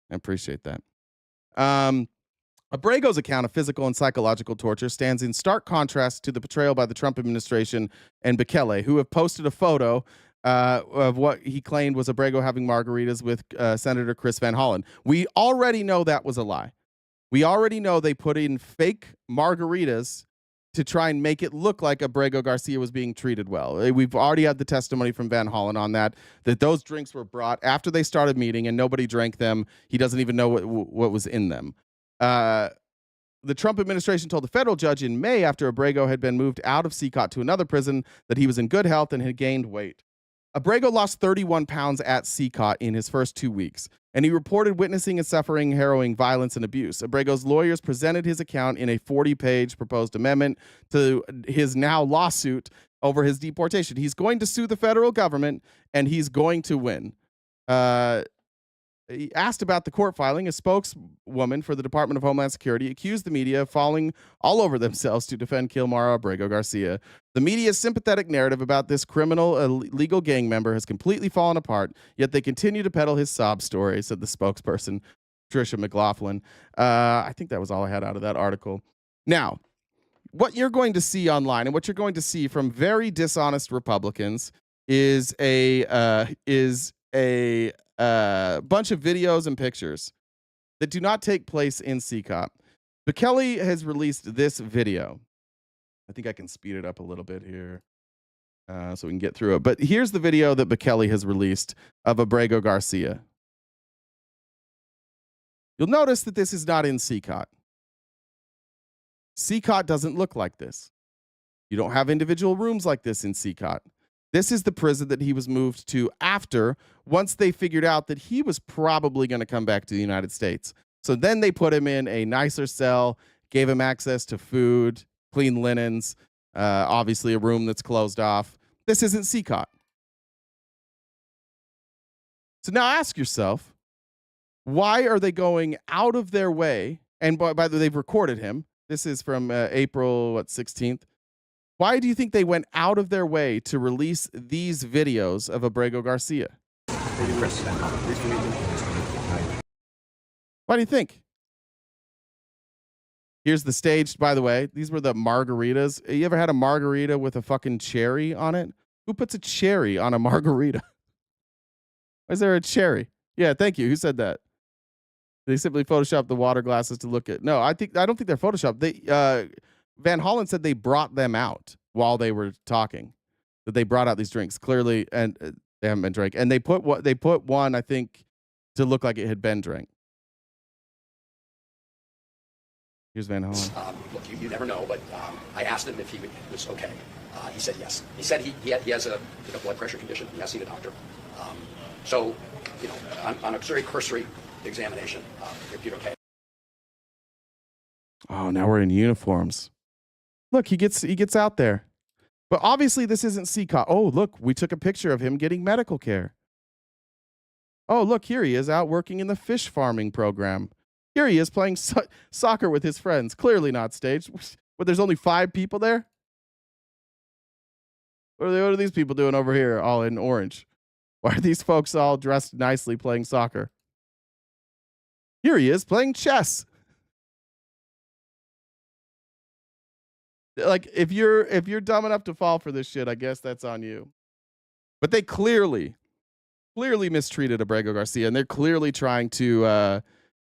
I appreciate that. Abrego's account of physical and psychological torture stands in stark contrast to the portrayal by the Trump administration and Bukele, who have posted a photo of what he claimed was Abrego having margaritas with Senator Chris Van Hollen. We already know that was a lie. We already know they put in fake margaritas to try and make it look like Abrego Garcia was being treated well. We've already had the testimony from Van Hollen on that those drinks were brought after they started meeting and nobody drank them. He doesn't even know what was in them. The Trump administration told the federal judge in May, after Abrego had been moved out of CCOT to another prison, that he was in good health and had gained weight. Abrego lost 31 pounds at CCOT in his first 2 weeks, and he reported witnessing and suffering harrowing violence and abuse. Abrego's lawyers presented his account in a 40-page proposed amendment to his now lawsuit over his deportation. He's going to sue the federal government, and he's going to win. He asked about the court filing. A spokeswoman for the Department of Homeland Security accused the media of falling all over themselves to defend Kilmar Abrego Garcia. The media's sympathetic narrative about this criminal illegal gang member has completely fallen apart, yet they continue to peddle his sob story, said the spokesperson, Tricia McLaughlin. I think that was all I had out of that article. Now, what you're going to see online and what you're going to see from very dishonest Republicans is a bunch of videos and pictures that do not take place in CCOT. Bekele has released this video. I think I can speed it up a little bit here so we can get through it. But here's the video that Bekele has released of Abrego Garcia. You'll notice that this is not in CCOT. CCOT doesn't look like this. You don't have individual rooms like this in CCOT. This is the prison that he was moved to once they figured out that he was probably going to come back to the United States. So then they put him in a nicer cell, gave him access to food, clean linens, obviously a room that's closed off. This isn't CCOT. So now ask yourself, why are they going out of their way? And by the way, they've recorded him. This is from April 16th. Why do you think they went out of their way to release these videos of Abrego Garcia? Why do you think? Here's the stage, by the way. These were the margaritas. You ever had a margarita with a fucking cherry on it? Who puts a cherry on a margarita? Why is there a cherry? Yeah, thank you. Who said that? They simply photoshopped the water glasses to look at. No, I don't think they're photoshopped. Van Hollen said they brought them out while they were talking. That they brought out these drinks clearly, and they haven't been drank. And they put one, I think, to look like it had been drank. Here's Van Hollen. Look, you never know, but I asked him if he was okay. He said yes. He said he has a blood pressure condition. He has seen a doctor. So, on a very cursory examination, you're okay. Oh, now we're in uniforms. Look, he gets out there. But obviously this isn't CCOT. Oh, look, we took a picture of him getting medical care. Oh, look, here he is out working in the fish farming program. Here he is playing soccer with his friends. Clearly not staged. But there's only 5 people there? What are these people doing over here all in orange? Why are these folks all dressed nicely playing soccer? Here he is playing chess. Like, if you're dumb enough to fall for this shit, I guess that's on you. But they clearly mistreated Abrego Garcia, and they're clearly trying to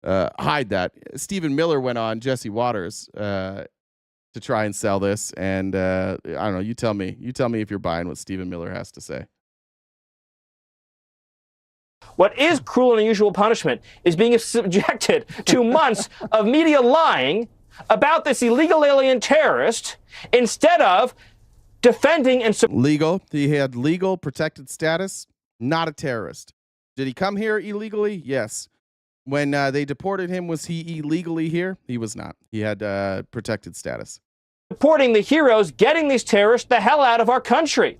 hide that. Stephen Miller went on Jesse Waters to try and sell this, and I don't know. You tell me if you're buying what Stephen Miller has to say. What is cruel and unusual punishment is being subjected to months of media lying about this illegal alien terrorist instead of defending and legal. He had legal protected status, not a terrorist. Did he come here illegally? Yes. When they deported him, was he illegally here? He was not. He had protected status. Supporting the heroes getting these terrorists the hell out of our country.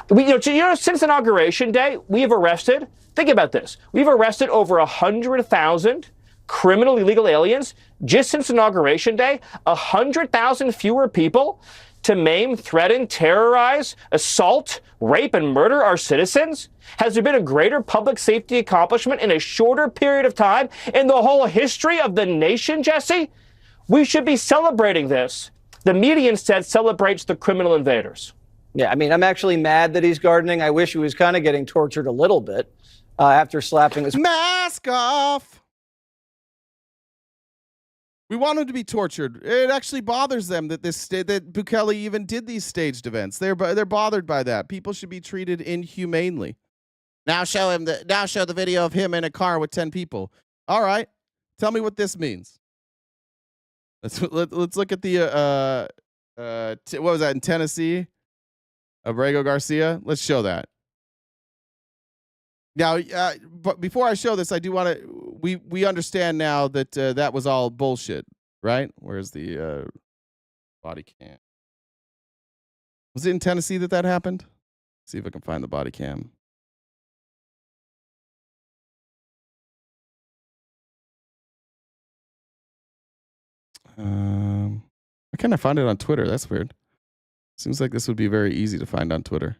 Since Inauguration Day, we have arrested, think about this, we've arrested over 100,000 criminal illegal aliens just since Inauguration Day, 100,000 fewer people to maim, threaten, terrorize, assault, rape, and murder our citizens? Has there been a greater public safety accomplishment in a shorter period of time in the whole history of the nation, Jesse? We should be celebrating this. The media instead celebrates the criminal invaders. Yeah, I mean, I'm actually mad that he's gardening. I wish he was kind of getting tortured a little bit after slapping his mask off. We want them to be tortured. It actually bothers them that that Bukele even did these staged events. They're bothered by that. People should be treated inhumanely. Now show the video of him in a car with 10 people. All right, tell me what this means. Let's look at the what was that in Tennessee? Abrego Garcia. Let's show that. Now, but before I show this, I do want to. We understand now that that was all bullshit, right? Where's the body cam? Was it in Tennessee that happened? Let's see if I can find the body cam. Why can't I find it on Twitter? That's weird. Seems like this would be very easy to find on Twitter.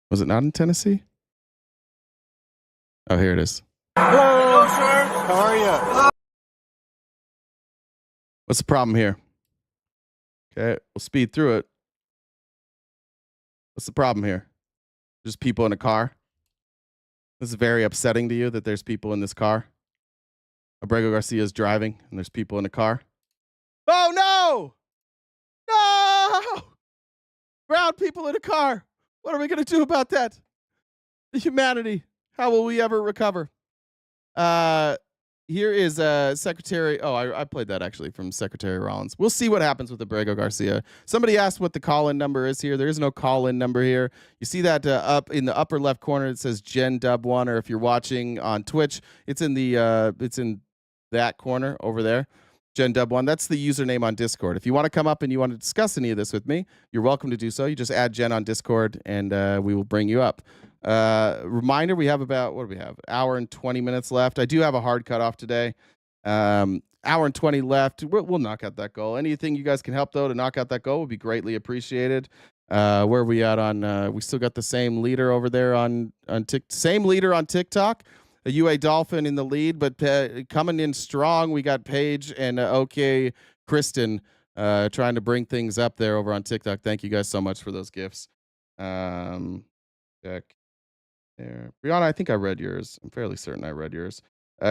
Was it not in Tennessee? Oh, here it is. Hello, sir. How are you? What's the problem here? Okay, we'll speed through it. What's the problem here? Just people in a car? This is very upsetting to you that there's people in this car? Abrego Garcia is driving and there's people in a car? Oh, no! No! Brown people in a car. What are we going to do about that? The humanity. How will we ever recover? Here is Secretary. Oh, I played that actually from Secretary Rollins. We'll see what happens with Abrego Garcia. Somebody asked what the call-in number is here. There is no call-in number here. You see that up in the upper left corner. It says Gen Dub 1, or if you're watching on Twitch, it's in that corner over there. Gen Dub 1. That's the username on Discord. If you want to come up and you want to discuss any of this with me, you're welcome to do so. You just add Jen on Discord, and we will bring you up. Reminder, we have about, what do we have? Hour and 20 minutes left. I do have a hard cutoff today. Hour and 20 left. We'll knock out that goal. Anything you guys can help, though, to knock out that goal would be greatly appreciated. Where are we at on, we still got the same leader over there on same leader on TikTok. A UA Dolphin in the lead, but coming in strong. We got Paige and OK Kristen trying to bring things up there over on TikTok. Thank you guys so much for those gifts. Check there. Brianna, I think I read yours. I'm fairly certain I read yours.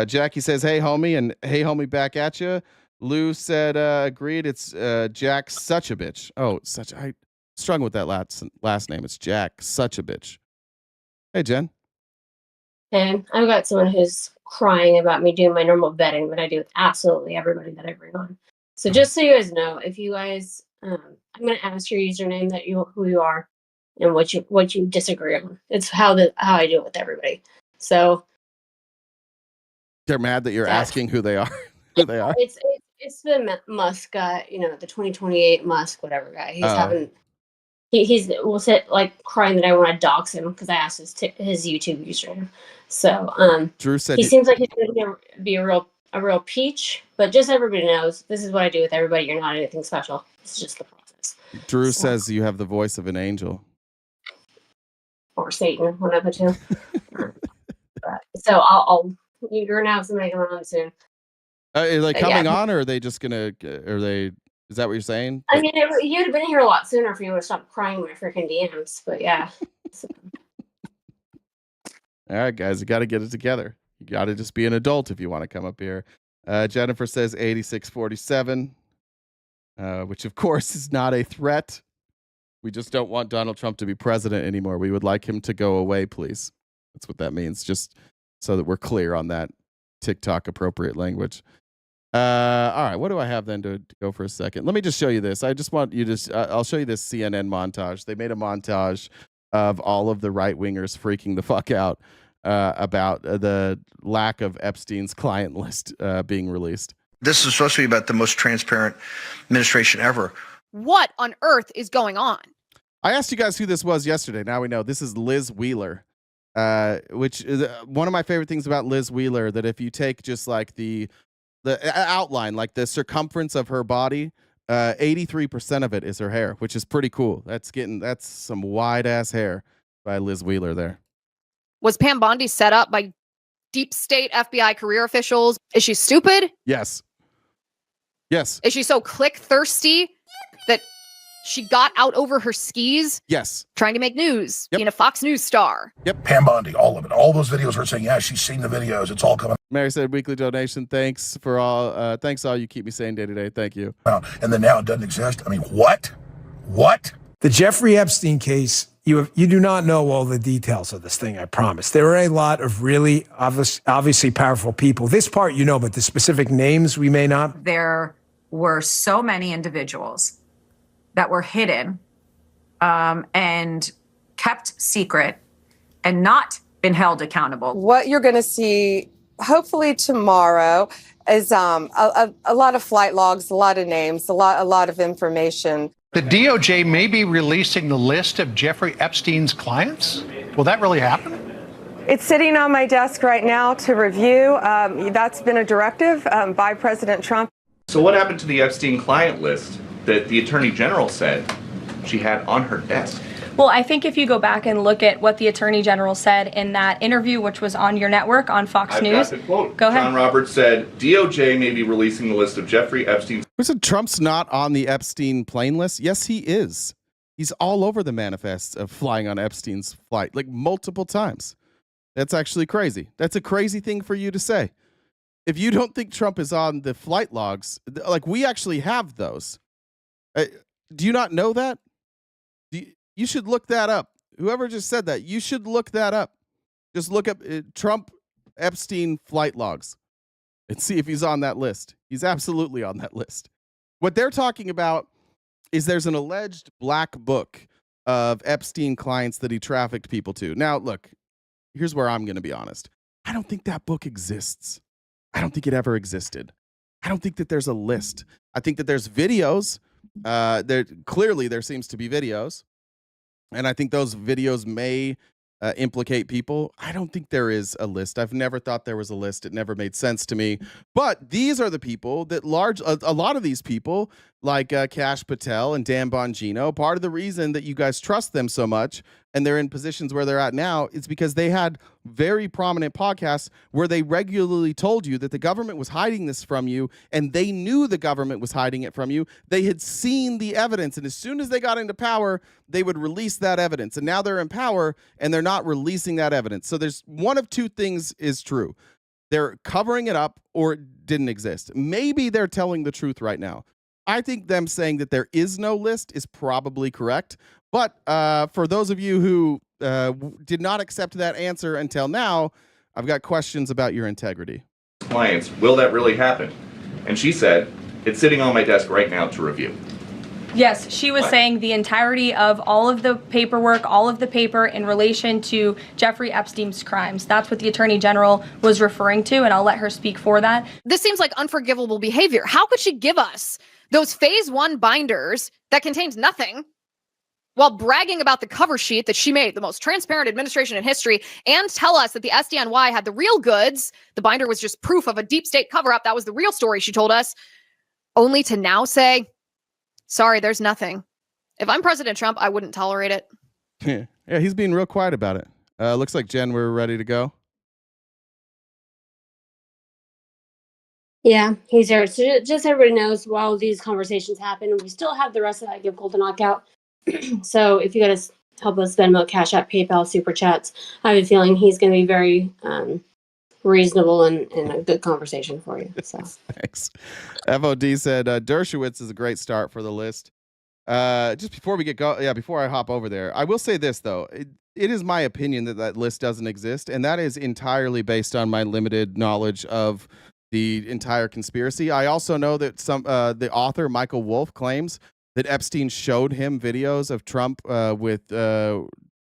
Jackie says, hey, homie, and hey, homie, back at you. Lou said, agreed. It's Jack, such a bitch. Oh, I struggle with that last name. It's Jack, such a bitch. Hey, Jen. And I've got someone who's crying about me doing my normal vetting that I do with absolutely everybody that I bring on. So just so you guys know, if you guys, I'm going to ask your username, who you are, and what you disagree on. It's how I do it with everybody. So they're mad that you're asking who they are. It's the Musk guy, the 2028 Musk whatever guy. He's having. He's will sit like crying that I want to dox him because I asked his YouTube username. So Drew said he seems like he's going to be a real peach. But just so everybody knows, this is what I do with everybody. You're not anything special. It's just the process. Drew says you have the voice of an angel. Or Satan, one of the two. So you're gonna have somebody coming on soon. Are they coming on, or are they just gonna? Is that what you're saying? I mean, you'd have been here a lot sooner if you would have stopped crying in my freaking DMs. But yeah. All right, guys, you got to get it together. You got to just be an adult if you want to come up here. Jennifer says 8647, which of course is not a threat. We just don't want Donald Trump to be president anymore. We would like him to go away, please. That's what that means, just so that we're clear on that TikTok appropriate language. All right, what do I have then to go for a second? Let me just show you this. I just want you to, I'll show you this CNN montage. They made a montage of all of the right-wingers freaking the fuck out about the lack of Epstein's client list being released. This is supposed to be about the most transparent administration ever. What on earth is going on? I asked you guys who this was yesterday. Now we know. This is Liz Wheeler, which is one of my favorite things about Liz Wheeler, that if you take just like the outline, like the circumference of her body, 83% of it is her hair, which is pretty cool. That's some wide ass hair by Liz Wheeler there. Was Pam Bondi set up by deep state FBI career officials? Is she stupid? Yes. Yes. Is she so click thirsty that She got out over her skis. Yes. Trying to make news, being a Fox News star. Yep. Pam Bondi, all of it. All those videos are saying, yeah, she's seen the videos. It's all coming Mary said, weekly donation. Thanks for all. Thanks all you keep me sane day to day. Thank you. out. And then now it doesn't exist. I mean, what? What? The Jeffrey Epstein case, you do not know all the details of this thing, I promise. There are a lot of really obviously powerful people. This part you know, but the specific names we may not. There were so many individuals that were hidden and kept secret and not been held accountable. What you're going to see hopefully tomorrow is a lot of flight logs, a lot of names, a lot of information. The DOJ may be releasing the list of Jeffrey Epstein's clients. Will that really happen? It's sitting on my desk right now to review. That's been a directive by President Trump. So what happened to the Epstein client list that the Attorney General said she had on her desk? Well, I think if you go back and look at what the Attorney General said in that interview, which was on your network on Fox News. Got the quote. Go ahead. John Roberts said, DOJ may be releasing the list of Jeffrey Epstein. Who said Trump's not on the Epstein plane list? Yes, he is. He's all over the manifests of flying on Epstein's flight, like multiple times. That's actually crazy. That's a crazy thing for you to say. If you don't think Trump is on the flight logs, like we actually have those. Do you not know that? You should look that up. Whoever just said that, you should look that up. Just look up Trump Epstein flight logs and see if he's on that list. He's absolutely on that list. What they're talking about is there's an alleged black book of Epstein clients that he trafficked people to. Now, look, here's where I'm going to be honest. I don't think that book exists. I don't think it ever existed. I don't think that there's a list. I think that there's videos. Clearly, there seems to be videos. And I think those videos may implicate people. I don't think there is a list. I've never thought there was a list. It never made sense to me. But these are the people that a lot of these people, like Kash Patel and Dan Bongino, part of the reason that you guys trust them so much and they're in positions where they're at now is because they had very prominent podcasts where they regularly told you that the government was hiding this from you, and they knew the government was hiding it from you. They had seen the evidence, and as soon as they got into power, they would release that evidence. And now they're in power, and they're not releasing that evidence. So there's one of two things is true. They're covering it up or it didn't exist. Maybe they're telling the truth right now. I think them saying that there is no list is probably correct. But for those of you who did not accept that answer until now, I've got questions about your integrity. Clients, will that really happen? And she said, it's sitting on my desk right now to review. Yes, she was saying the entirety of all of the paperwork, all of the paper in relation to Jeffrey Epstein's crimes. That's what the Attorney General was referring to, and I'll let her speak for that. This seems like unforgivable behavior. How could she give us those phase 1 binders that contained nothing while bragging about the cover sheet that she made, the most transparent administration in history, and tell us that the SDNY had the real goods? The binder was just proof of a deep state cover-up. That was the real story, she told us, only to now say, sorry, there's nothing. If I'm President Trump, I wouldn't tolerate it. Yeah, he's being real quiet about it. Looks like, Jen, we're ready to go. Yeah, he's there. So just so everybody knows, while these conversations happen, we still have the rest of that Give Gold to knock out. So if you guys help us Venmo, Cash App, PayPal, Super Chats, I have a feeling he's going to be very reasonable and a good conversation for you. So Thanks. FOD said Dershowitz is a great start for the list. Just before we get before I hop over there, I will say this though. It is my opinion that list doesn't exist, and that is entirely based on my limited knowledge of the entire conspiracy. I also know that the author Michael Wolff claims that Epstein showed him videos of Trump with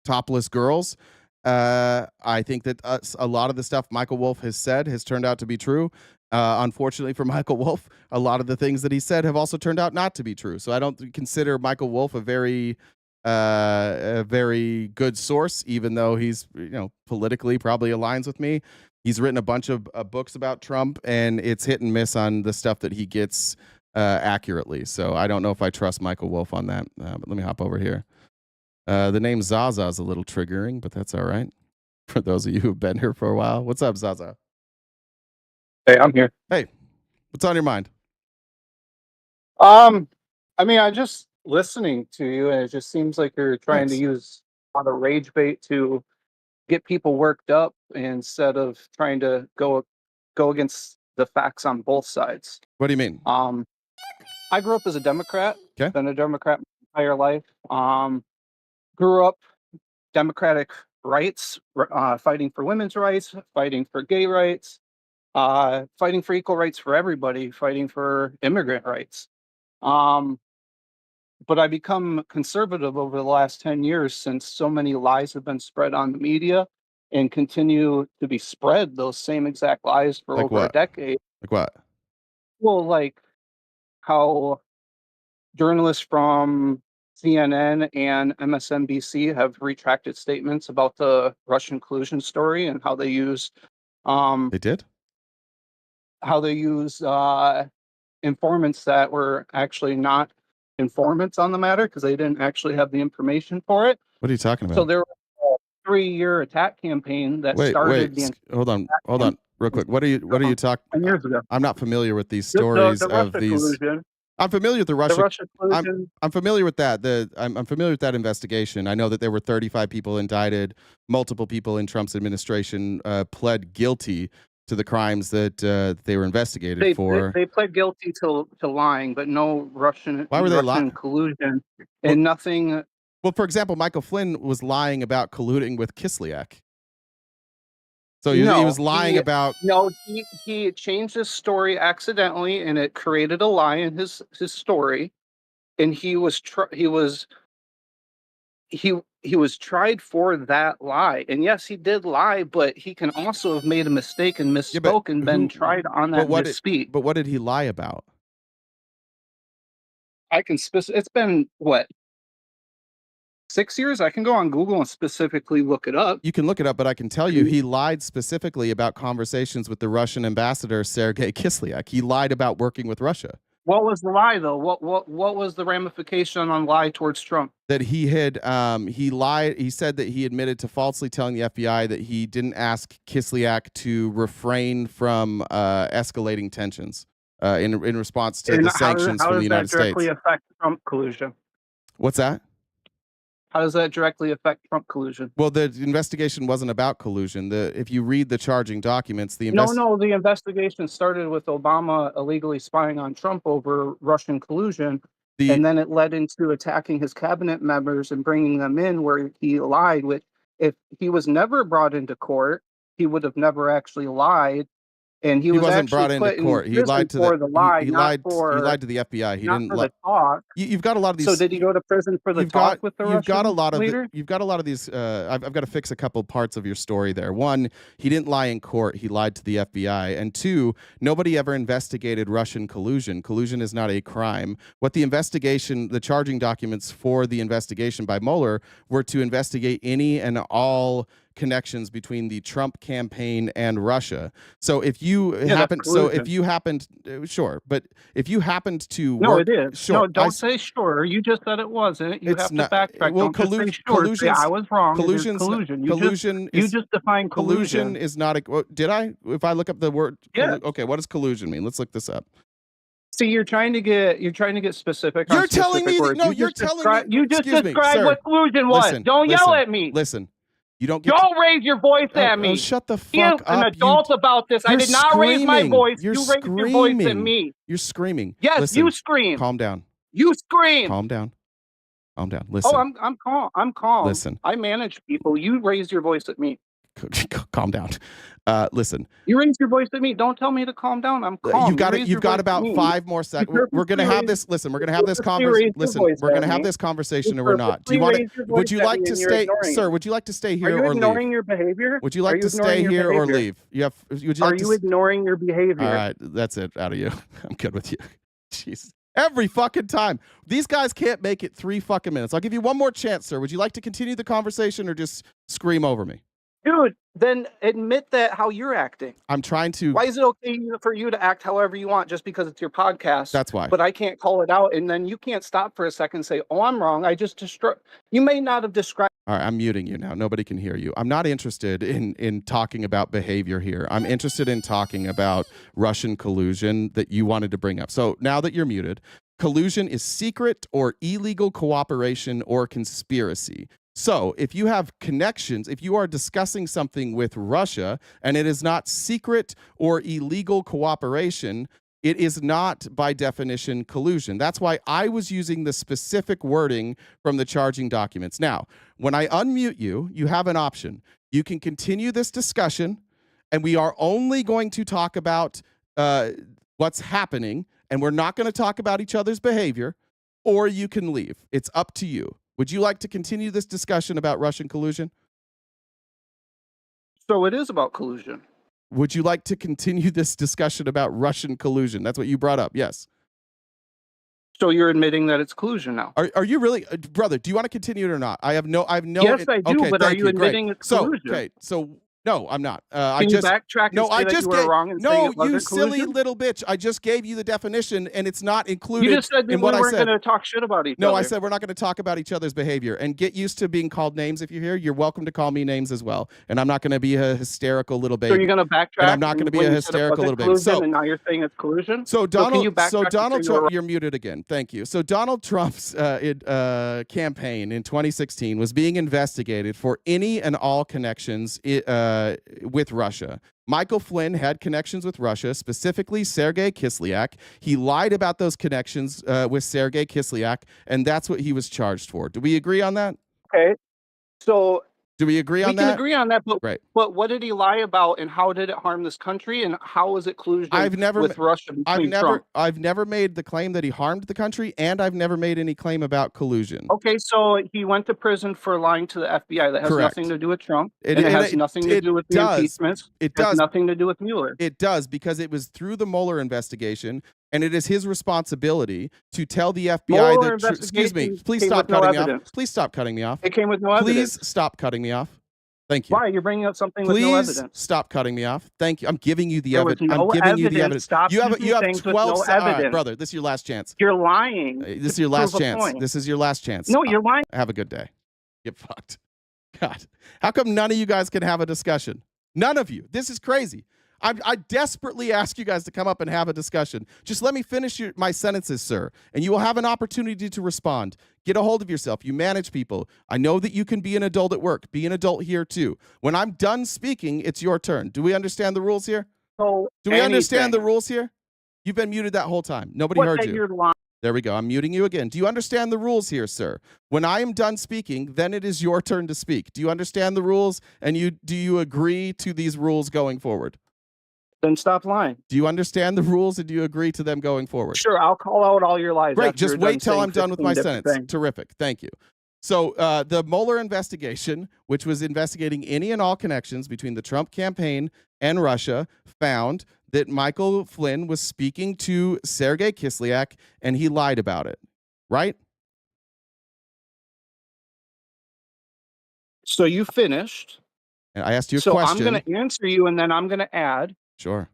topless girls. I think that a lot of the stuff Michael Wolff has said has turned out to be true. Unfortunately for Michael Wolff, a lot of the things that he said have also turned out not to be true. So I don't consider Michael Wolff a very good source, even though he's politically probably aligns with me. He's written a bunch of books about Trump, and it's hit and miss on the stuff that he gets accurately. So I don't know if I trust Michael Wolff on that. But let me hop over here. The name Zaza is a little triggering, but that's all right. For those of you who've been here for a while. What's up, Zaza? Hey, I'm here. Hey, what's on your mind? I mean, I just listening to you, and it just seems like you're trying to Thanks. use a lot of rage bait to get people worked up instead of trying to go against the facts on both sides. What do you mean? I grew up as a Democrat. Okay. Been a Democrat my entire life. Grew up Democratic rights, fighting for women's rights, fighting for gay rights, fighting for equal rights for everybody, fighting for immigrant rights. But I become conservative over the last 10 years since so many lies have been spread on the media and continue to be spread, those same exact lies for Like over what? a decade. Like what? Well, like how journalists from CNN and MSNBC have retracted statements about the Russian collusion story and how they use They did? how they use informants that were actually not informants on the matter because they didn't actually have the information for it. What are you talking So about? there was a 3-year attack campaign that started the Hold on, real quick. What are you talking? 10 years ago. I'm not familiar with these The stories Russia of these. collusion. I'm familiar with the Russia. Russia collusion. I'm familiar with that. I'm familiar with that investigation. I know that there were 35 people indicted. Multiple people in Trump's administration pled guilty to the crimes that they were investigated for. They pled guilty to lying, but no Russian Why were they lying? collusion and nothing. Well, for example, Michael Flynn was lying about colluding with Kislyak. So he was lying about. No, he changed his story accidentally, and it created a lie in his story. And he was tried for that lie. And yes, he did lie, but he can also have made a mistake and misspoke and been tried on that misspeak. But what did he lie about? I can it's been what? 6 years? I can go on Google and specifically look it up. You can look it up, but I can tell you he lied specifically about conversations with the Russian ambassador, Sergei Kislyak. He lied about working with Russia. What was the lie, though? What was the ramification on lie towards Trump? That he had, he lied. He said that he admitted to falsely telling the FBI that he didn't ask Kislyak to refrain from escalating tensions in response to the sanctions from the United States. How does that directly affect Trump collusion? What's that? How does that directly affect Trump collusion? Well, the investigation wasn't about collusion. If you read the charging documents, the investigation started with Obama illegally spying on Trump over Russian collusion, and then it led into attacking his cabinet members and bringing them in where he lied. Which, if he was never brought into court, he would have never actually lied. And he wasn't brought into court. He lied to the lie. He lied to the FBI. He didn't lie. Talk. You've got a lot of these. So did he go to prison for the talk with the Russian You've got a lot of these. I've got to fix a couple parts of your story there. One, he didn't lie in court. He lied to the FBI. And two, nobody ever investigated Russian collusion. Collusion is not a crime. What the charging documents for the investigation by Mueller were to investigate any and all connections between the Trump campaign and Russia. So if you happened to it is. Sure. No, don't say sure. You just said it wasn't. You have to backtrack. Well, don't say sure. Say, I was wrong. Collusion. You just defined collusion. Collusion is not a. Did I? If I look up the word. Yeah. Okay. What does collusion mean? Let's look this up. See, you're trying to get specific. You're telling me. You just described what collusion was. Don't yell at me. Listen. You don't raise your voice at me. Shut the fuck up. An adult about this. I did not raise my voice. You raised your voice at me. You're screaming. Yes, listen, you scream. Calm down. You scream. Calm down. Calm down. Listen. Oh, I'm calm. I'm calm. Listen. I manage people. You raised your voice at me. Calm down. Listen. You raised your voice at me. Don't tell me to calm down. I'm calm. You've got about 5 more seconds. We're gonna have this. Listen. We're gonna have this conversation. Listen. We're gonna have this conversation, or we're not. Do you want to? Would you like to stay, sir? Would you like to stay here or leave? Are you ignoring your behavior? Would you like to stay here or leave? Are you ignoring your behavior? All right. That's it. Out of you. I'm good with you. Jeez. Every fucking time. These guys can't make it 3 fucking minutes. I'll give you one more chance, sir. Would you like to continue the conversation or just scream over me? Dude, then admit that how you're acting. I'm trying to. Why is it okay for you to act however you want just because it's your podcast? That's why. But I can't call it out, and then you can't stop for a second and say, "Oh, I'm wrong. I just You may not have described. All right, I'm muting you now. Nobody can hear you. I'm not interested in talking about behavior here. I'm interested in talking about Russian collusion that you wanted to bring up. So now that you're muted, Collusion is secret or illegal cooperation or conspiracy. So if you have connections, if you are discussing something with Russia and it is not secret or illegal cooperation, it is not by definition collusion. That's why I was using the specific wording from the charging documents. Now, when I unmute you, you have an option. You can continue this discussion, and we are only going to talk about what's happening, and we're not going to talk about each other's behavior, or you can leave. It's up to you. Would you like to continue this discussion about Russian collusion? So it is about collusion. Would you like to continue this discussion about Russian collusion? That's what you brought up, yes. So you're admitting that it's collusion now? Are you really, brother? Do you want to continue it or not? I have no. Yes, I do. Okay, but are you admitting it's collusion? So no, I'm not. Can you backtrack and say that you were wrong and saying it wasn't you silly collusion? little bitch. I just gave you the definition, and it's not included You just said that in we what I weren't said. going to talk shit about each other. No, I said we're not going to talk about each other's behavior. And get used to being called names if you're here. You're welcome to call me names as well. And I'm not going to be a hysterical little baby. So you're going to backtrack? And I'm not going to be a hysterical little baby. So and now you're saying it's collusion? So Donald Trump, Trump, you're muted again. Thank you. So Donald Trump's campaign in 2016 was being investigated for any and all connections with Russia. Michael Flynn had connections with Russia, specifically Sergei Kislyak. He lied about those connections with Sergei Kislyak, and that's what he was charged for. Do we agree on that? Okay. So do we agree on that? We can agree on that, but, right. But what did he lie about, and how did it harm this country, and how was it collusion with Russia between Trump? I've never made the claim that he harmed the country, and I've never made any claim about collusion. Okay, so he went to prison for lying to the FBI. That has Correct. nothing to do with Trump. It has nothing to do with the impeachments. It has does. nothing to do with Mueller. It does, because it was through the Mueller investigation, and it is his responsibility to tell the FBI that. Excuse me. Please stop cutting me off. Please stop cutting me off. It came with no evidence. Please stop cutting me off. Thank you. Why? You're bringing up something with no evidence. Please stop cutting me off. Thank you. I'm giving you the evidence. I'm giving you the evidence. Stop you have 12 no seconds. All right, brother, this is your last chance. You're lying. This is your last chance. This is your last chance. No, you're lying. Have a good day. Get fucked. God. How come none of you guys can have a discussion? None of you. This is crazy. I desperately ask you guys to come up and have a discussion. Just let me finish my sentences, sir, and you will have an opportunity to respond. Get a hold of yourself. You manage people. I know that you can be an adult at work. Be an adult here, too. When I'm done speaking, it's your turn. Do we understand the rules here? Do we understand the rules here? You've been muted that whole time. Nobody heard you. You're lying. There we go. I'm muting you again. Do you understand the rules here, sir? When I am done speaking, then it is your turn to speak. Do you understand the rules? And do you agree to these rules going forward? Then stop lying. Do you understand the rules, and do you agree to them going forward? Sure, I'll call out all your lies. Great. Just wait till I'm done with my sentence. Terrific. Thank you. So the Mueller investigation, which was investigating any and all connections between the Trump campaign and Russia, found that Michael Flynn was speaking to Sergei Kislyak, and he lied about it. Right? So you finished. And I asked you a question. So I'm going to answer you, and then I'm going to add. Sure.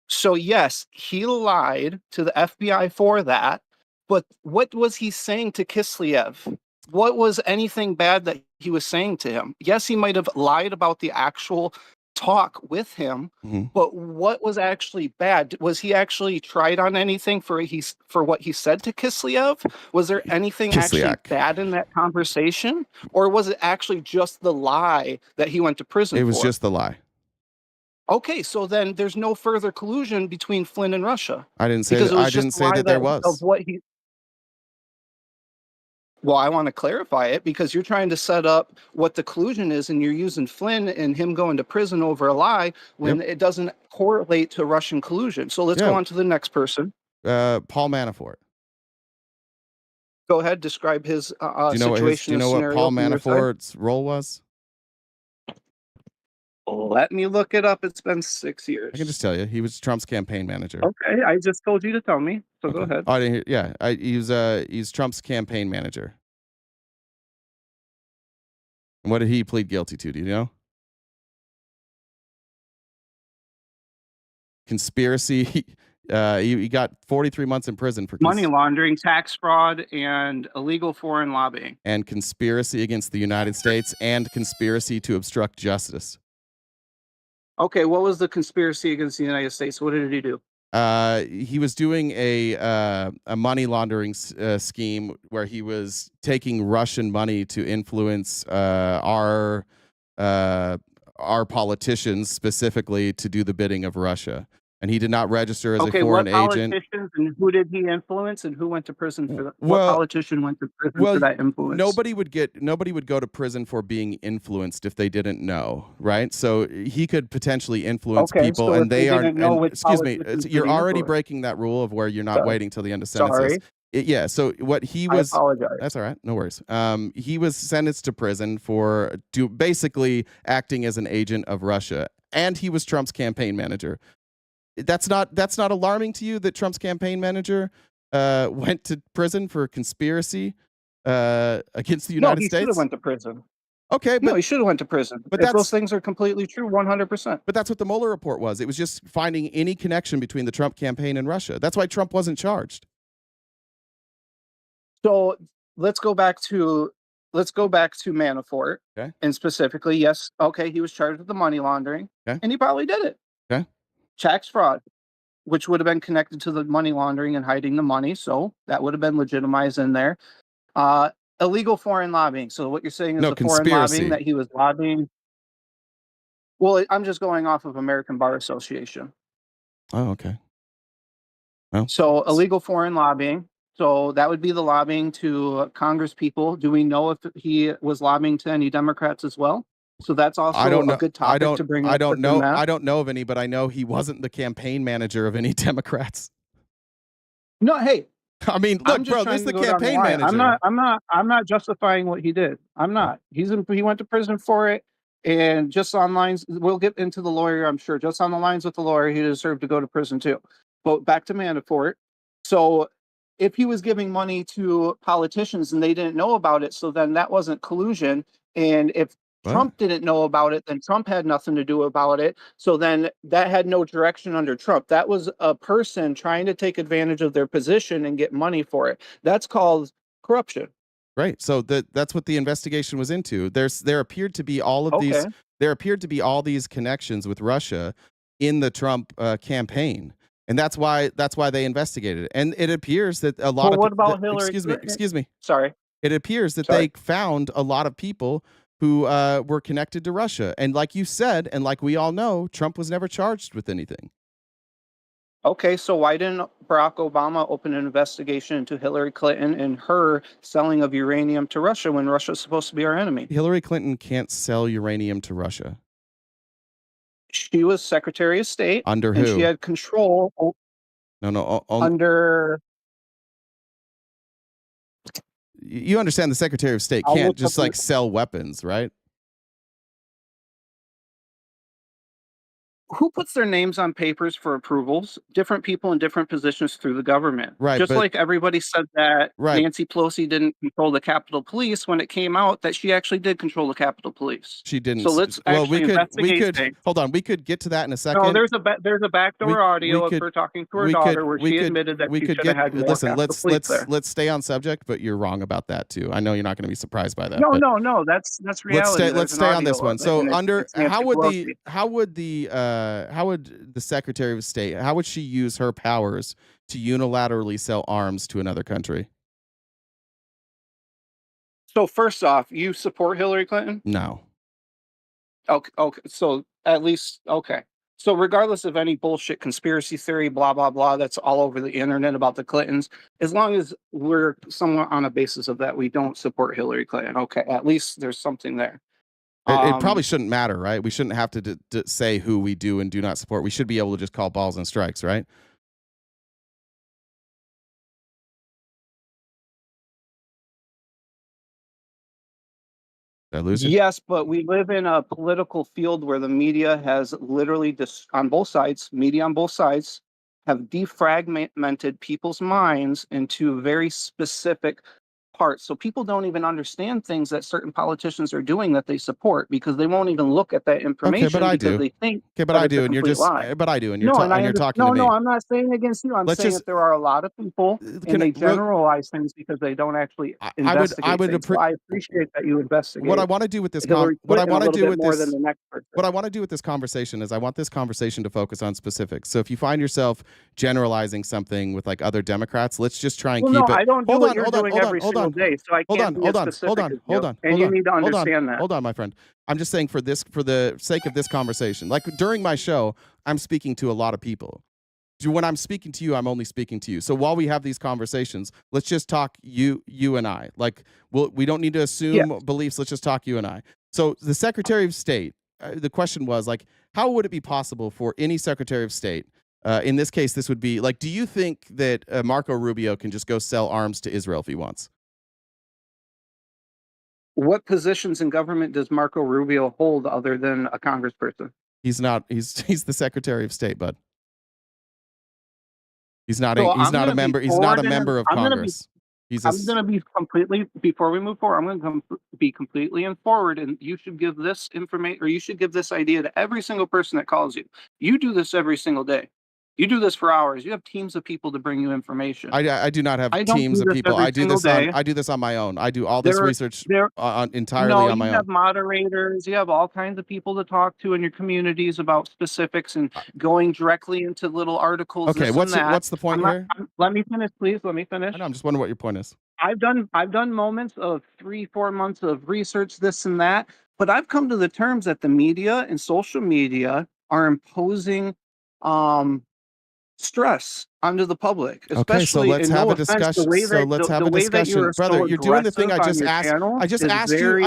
So yes, he lied to the FBI for that. But what was he saying to Kislyak? What was anything bad that he was saying to him? Yes, he might have lied about the actual talk with him, but what was actually bad? Was he actually tried on anything for what he said to Kislyak? Was there anything actually bad in that conversation? Or was it actually just the lie that he went to prison for? It was just the lie. Okay, so then there's no further collusion between Flynn and Russia. I didn't say that there was. Of what he. Well, I want to clarify it because you're trying to set up what the collusion is, and you're using Flynn and him going to prison over a lie when it doesn't correlate to Russian collusion. So let's go on to the next person. Paul Manafort. Go ahead, describe his situation. Do you know what Paul Manafort's role was? Let me look it up. It's been 6 years. I can just tell you, he was Trump's campaign manager. Okay, I just told you to tell me, so go ahead. Oh, I didn't hear. Yeah, he's Trump's campaign manager. And what did he plead guilty to? Do you know? Conspiracy. He got 43 months in prison for money laundering, tax fraud, and illegal foreign lobbying. And conspiracy against the United States and conspiracy to obstruct justice. Okay, what was the conspiracy against the United States? What did he do? He was doing a money laundering scheme where he was taking Russian money to influence our politicians specifically to do the bidding of Russia. And he did not register as a foreign agent. Politicians and who did he influence and who went to prison for that? What Well- politician went to prison for that influence? Nobody would go to prison for being influenced if they didn't know, right? So he could potentially influence Okay, people, so and if they they are. didn't know And, which excuse me, politicians you're did he already influence? breaking that rule of where you're not Sorry. waiting till the end of sentences. Sorry. Yeah. So what he I was. apologize. That's all right. No worries. He was sentenced to prison for basically acting as an agent of Russia, and he was Trump's campaign manager. That's not alarming to you that Trump's campaign manager went to prison for conspiracy against the United No, he should have States? went to prison. Okay, No, but he should have went to prison. but If those that's- things are completely true, 100%. but that's what the Mueller report was. It was just finding any connection between the Trump campaign and Russia. That's why Trump wasn't charged. So let's go back to Manafort. Okay. And specifically, yes, okay, he was charged with the money laundering, Okay. and he probably did it. Okay. Tax fraud, which would have been connected to the money laundering and hiding the money, so that would have been legitimized in there. Illegal foreign lobbying. So what you're saying is No, the foreign conspiracy. lobbying that he was lobbying. Well, I'm just going off of American Bar Association. Oh, okay. Well, So illegal foreign lobbying. So that would be the lobbying to Congress people. Do we know if he was lobbying to any Democrats as well? So that's also I don't know. a good topic to bring up. I don't within know. that. I don't know of any, but I know he wasn't the campaign manager of any Democrats. No, hey, I mean, I'm look, just bro, trying this is to the go down campaign line. manager. I'm not justifying what he did. I'm not. He went to prison for it, and just on lines. We'll get into the lawyer, I'm sure. Just on the lines with the lawyer, he deserved to go to prison too. But back to Manafort. So if he was giving money to politicians and they didn't know about it, so then that wasn't collusion. And if What? Trump didn't know about it, then Trump had nothing to do about it. So then that had no direction under Trump. That was a person trying to take advantage of their position and get money for it. That's called corruption. Right. So that's what the investigation was into. There appeared to be all of these. Okay. There appeared to be all these connections with Russia in the Trump campaign, and that's why they investigated it. And it appears that a lot Well, of what about Hillary excuse Clinton? me. Sorry. It appears that Sorry. they found a lot of people who were connected to Russia, and like you said, and like we all know, Trump was never charged with anything. Okay, so why didn't Barack Obama open an investigation into Hillary Clinton and her selling of uranium to Russia when Russia's supposed to be our enemy? Hillary Clinton can't sell uranium to Russia. She was Secretary of State. Under and who? she had control No. under. You understand the Secretary of State I'll can't look just up like sell weapons, right? Who puts their names on papers for approvals? Different people in different positions through the government. Right, Just but- like everybody said that Right. Nancy Pelosi didn't control the Capitol Police when it came out that she actually did control the Capitol Police. She didn't. So let's well, actually we investigate could things. hold on. We could get to that in a second. No, there's a backdoor We- audio we of could- her talking to her we daughter could- where we she could- admitted that we she could should have had more listen. Capitol Police there. Let's stay on subject, but you're wrong about that too. I know you're not going to be surprised by that. No, but no, that's reality. Let's There's stay an on this audio one. of it, So and it's- under it's Nancy how would the Secretary of State, how would she use her powers to unilaterally sell arms to another country? So first off, you support Hillary Clinton? No. Okay. So at least okay. So regardless of any bullshit conspiracy theory, blah blah blah, that's all over the internet about the Clintons, as long as we're somewhat on a basis of that, we don't support Hillary Clinton. Okay, at least there's something there. It probably shouldn't matter, right? We shouldn't have to say who we do and do not support. We should be able to just call balls and strikes, right? Did I lose you? Yes, but we live in a political field where the media has literally on both sides, media on both sides, have defragmented people's minds into very specific apart. So people don't even understand things that certain politicians are doing that they support because they won't even look at that information Okay, but I because do. they think Okay, but that I it's a do, and you're complete just. lie. But I do, and you're No, and and you're talking no, to me. no, I'm not saying against you. I'm Let's saying just. that there are a lot of people and they Real, generalize things because they don't actually I investigate would things. So I appreciate that you investigate. what I want to do with this Hillary what I Clinton want a to little do bit with more this than the next person. what I want to do with this conversation is I want this conversation to focus on specifics. So if you find yourself generalizing something with like other Democrats, let's just try and Well, keep no, it. I don't do Hold what on, you're hold on, doing hold on, every hold single on. day, so I Hold can't on, be hold as on, hold specific on, as hold you. on, And hold you on, need to hold on, understand that. hold on, my friend. I'm just saying for the sake of this conversation, like during my show, I'm speaking to a lot of people. When I'm speaking to you, I'm only speaking to you. So while we have these conversations, let's just talk you and I. Like we don't need to assume beliefs. Let's just talk you and I. So the Secretary of State, the question was like, how would it be possible for any Secretary of State? In this case, this would be like, do you think that Marco Rubio can just go sell arms to Israel if he wants? What positions in government does Marco Rubio hold other than a congressperson? He's not. He's the Secretary of State, bud. He's not. So He's not a member. He's not a member of Congress. I'm going to be completely, before we move forward, I'm going to be completely in forward, and you should give this information, or you should give this idea to every single person that calls you. You do this every single day. You do this for hours. You have teams of people to bring you information. I do not have teams of people. I do this on my own. I do all this research entirely on my own. You have moderators. You have all kinds of people to talk to in your communities about specifics and going directly into little articles. Okay, what's the point here? Let me finish, please. Let me finish. I know, I'm just wondering what your point is. I've done moments of 3-4 months of research, this and that, but I've come to the terms that the media and social media are imposing stress onto the public. Okay, so let's have a discussion. Brother. You're doing the thing I just asked. I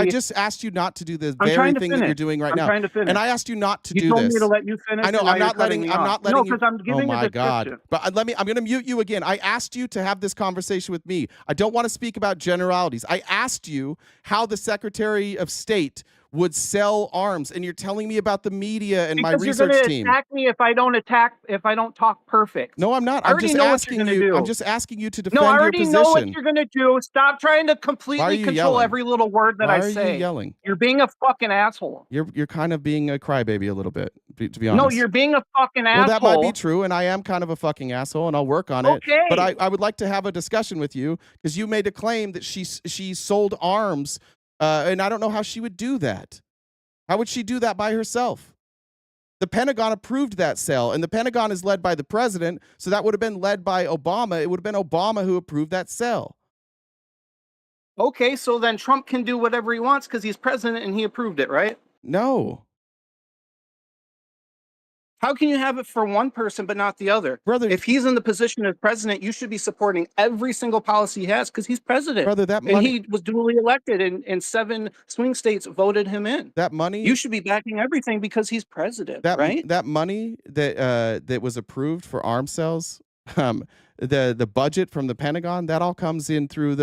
just asked you not to do the very thing that you're doing right now. And I asked you not to do this. You told me to let you finish. I know. I'm not letting you. No, because I'm giving oh a my God! description. But I'm going to mute you again. I asked you to have this conversation with me. I don't want to speak about generalities. I asked you how the Secretary of State would sell arms, and you're telling me about the media and my research team. You're team. Attack me if I don't talk perfect. No, I'm not. I'm just asking you. I'm just asking you to defend your position. No, I already know what you're going to do. Stop trying to completely control every little word that I say. Why are you yelling? You're being a fucking asshole. You're kind of being a crybaby a little bit, to be honest. No, you're being a fucking asshole. Well, that might be true, and I am kind of a fucking asshole, and I'll work on it. Okay. But I would like to have a discussion with you because you made a claim that she sold arms, and I don't know how she would do that. How would she do that by herself? The Pentagon approved that sale, and the Pentagon is led by the president, so that would have been led by Obama. It would have been Obama who approved that sale. Okay, so then Trump can do whatever he wants because he's president and he approved it, right? No. How can you have it for one person but not the other? Brother, if he's in the position of president, you should be supporting every single policy he has because he's president. Brother, and he was duly elected and 7 swing states voted him in. That money, you should be backing everything because he's president, right? That money that was approved for arms sales, the budget from the Pentagon, that all comes in through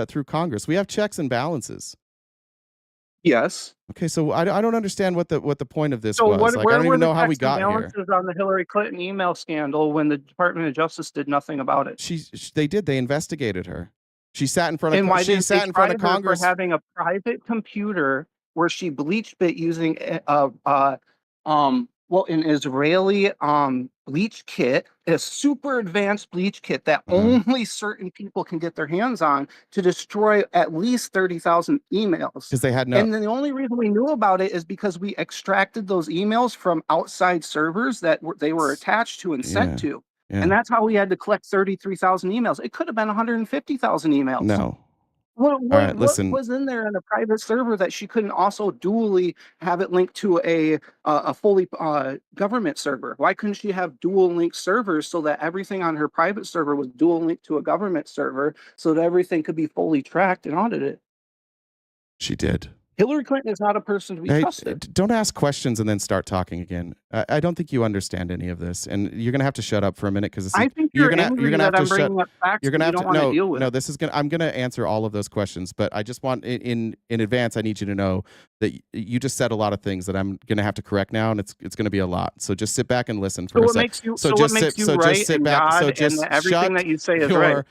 through Congress. We have checks and balances. Yes. Okay, so I don't understand what the point of this was. I don't even know how we got here. On the Hillary Clinton email scandal when the Department of Justice did nothing about it. They did. They investigated her. She sat in front of. And why she sat in front of Congress for having a private computer where she bleached it using an Israeli bleach kit, a super advanced bleach kit that only certain people can get their hands on to destroy at least 30,000 emails. Because they had no. And then the only reason we knew about it is because we extracted those emails from outside servers that they were attached to and sent to. Yeah. And that's how we had to collect 33,000 emails. It could have been 150,000 emails. No. What was in there in a private server that she couldn't also dually have it linked to a fully government server? Why couldn't she have dual link servers so that everything on her private server was dual linked to a government server so that everything could be fully tracked and audited? She did. Hillary Clinton is not a person to be trusted. Don't ask questions and then start talking again. I don't think you understand any of this, and you're gonna have to shut up for a minute because I think you're gonna have to shut. You're gonna have to no. This is gonna. I'm gonna answer all of those questions, but I just want in advance. I need you to know that you just said a lot of things that I'm gonna have to correct now, and it's gonna be a lot. So just sit back and listen for a second. Everything that you say is right.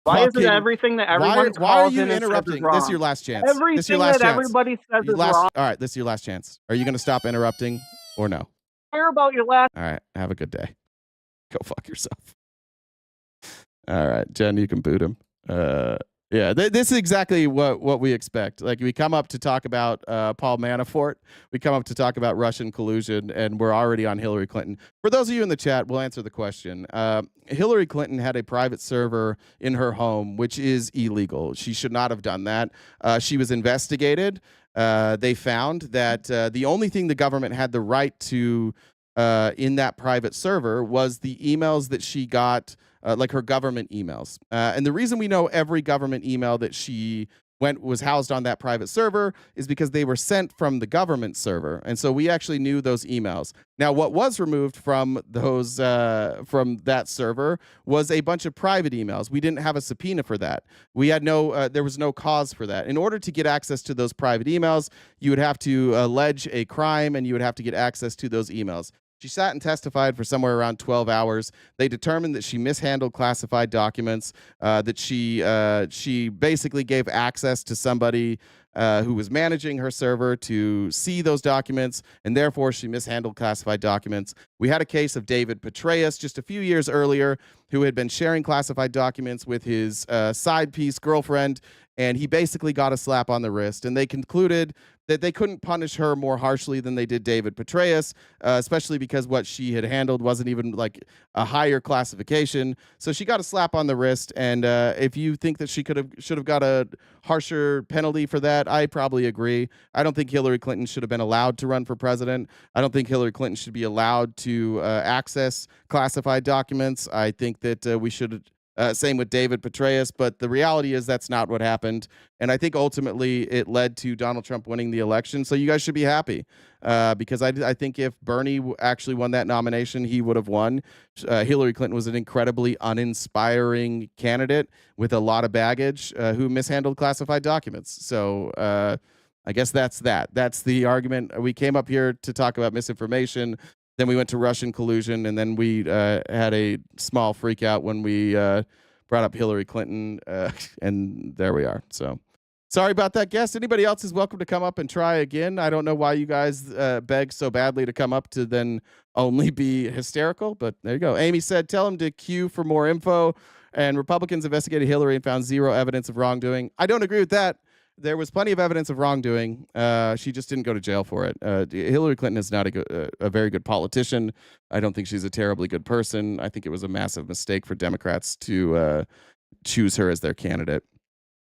Why is it fucking. everything that Why everyone are calls you in and says is interrupting? wrong? This is your last chance. This is your Everything last that chance. everybody says You is last. wrong. All right, this is your last chance. Are you going to stop interrupting or no? Care about your last. All right. Have a good day. Go fuck yourself. All right, Jen, you can boot him. Yeah, this is exactly what we expect. Like, we come up to talk about Paul Manafort, we come up to talk about Russian collusion, and we're already on Hillary Clinton. For those of you in the chat, we'll answer the question. Hillary Clinton had a private server in her home, which is illegal. She should not have done that. She was investigated. They found that the only thing the government had the right to in that private server was the emails that she got, like her government emails. And the reason we know every government email that she was housed on that private server is because they were sent from the government server. And so we actually knew those emails. Now, what was removed from those from that server was a bunch of private emails. We didn't have a subpoena for that. We had there was no cause for that. In order to get access to those private emails, you would have to allege a crime, and you would have to get access to those emails. She sat and testified for somewhere around 12 hours. They determined that she mishandled classified documents, that she basically gave access to somebody who was managing her server to see those documents, and therefore she mishandled classified documents. We had a case of David Petraeus just a few years earlier who had been sharing classified documents with his side piece girlfriend, and he basically got a slap on the wrist, and they concluded that they couldn't punish her more harshly than they did David Petraeus, especially because what she had handled wasn't even like a higher classification. So she got a slap on the wrist, and if you think that she should have got a harsher penalty for that, I probably agree. I don't think Hillary Clinton should have been allowed to run for president. I don't think Hillary Clinton should be allowed to access classified documents. I think that we should. Same with David Petraeus, but the reality is that's not what happened. And I think ultimately it led to Donald Trump winning the election. So you guys should be happy because I think if Bernie actually won that nomination, he would have won. Hillary Clinton was an incredibly uninspiring candidate with a lot of baggage who mishandled classified documents. So I guess that's that. That's the argument. We came up here to talk about misinformation. Then we went to Russian collusion, and then we had a small freak out when we brought up Hillary Clinton, and there we are. So sorry about that, guest. Anybody else is welcome to come up and try again. I don't know why you guys beg so badly to come up to then only be hysterical, but there you go. Amy said, tell him to queue for more info, and Republicans investigated Hillary and found zero evidence of wrongdoing. I don't agree with that. There was plenty of evidence of wrongdoing. She just didn't go to jail for it. Hillary Clinton is not a very good politician. I don't think she's a terribly good person. I think it was a massive mistake for Democrats to choose her as their candidate.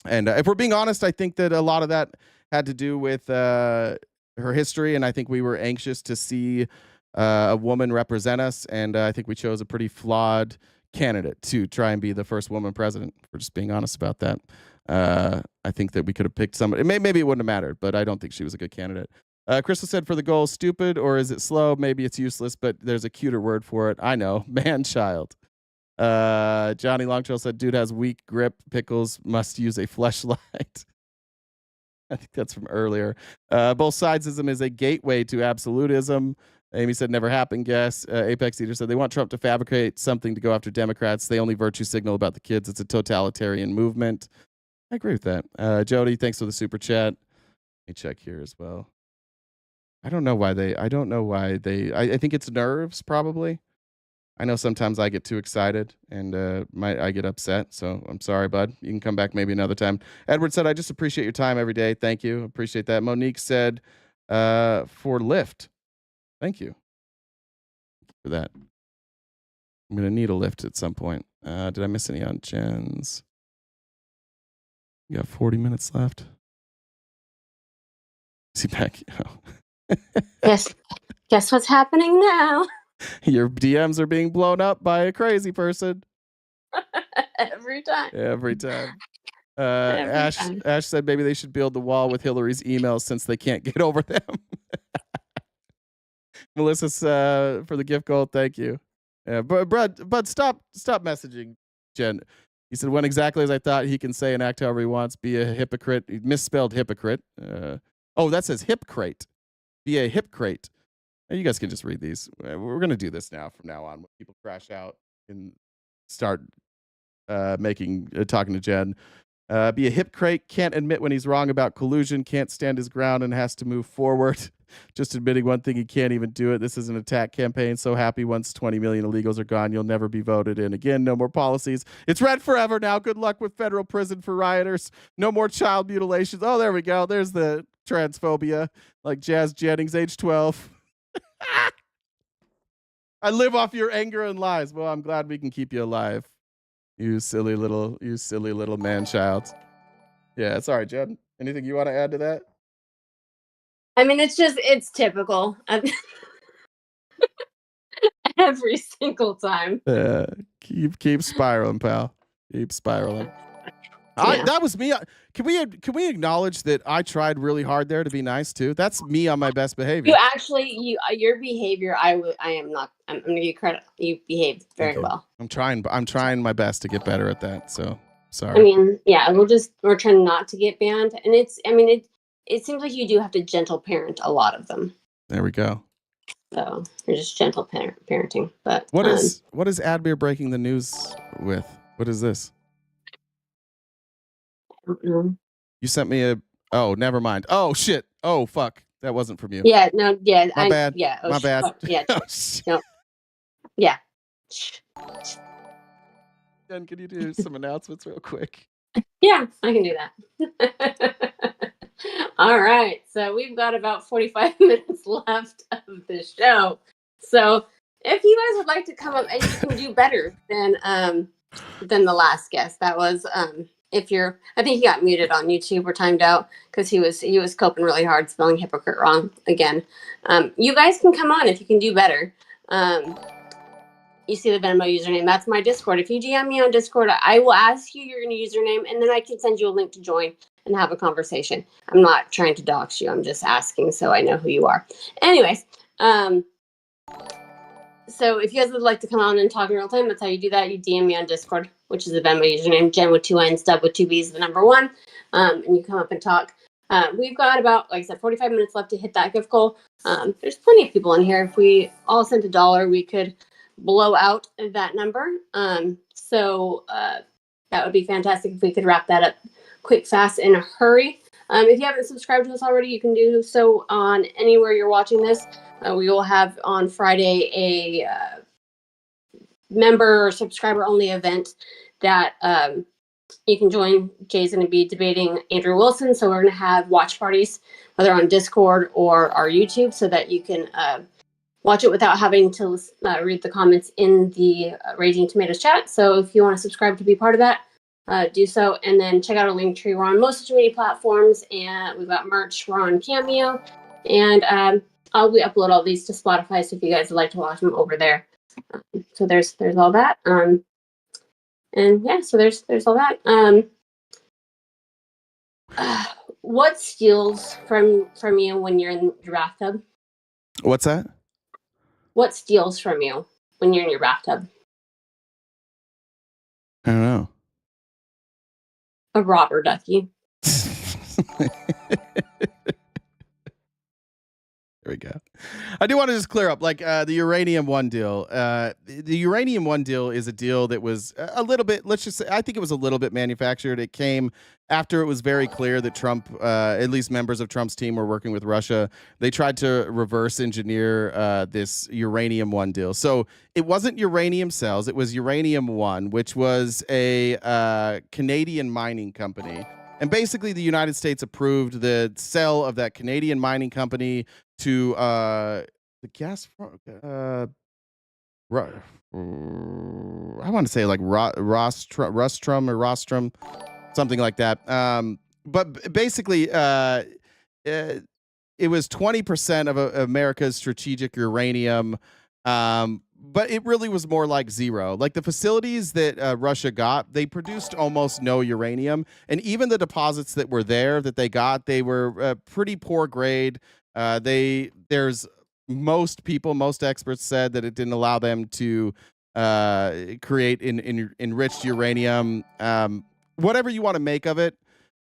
And if we're being honest, I think that a lot of that had to do with her history. And I think we were anxious to see a woman represent us. And I think we chose a pretty flawed candidate to try and be the first woman president. We're just being honest about that. I think that we could have picked somebody. Maybe it wouldn't have mattered, but I don't think she was a good candidate. Crystal said, for the goal, stupid, or is it slow? Maybe it's useless, but there's a cuter word for it. I know, man-child. Johnny Longtrail said, dude has weak grip. Pickles must use a fleshlight. I think that's from earlier. Both sidesism is a gateway to absolutism. Amy said, never happened, guess. Apex Eater said, they want Trump to fabricate something to go after Democrats. They only virtue signal about the kids. It's a totalitarian movement. I agree with that. Jody, thanks for the super chat. Let me check here as well. I don't know why they, I think it's nerves probably. I know sometimes I get too excited and I get upset. So I'm sorry, bud. You can come back maybe another time. Edward said, I just appreciate your time every day. Thank you. Appreciate that. Monique said, for Lyft. Thank you for that. I'm going to need a lift at some point. Did I miss any on Jen's? You got 40 minutes left. Is he back? Oh. Yes. Guess what's happening now? Your DMs are being blown up by a crazy person. Every time. Every time. Ash said maybe they should build the wall with Hillary's emails since they can't get over them. Melissa's for the gift gold. Thank you. Yeah, but stop messaging Jen. He said, when exactly as I thought, he can say and act however he wants. Be a hypocrite. He misspelled hypocrite. That says hipcrate. Be a hipcrate. You guys can just read these. We're going to do this now from now on. When people crash out and start talking to Jen. Be a hypocrite, can't admit when he's wrong about collusion, can't stand his ground and has to move forward. Just admitting one thing, he can't even do it. This is an attack campaign. So happy once 20 million illegals are gone, you'll never be voted in again. No more policies. It's red forever now. Good luck with federal prison for rioters. No more child mutilations. Oh, there we go. There's the transphobia, like Jazz Jennings, age 12. I live off your anger and lies. Well, I'm glad we can keep you alive. You silly little man-child. Yeah, sorry, Jen. Anything you want to add to that? I mean, it's typical. Every single time. Keep spiraling, pal. Keep spiraling. Yeah. That was me. Can we acknowledge that I tried really hard there to be nice too? That's me on my best behavior. You actually, your behavior, I'm gonna give you credit. You behaved very well. I'm trying my best to get better at that. So sorry. I mean, yeah, we're trying not to get banned, and it seems like you do have to gentle parent a lot of them. There we go. So you're just gentle parenting. But what is Admir breaking the news with? What is this? I don't know. You sent me a. Oh, never mind. Oh shit. Oh fuck. That wasn't from you. Yeah. No. Yeah. My bad. Yeah. My bad. Yeah. Oh, no. Yeah. Jen, can you do some announcements real quick? Yeah, I can do that. All right. So we've got about 45 minutes left of the show. So if you guys would like to come up and you can do better than the last guest, that was I think he got muted on YouTube or timed out because he was coping really hard spelling hypocrite wrong again. You guys can come on if you can do better. You see the Venmo username. That's my Discord. If you DM me on Discord, I will ask you your username, and then I can send you a link to join and have a conversation. I'm not trying to dox you. I'm just asking so I know who you are. Anyways, so if you guys would like to come on and talk in real time, that's how you do that. You DM me on Discord, which is the Venmo username, Jen with 2 N's, Dub with 2 B's, the number 1, and you come up and talk. We've got about, like I said, 45 minutes left to hit that gift goal. There's plenty of people in here. If we all sent $1, we could blow out that number. So that would be fantastic if we could wrap that up quick, fast, in a hurry. If you haven't subscribed to us already, you can do so on anywhere you're watching this. We will have on Friday a member or subscriber only event that you can join. Jay's going to be debating Andrew Wilson. So we're going to have watch parties, whether on Discord or our YouTube, so that you can watch it without having to read the comments in the Raging Tomatoes chat. So if you want to subscribe to be part of that, do so. And then check out our link tree. We're on most social media platforms, and we've got merch. We're on Cameo. And I'll upload all these to Spotify, so if you guys would like to watch them over there. So there's all that. And yeah, so there's all that. What steals from you when you're in your bathtub? What's that? What steals from you when you're in your bathtub? I don't know. A robber ducky. There we go. I do want to just clear up, like the Uranium One deal. The Uranium One deal is a deal that was a little bit, let's just say, I think it was a little bit manufactured. It came after it was very clear that Trump, at least members of Trump's team, were working with Russia. They tried to reverse engineer this Uranium One deal. So it wasn't uranium cells. It was Uranium One, which was a Canadian mining company. And basically, the United States approved the sale of that Canadian mining company to the gas. I want to say like Rostrum or Rostrum, something like that. But basically, it was 20% of America's strategic uranium. But it really was more like zero. Like the facilities that Russia got, they produced almost no uranium. And even the deposits that were there that they got, they were pretty poor grade. Most experts said that it didn't allow them to create enriched uranium. Whatever you want to make of it,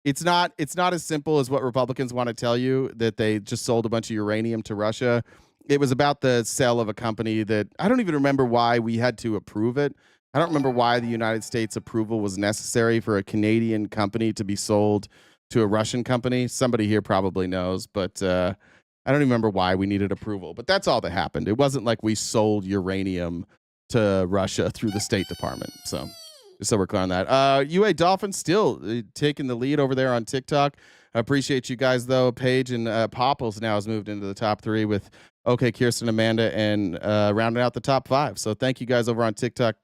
it's not as simple as what Republicans want to tell you, that they just sold a bunch of uranium to Russia. It was about the sale of a company that I don't even remember why we had to approve it. I don't remember why the United States approval was necessary for a Canadian company to be sold to a Russian company. Somebody here probably knows, but I don't remember why we needed approval. But that's all that happened. It wasn't like we sold uranium to Russia through the State Department. So we're clear on that. UA Dolphin still taking the lead over there on TikTok. I appreciate you guys, though. Paige and Popples now has moved into the top 3 with OK, Kirsten, Amanda, and rounding out the top 5. So thank you guys over on TikTok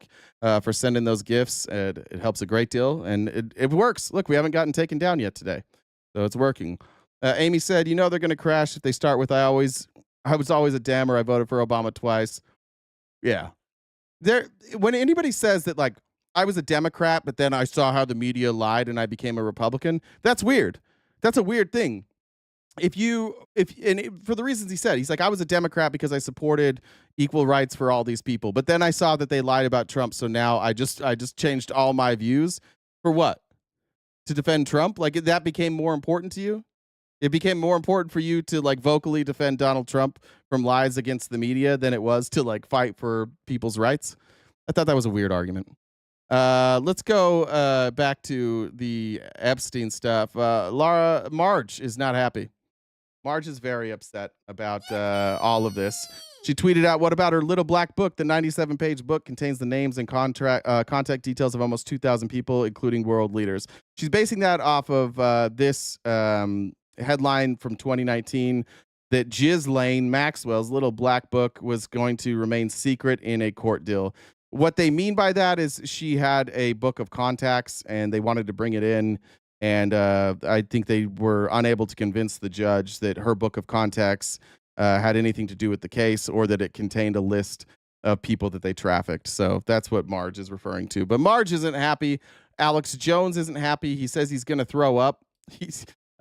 for sending those gifts. It helps a great deal, and it works. Look, we haven't gotten taken down yet today, so it's working. Amy said, they're going to crash if they start with I was always a Demmer. I voted for Obama twice. Yeah. When anybody says that, like, I was a Democrat, but then I saw how the media lied and I became a Republican, that's weird. That's a weird thing. For the reasons he said, he's like, I was a Democrat because I supported equal rights for all these people, but then I saw that they lied about Trump, so now I just changed all my views. For what? To defend Trump? Like, that became more important to you? It became more important for you to, like, vocally defend Donald Trump from lies against the media than it was to, like, fight for people's rights? I thought that was a weird argument. Let's go back to the Epstein stuff. Marge is not happy. Marge is very upset about all of this. She tweeted out, what about her little black book? The 97-page book contains the names and contact details of almost 2,000 people, including world leaders. She's basing that off of this headline from 2019 that Ghislaine Maxwell's little black book was going to remain secret in a court deal. What they mean by that is she had a book of contacts and they wanted to bring it in. And I think they were unable to convince the judge that her book of contacts had anything to do with the case or that it contained a list of people that they trafficked. So that's what Marge is referring to. But Marge isn't happy. Alex Jones isn't happy. He says he's going to throw up.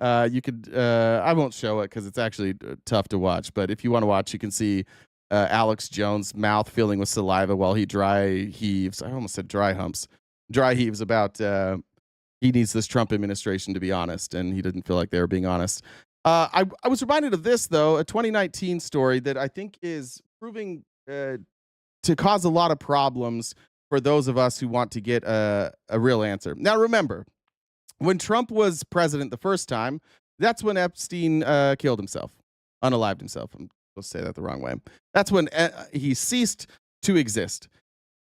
I won't show it because it's actually tough to watch. But if you want to watch, you can see Alex Jones' mouth filling with saliva while he dry heaves. I almost said dry humps. Dry heaves about... he needs this Trump administration to be honest, and he didn't feel like they were being honest. I was reminded of this, though, a 2019 story that I think is proving to cause a lot of problems for those of us who want to get a real answer. Now, remember, when Trump was president the first time, that's when Epstein killed himself, unalived himself. I'm supposed to say that the wrong way. That's when he ceased to exist.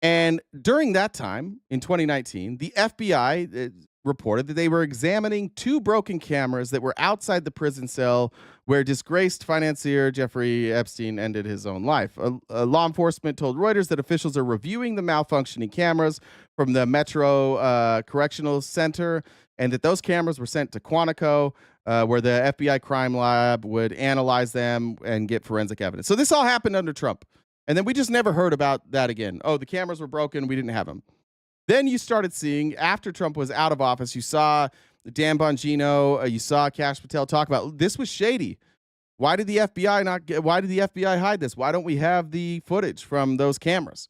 And during that time, in 2019, the FBI reported that they were examining 2 broken cameras that were outside the prison cell where disgraced financier Jeffrey Epstein ended his own life. Law enforcement told Reuters that officials are reviewing the malfunctioning cameras from the Metro Correctional Center and that those cameras were sent to Quantico, where the FBI crime lab would analyze them and get forensic evidence. So this all happened under Trump. And then we just never heard about that again. Oh, the cameras were broken. We didn't have them. Then you started seeing, after Trump was out of office, you saw Dan Bongino, you saw Kash Patel talk about this was shady. Why did the FBI hide this? Why don't we have the footage from those cameras?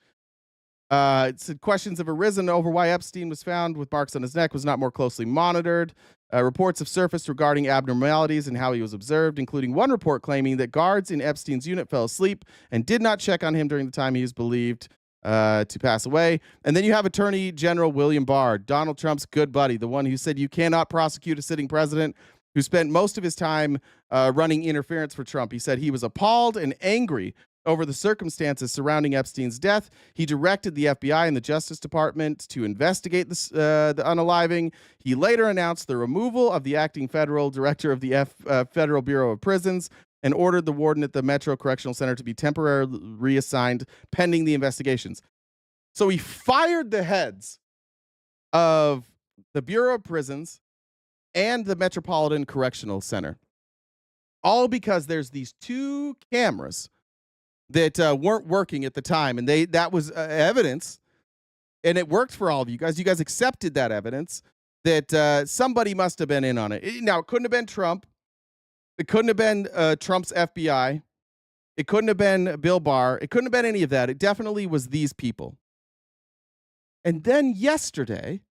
It said questions have arisen over why Epstein was found with marks on his neck was not more closely monitored. Reports have surfaced regarding abnormalities and how he was observed, including one report claiming that guards in Epstein's unit fell asleep and did not check on him during the time he was believed to pass away. And then you have Attorney General William Barr, Donald Trump's good buddy, the one who said you cannot prosecute a sitting president, who spent most of his time running interference for Trump. He said he was appalled and angry over the circumstances surrounding Epstein's death. He directed the FBI and the Justice Department to investigate the unaliving. He later announced the removal of the acting federal director of the Federal Bureau of Prisons and ordered the warden at the Metro Correctional Center to be temporarily reassigned pending the investigations. So he fired the heads of the Bureau of Prisons and the Metropolitan Correctional Center, all because there's these 2 cameras that weren't working at the time, and that was evidence, and it worked for all of you guys. You guys accepted that evidence that somebody must have been in on it. Now, it couldn't have been Trump. It couldn't have been Trump's FBI. It couldn't have been Bill Barr. It couldn't have been any of that. It definitely was these people. And then yesterday,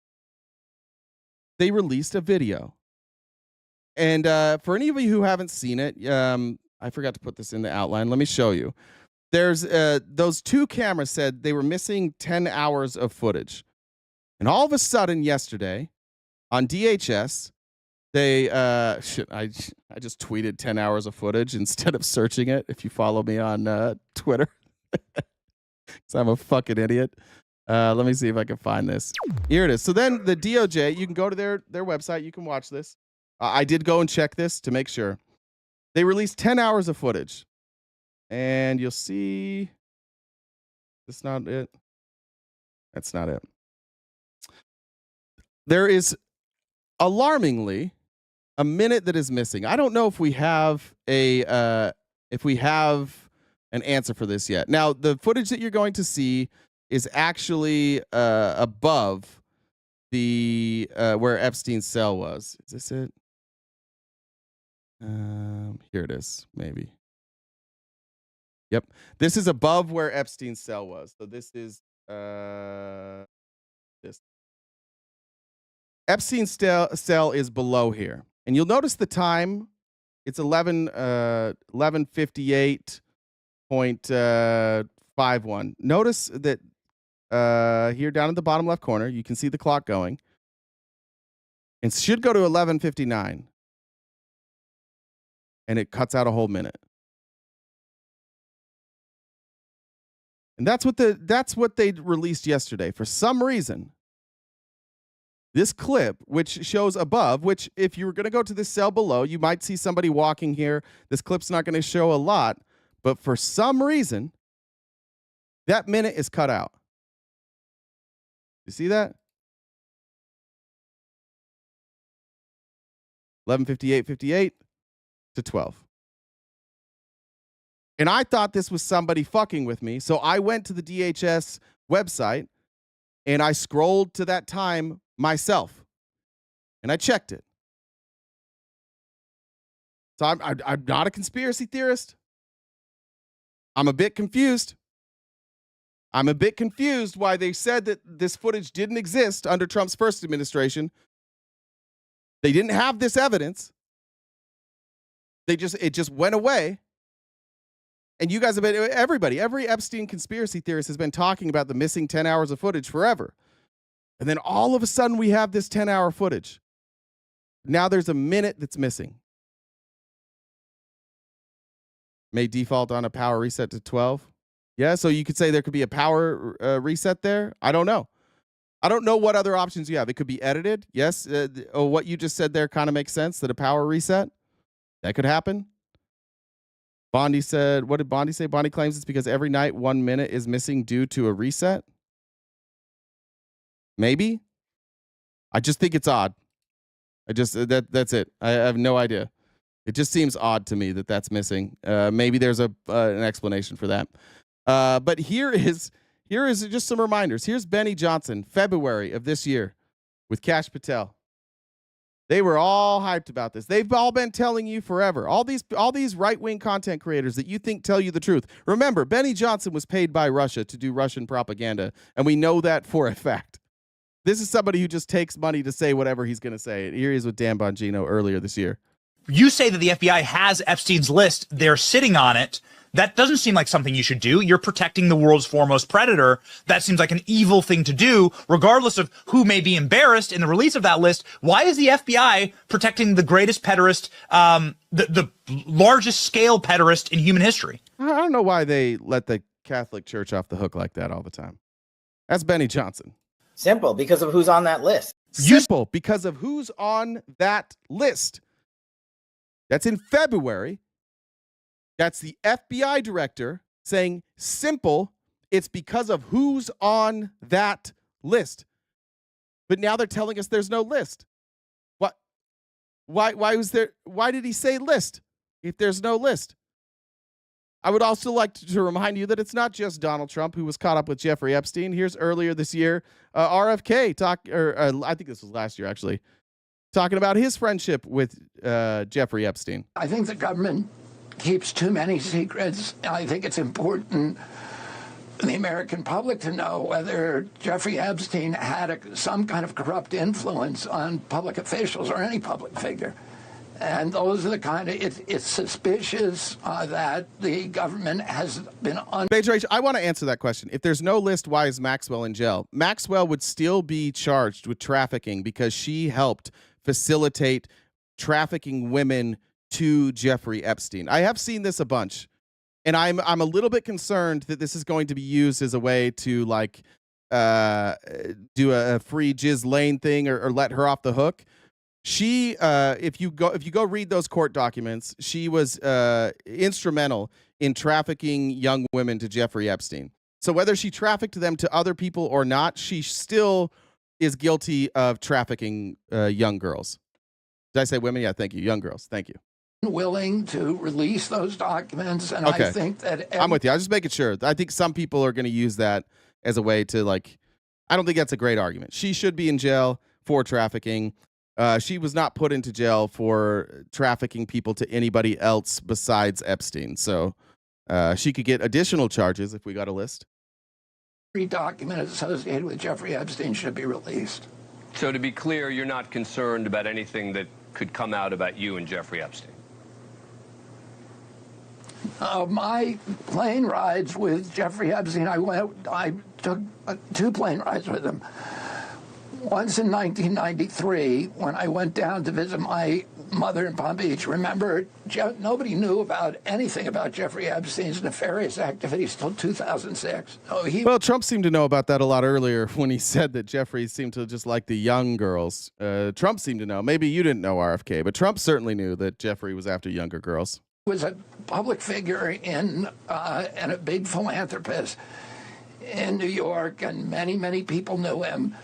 they released a video. And for any of you who haven't seen it, I forgot to put this in the outline. Let me show you. there's those two cameras said they were missing 10 hours of footage. And all of a sudden yesterday on DHS, they I just tweeted 10 hours of footage instead of searching it, if you follow me on Twitter. Because I'm a fucking idiot. Let me see if I can find this. Here it is. So then the DOJ, you can go to their website. You can watch this. I did go and check this to make sure. They released 10 hours of footage. And you'll see. That's not it. That's not it. There is alarmingly a minute that is missing. I don't know if we have an answer for this yet. Now, the footage that you're going to see is actually above the where Epstein's cell was. Is this it? Here it is, maybe. Yep. This is above where Epstein's cell was. So this is this. Epstein's cell is below here. And you'll notice the time. It's 11:58.51. Notice that here down at the bottom left corner, you can see the clock going. It should go to 11:59. And it cuts out a whole minute. And that's what they released yesterday. For some reason, this clip, which shows above, which if you were going to go to this cell below, you might see somebody walking here. This clip's not going to show a lot, but for some reason, that minute is cut out. You see that? 11:58:58 to 12. And I thought this was somebody fucking with me, so I went to the DHS website and I scrolled to that time myself, and I checked it. So I'm not a conspiracy theorist. I'm a bit confused. I'm a bit confused why they said that this footage didn't exist under Trump's first administration. They didn't have this evidence. It just went away. And you guys have been, every Epstein conspiracy theorist has been talking about the missing 10 hours of footage forever. And then all of a sudden we have this 10-hour footage. Now there's a minute that's missing. May default on a power reset to 12. Yeah, so you could say there could be a power reset there. I don't know. I don't know what other options you have. It could be edited. Yes. What you just said there kind of makes sense, that a power reset, that could happen. Bondi said, what did Bondi say? Bondi claims it's because every night 1 minute is missing due to a reset. Maybe. I just think it's odd. That's it. I have no idea. It just seems odd to me that that's missing. Maybe there's an explanation for that. But here is just some reminders. Here's Benny Johnson, February of this year, with Kash Patel. They were all hyped about this. They've all been telling you forever. All these right-wing content creators that you think tell you the truth. Remember, Benny Johnson was paid by Russia to do Russian propaganda, and we know that for a fact. This is somebody who just takes money to say whatever he's going to say. Here he is with Dan Bongino earlier this year. You say that the FBI has Epstein's list. They're sitting on it. That doesn't seem like something you should do. You're protecting the world's foremost predator. That seems like an evil thing to do, regardless of who may be embarrassed in the release of that list. Why is the FBI protecting the greatest pederast, the largest scale pederast in human history? I don't know why they let the Catholic Church off the hook like that all the time. That's Benny Johnson. Simple, because of who's on that list. Simple, because of who's on that list. That's in February. That's the FBI director saying, simple, it's because of who's on that list. But now they're telling us there's no list. What? Why did he say list if there's no list? I would also like to remind you that it's not just Donald Trump who was caught up with Jeffrey Epstein. Here's earlier this year, RFK I think this was last year actually, talking about his friendship with Jeffrey Epstein. I think the government keeps too many secrets. I think it's important for the American public to know whether Jeffrey Epstein had some kind of corrupt influence on public officials or any public figure. And those are the kind of, it's suspicious that the government has been I want to answer that question. If there's no list, why is Maxwell in jail? Maxwell would still be charged with trafficking because she helped facilitate trafficking women to Jeffrey Epstein. I have seen this a bunch, and I'm a little bit concerned that this is going to be used as a way to like do a free Jiz Lane thing or let her off the hook. She, if you go read those court documents, she was instrumental in trafficking young women to Jeffrey Epstein. So whether she trafficked them to other people or not, she still is guilty of trafficking young girls. Did I say women? Yeah, thank you. Young girls. Thank you. willing to release those documents, and I think that I'm with you. I was just making sure. I think some people are going to use that as a way to like. I don't think that's a great argument. She should be in jail for trafficking. She was not put into jail for trafficking people to anybody else besides Epstein. So she could get additional charges if we got a list. every document associated with Jeffrey Epstein should be released. So to be clear, you're not concerned about anything that could come out about you and Jeffrey Epstein? My plane rides with Jeffrey Epstein, I took 2 plane rides with him. Once in 1993, when I went down to visit my mother in Palm Beach. Remember, nobody knew about anything about Jeffrey Epstein's nefarious activities till 2006. Well, Trump seemed to know about that a lot earlier when he said that Jeffrey seemed to just like the young girls. Trump seemed to know. Maybe you didn't know, RFK, but Trump certainly knew that Jeffrey was after younger girls. He was a public figure and a big philanthropist in New York, and many, many people knew him.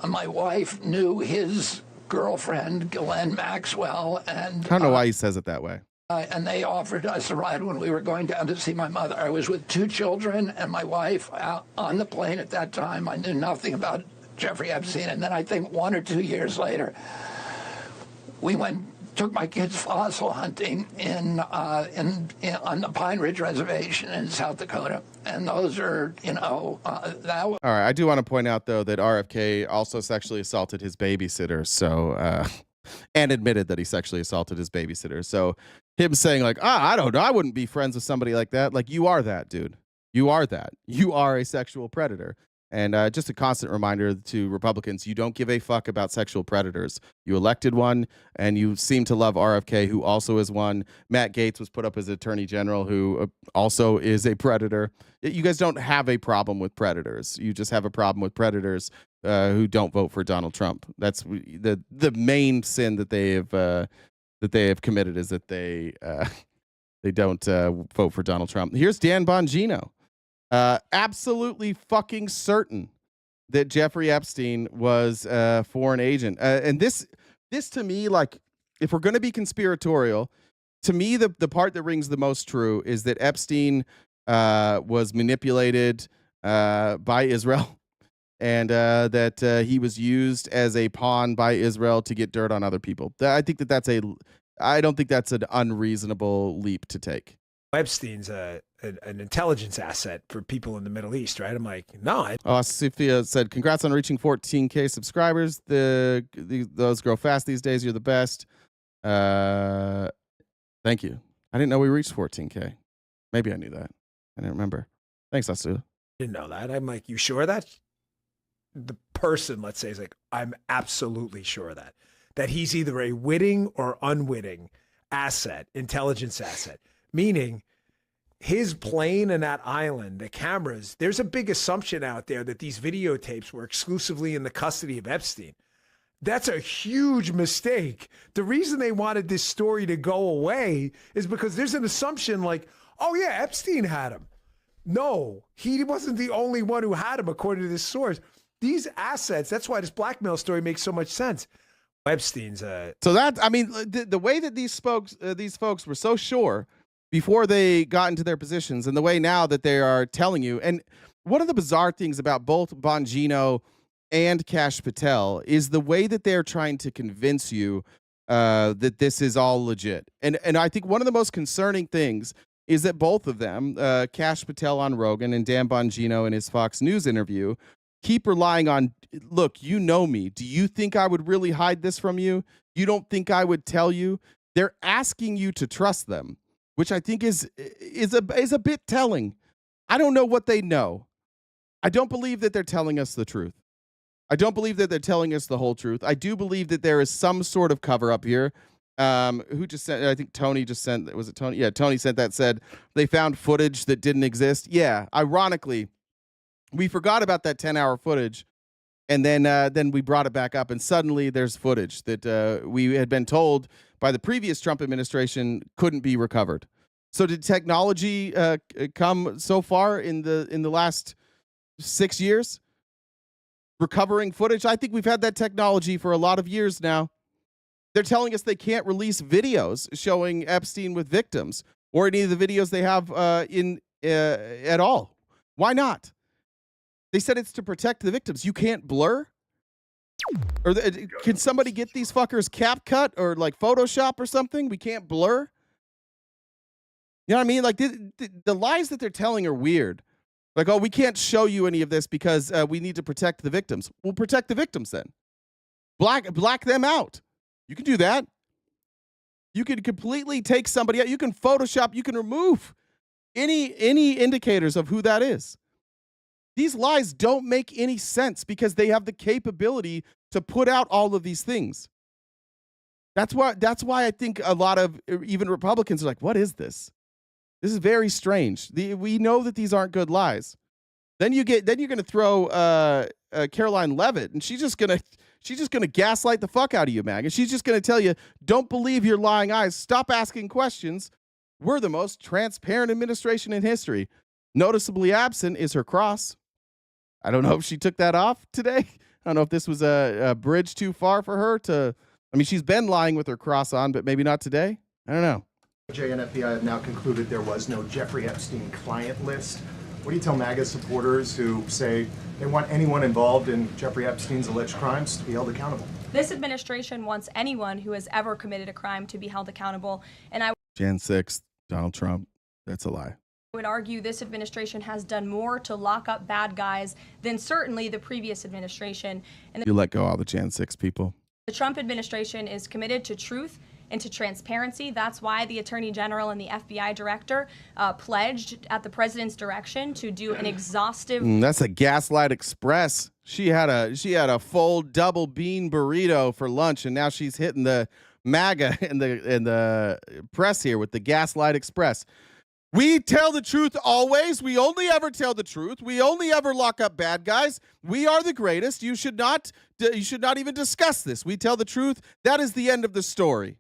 My wife knew his girlfriend, Ghislaine Maxwell, and I don't know why he says it that way. And they offered us a ride when we were going down to see my mother. I was with 2 children and my wife on the plane at that time. I knew nothing about Jeffrey Epstein. And then I think 1 or 2 years later, we took my kids fossil hunting on the Pine Ridge Reservation in South Dakota. And those are, that was... All right, I do want to point out, though, that RFK also sexually assaulted his babysitter, so, and admitted that he sexually assaulted his babysitter. So him saying, like, I don't know, I wouldn't be friends with somebody like that. Like, you are that, dude. You are that. You are a sexual predator. And just a constant reminder to Republicans, you don't give a fuck about sexual predators. You elected one, and you seem to love RFK, who also is one. Matt Gaetz was put up as Attorney General, who also is a predator. You guys don't have a problem with predators. You just have a problem with predators who don't vote for Donald Trump. That's the main sin that they have committed, is that they don't vote for Donald Trump. Here's Dan Bongino. Absolutely fucking certain that Jeffrey Epstein was a foreign agent. And this to me, like, if we're going to be conspiratorial, to me, the part that rings the most true is that Epstein was manipulated by Israel, and that he was used as a pawn by Israel to get dirt on other people. I don't think that's an unreasonable leap to take. Epstein's an intelligence asset for people in the Middle East, right? I'm like, no. Sophia said, congrats on reaching 14K subscribers. Those grow fast these days. You're the best. Thank you. I didn't know we reached 14K. Maybe I knew that. I didn't remember. Thanks, Asu. Didn't know that. I'm like, you sure that? The person, let's say, is like, I'm absolutely sure of that. That he's either a witting or unwitting asset, intelligence asset. Meaning his plane and that island, the cameras, there's a big assumption out there that these videotapes were exclusively in the custody of Epstein. That's a huge mistake. The reason they wanted this story to go away is because there's an assumption like, oh yeah, Epstein had him. No, he wasn't the only one who had him, according to this source. These assets, that's why this blackmail story makes so much sense. Epstein's So that, I mean, the way that these folks were so sure before they got into their positions, and the way now that they are telling you. And one of the bizarre things about both Bongino and Kash Patel is the way that they're trying to convince you that this is all legit. And I think one of the most concerning things is that both of them, Kash Patel on Rogan and Dan Bongino in his Fox News interview, keep relying on, look, you know me. Do you think I would really hide this from you? You don't think I would tell you? They're asking you to trust them, which I think is a bit telling. I don't know what they know. I don't believe that they're telling us the truth. I don't believe that they're telling us the whole truth. I do believe that there is some sort of cover up here. Who just sent? I think Tony just sent. Was it Tony? Yeah, Tony sent that. Said they found footage that didn't exist. Yeah, ironically, we forgot about that 10-hour footage, and then we brought it back up, and suddenly there's footage that we had been told by the previous Trump administration couldn't be recovered. So did technology come so far in the last 6 years? Recovering footage? I think we've had that technology for a lot of years now. They're telling us they can't release videos showing Epstein with victims or any of the videos they have at all. Why not? They said it's to protect the victims. You can't blur? Or can somebody get these fuckers CapCut or like Photoshop or something? We can't blur? You know what I mean? Like the lies that they're telling are weird. Like, oh, we can't show you any of this because we need to protect the victims. We'll protect the victims then. Black them out. You can do that. You can completely take somebody out. You can Photoshop. You can remove any indicators of who that is. These lies don't make any sense because they have the capability to put out all of these things. That's why I think a lot of even Republicans are like, what is this? This is very strange. We know that these aren't good lies. Then you're going to throw Caroline Levitt, and she's just gonna gaslight the fuck out of you, Mag. And she's just gonna tell you, don't believe your lying eyes. Stop asking questions. We're the most transparent administration in history. Noticeably absent is her cross. I don't know if she took that off today. I don't know if this was a bridge too far for her to. I mean, she's been lying with her cross on, but maybe not today. I don't know. DOJ and FBI have now concluded there was no Jeffrey Epstein client list. What do you tell MAGA supporters who say they want anyone involved in Jeffrey Epstein's alleged crimes to be held accountable? This administration wants anyone who has ever committed a crime to be held accountable. And I Jan 6th, Donald Trump. That's a lie. would argue this administration has done more to lock up bad guys than certainly the previous administration. And You let go all the Jan 6 people. the Trump administration is committed to truth and to transparency. That's why the Attorney General and the FBI Director pledged at the President's direction to do an exhaustive. That's a Gaslight Express. She had a full double bean burrito for lunch, and now she's hitting the MAGA in the press here with the Gaslight Express. We tell the truth always. We only ever tell the truth. We only ever lock up bad guys. We are the greatest. You should not even discuss this. We tell the truth. That is the end of the story.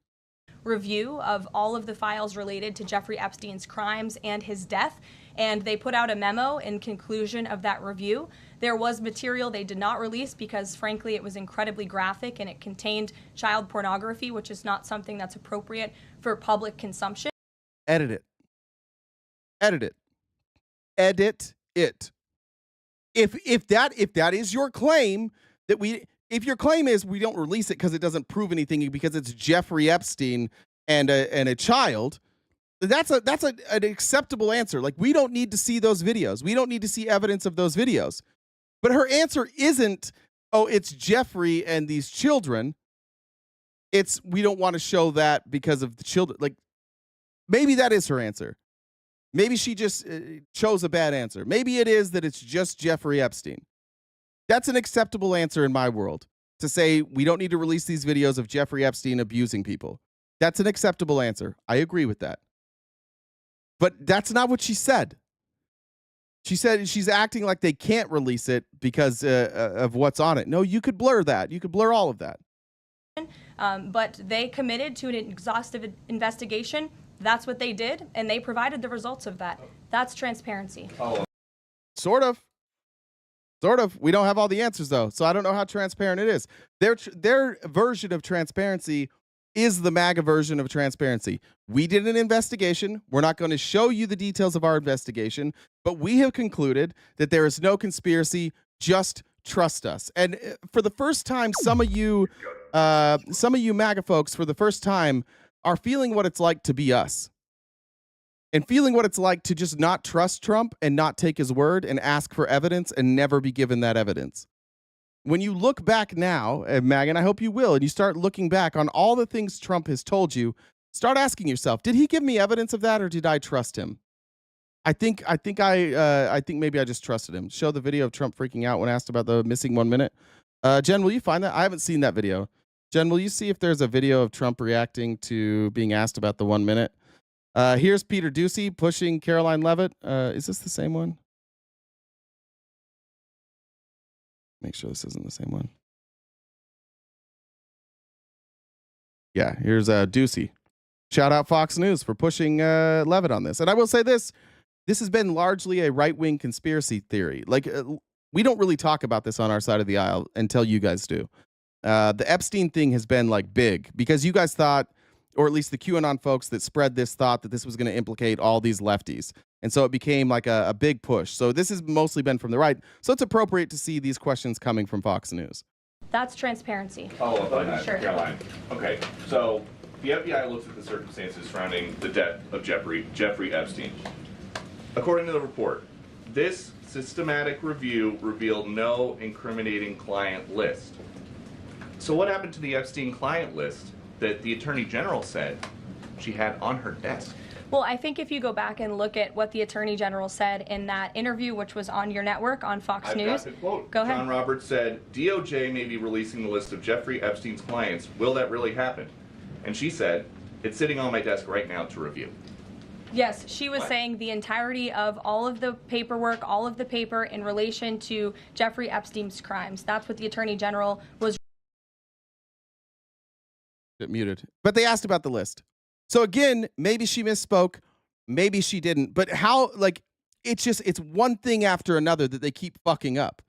Review of all of the files related to Jeffrey Epstein's crimes and his death, and they put out a memo in conclusion of that review. There was material they did not release because, frankly, it was incredibly graphic and it contained child pornography, which is not something that's appropriate for public consumption. Edit it. Edit it. Edit it. If that is your claim, if your claim is we don't release it because it doesn't prove anything because it's Jeffrey Epstein and a child, that's an acceptable answer. Like, we don't need to see those videos. We don't need to see evidence of those videos. But her answer isn't, oh, it's Jeffrey and these children. It's we don't want to show that because of the children. Like, maybe that is her answer. Maybe she just chose a bad answer. Maybe it is that it's just Jeffrey Epstein. That's an acceptable answer in my world, to say we don't need to release these videos of Jeffrey Epstein abusing people. That's an acceptable answer. I agree with that. But that's not what she said. She said she's acting like they can't release it because of what's on it. No, you could blur that. You could blur all of that. But they committed to an exhaustive investigation. That's what they did, and they provided the results of that. That's transparency. Sort of. We don't have all the answers, though, so I don't know how transparent it is. Their version of transparency is the MAGA version of transparency. We did an investigation. We're not going to show you the details of our investigation, but we have concluded that there is no conspiracy. Just trust us. And for the first time, some of you MAGA folks, for the first time, are feeling what it's like to be us. And feeling what it's like to just not trust Trump and not take his word and ask for evidence and never be given that evidence. When you look back now, Mag, and I hope you will, and you start looking back on all the things Trump has told you, Start asking yourself, did he give me evidence of that or did I trust him? I think maybe I just trusted him. Show the video of Trump freaking out when asked about the missing 1 minute. Jen, will you find that? I haven't seen that video. Jen, will you see if there's a video of Trump reacting to being asked about the 1 minute? Here's Peter Doocy pushing Caroline Leavitt. Is this the same one? Make sure this isn't the same one. Yeah, here's Doocy. Shout out Fox News for pushing Leavitt on this. And I will say this has been largely a right-wing conspiracy theory. Like, we don't really talk about this on our side of the aisle until you guys do. The Epstein thing has been like big because you guys thought, or at least the QAnon folks that spread this thought that this was going to implicate all these lefties. And so it became like a big push. So this has mostly been from the right. So it's appropriate to see these questions coming from Fox News. That's transparency. Follow up on that, Sure. Caroline. Okay, so the FBI looks at the circumstances surrounding the death of Jeffrey Epstein. According to the report, this systematic review revealed no incriminating client list. So what happened to the Epstein client list that the Attorney General said she had on her desk? Well, I think if you go back and look at what the Attorney General said in that interview, which was on your network on Fox News. Got the quote. Go ahead. John Roberts said, DOJ may be releasing the list of Jeffrey Epstein's clients. Will that really happen? And she said, it's sitting on my desk right now to review. Yes, she was saying the entirety of all of the paperwork, all of the paper in relation to Jeffrey Epstein's crimes. That's what the Attorney General was. Get muted. But they asked about the list. So again, maybe she misspoke, maybe she didn't. But how, like, it's one thing after another that they keep fucking up.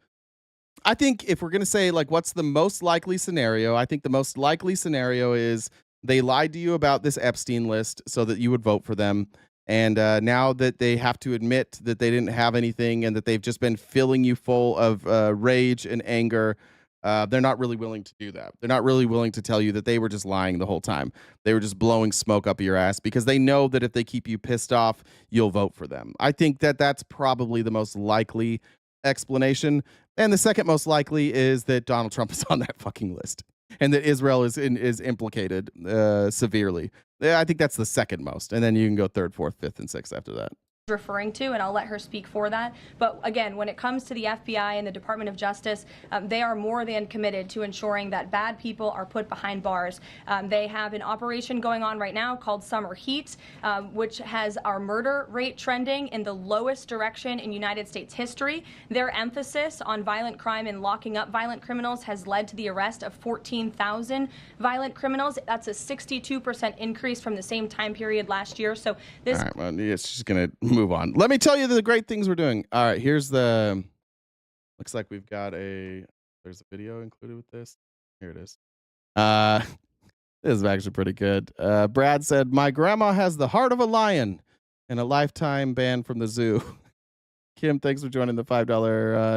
I think if we're going to say, like, what's the most likely scenario, I think the most likely scenario is they lied to you about this Epstein list so that you would vote for them. And now that they have to admit that they didn't have anything and that they've just been filling you full of rage and anger, they're not really willing to do that. They're not really willing to tell you that they were just lying the whole time. They were just blowing smoke up your ass because they know that if they keep you pissed off, you'll vote for them. I think that that's probably the most likely explanation. And the second most likely is that Donald Trump is on that fucking list and that Israel is implicated severely. I think that's the second most. And then you can go third, fourth, fifth, and sixth after that. Referring to, and I'll let her speak for that. But again, when it comes to the FBI and the Department of Justice, they are more than committed to ensuring that bad people are put behind bars. They have an operation going on right now called Summer Heat, which has our murder rate trending in the lowest direction in United States history. Their emphasis on violent crime and locking up violent criminals has led to the arrest of 14,000 violent criminals. That's a 62% increase from the same time period last year. So this. All right, well, it's just going to move on. Let me tell you the great things we're doing. All right, here's the. Looks like we've got there's a video included with this. Here it is. This is actually pretty good. Brad said, "My grandma has the heart of a lion and a lifetime ban from the zoo." Kim, thanks for joining the $5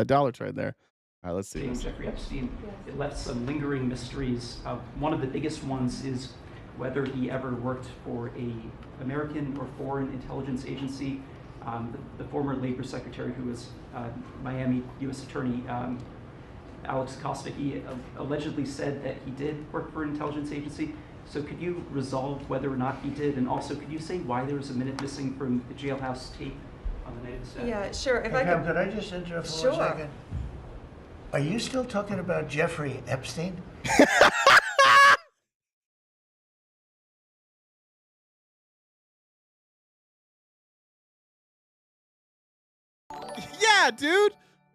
dollar trade there. All right, let's see. Jeffrey Epstein, it left some lingering mysteries. One of the biggest ones is whether he ever worked for a American or foreign intelligence agency. The former labor secretary, who was Miami U.S. Attorney Alex Costa, he allegedly said that he did work for an intelligence agency. So could you resolve whether or not he did? And also, could you say why there was a minute missing from the jailhouse tape on the night of the staff? Yeah, sure. If Hey, I Pam, could. could I just interrupt for Sure. 1 second? Are you still talking about Jeffrey Epstein? Yeah, dude.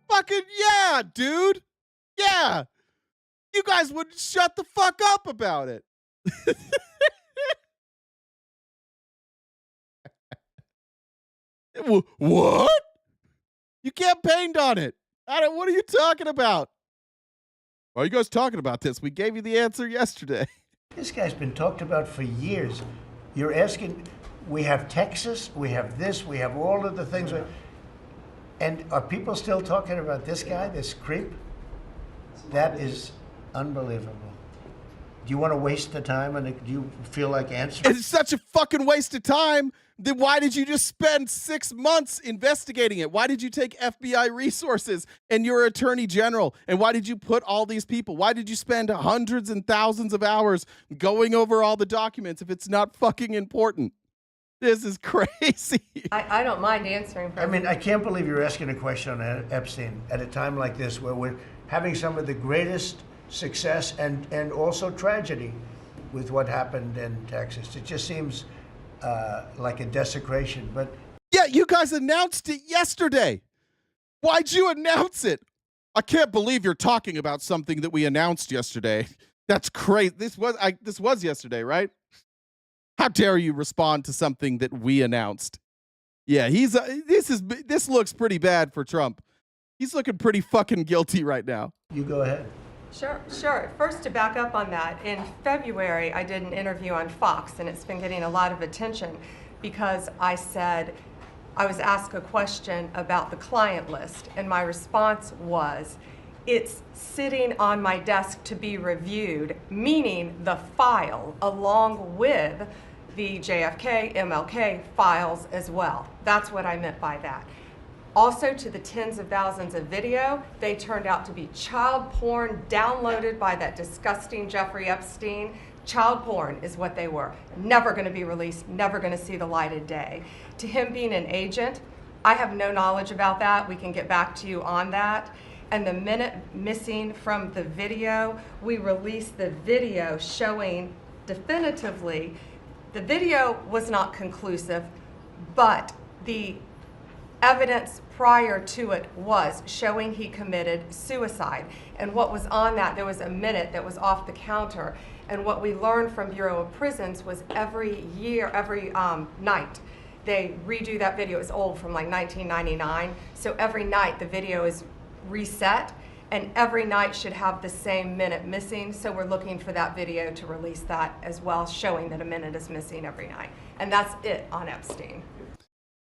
Fucking yeah, dude. Yeah. You guys wouldn't shut the fuck up about it. What? You campaigned on it. What are you talking about? Why are you guys talking about this? We gave you the answer yesterday. This guy's been talked about for years. You're asking, we have Texas, we have this, we have all of the things. And are people still talking about this guy, this creep? That is unbelievable. Do you want to waste the time and do you feel like answering? It's such a fucking waste of time Then why did you just spend 6 months investigating it? Why did you take FBI resources and your attorney general? And why did you put all these people? Why did you spend hundreds and thousands of hours going over all the documents if it's not fucking important? This is crazy. I don't mind answering. I mean, I can't believe you're asking a question on Epstein at a time like this where we're having some of the greatest success and also tragedy with what happened in Texas. It just seems like a desecration. But yeah, you guys announced it yesterday. Why'd you announce it? I can't believe you're talking about something that we announced yesterday. That's crazy. This was yesterday, right? How dare you respond to something that we announced? Yeah, this looks pretty bad for Trump. He's looking pretty fucking guilty right now. You go ahead. Sure. First, to back up on that, in February, I did an interview on Fox, and it's been getting a lot of attention because I said I was asked a question about the client list, and my response was, it's sitting on my desk to be reviewed, meaning the file along with the JFK, MLK files as well. That's what I meant by that. Also, to the tens of thousands of video, they turned out to be child porn downloaded by that disgusting Jeffrey Epstein. Child porn is what they were. Never going to be released, never going to see the light of day. To him being an agent, I have no knowledge about that. We can get back to you on that. And the minute missing from the video, we released the video showing definitively the video was not conclusive, but the evidence prior to it was showing he committed suicide. And what was on that, there was a minute that was off the counter. And what we learned from Bureau of Prisons was every night, they redo that video. It's old, from like 1999. So every night the video is reset, and every night should have the same minute missing. So we're looking for that video to release that as well, showing that a minute is missing every night. And that's it on Epstein.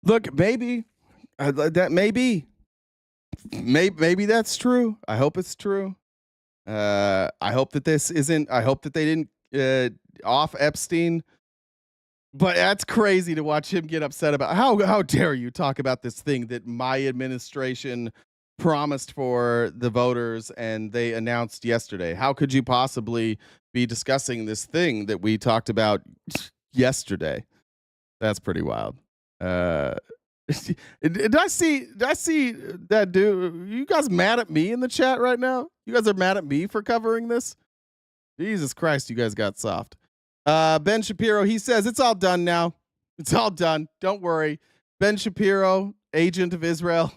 Look, maybe maybe that's true. I hope it's true. I hope that this isn't. I hope that they didn't off Epstein. But that's crazy to watch him get upset about. How dare you talk about this thing that my administration promised for the voters and they announced yesterday? How could you possibly be discussing this thing that we talked about yesterday? That's pretty wild. Did I see that dude? You guys mad at me in the chat right now? You guys are mad at me for covering this? Jesus Christ, you guys got soft. Ben Shapiro, he says, it's all done now. It's all done. Don't worry. Ben Shapiro, agent of Israel.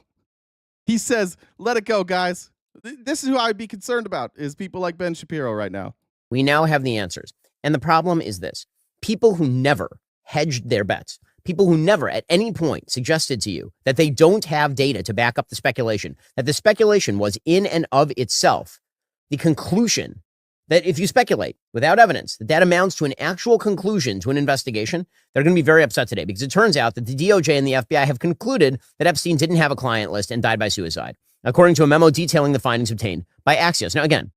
He says, let it go, guys. This is who I'd be concerned about, is people like Ben Shapiro right now. We now have the answers. And the problem is this. People who never hedged their bets, people who never at any point suggested to you that they don't have data to back up the speculation, that the speculation was in and of itself the conclusion that if you speculate without evidence, that amounts to an actual conclusion to an investigation, they're going to be very upset today, because it turns out that the DOJ and the FBI have concluded that Epstein didn't have a client list and died by suicide, according to a memo detailing the findings obtained by Axios. Now, again,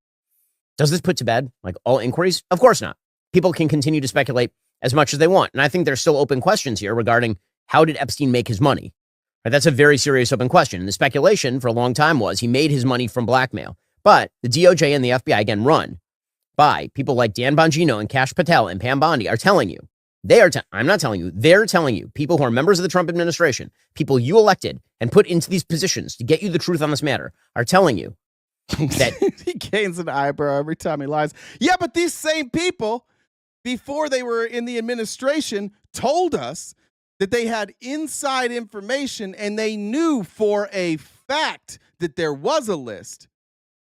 does this put to bed like all inquiries? Of course not. People can continue to speculate as much as they want. And I think there's still open questions here regarding how did Epstein make his money? Right, that's a very serious open question. And the speculation for a long time was he made his money from blackmail. But the DOJ and the FBI, again, run by people like Dan Bongino and Kash Patel and Pam Bondi, are telling you, I'm not telling you, they're telling you, people who are members of the Trump administration, people you elected and put into these positions to get you the truth on this matter, are telling you that he gains an eyebrow every time he lies. Yeah, but these same people, before they were in the administration, told us that they had inside information and they knew for a fact that there was a list.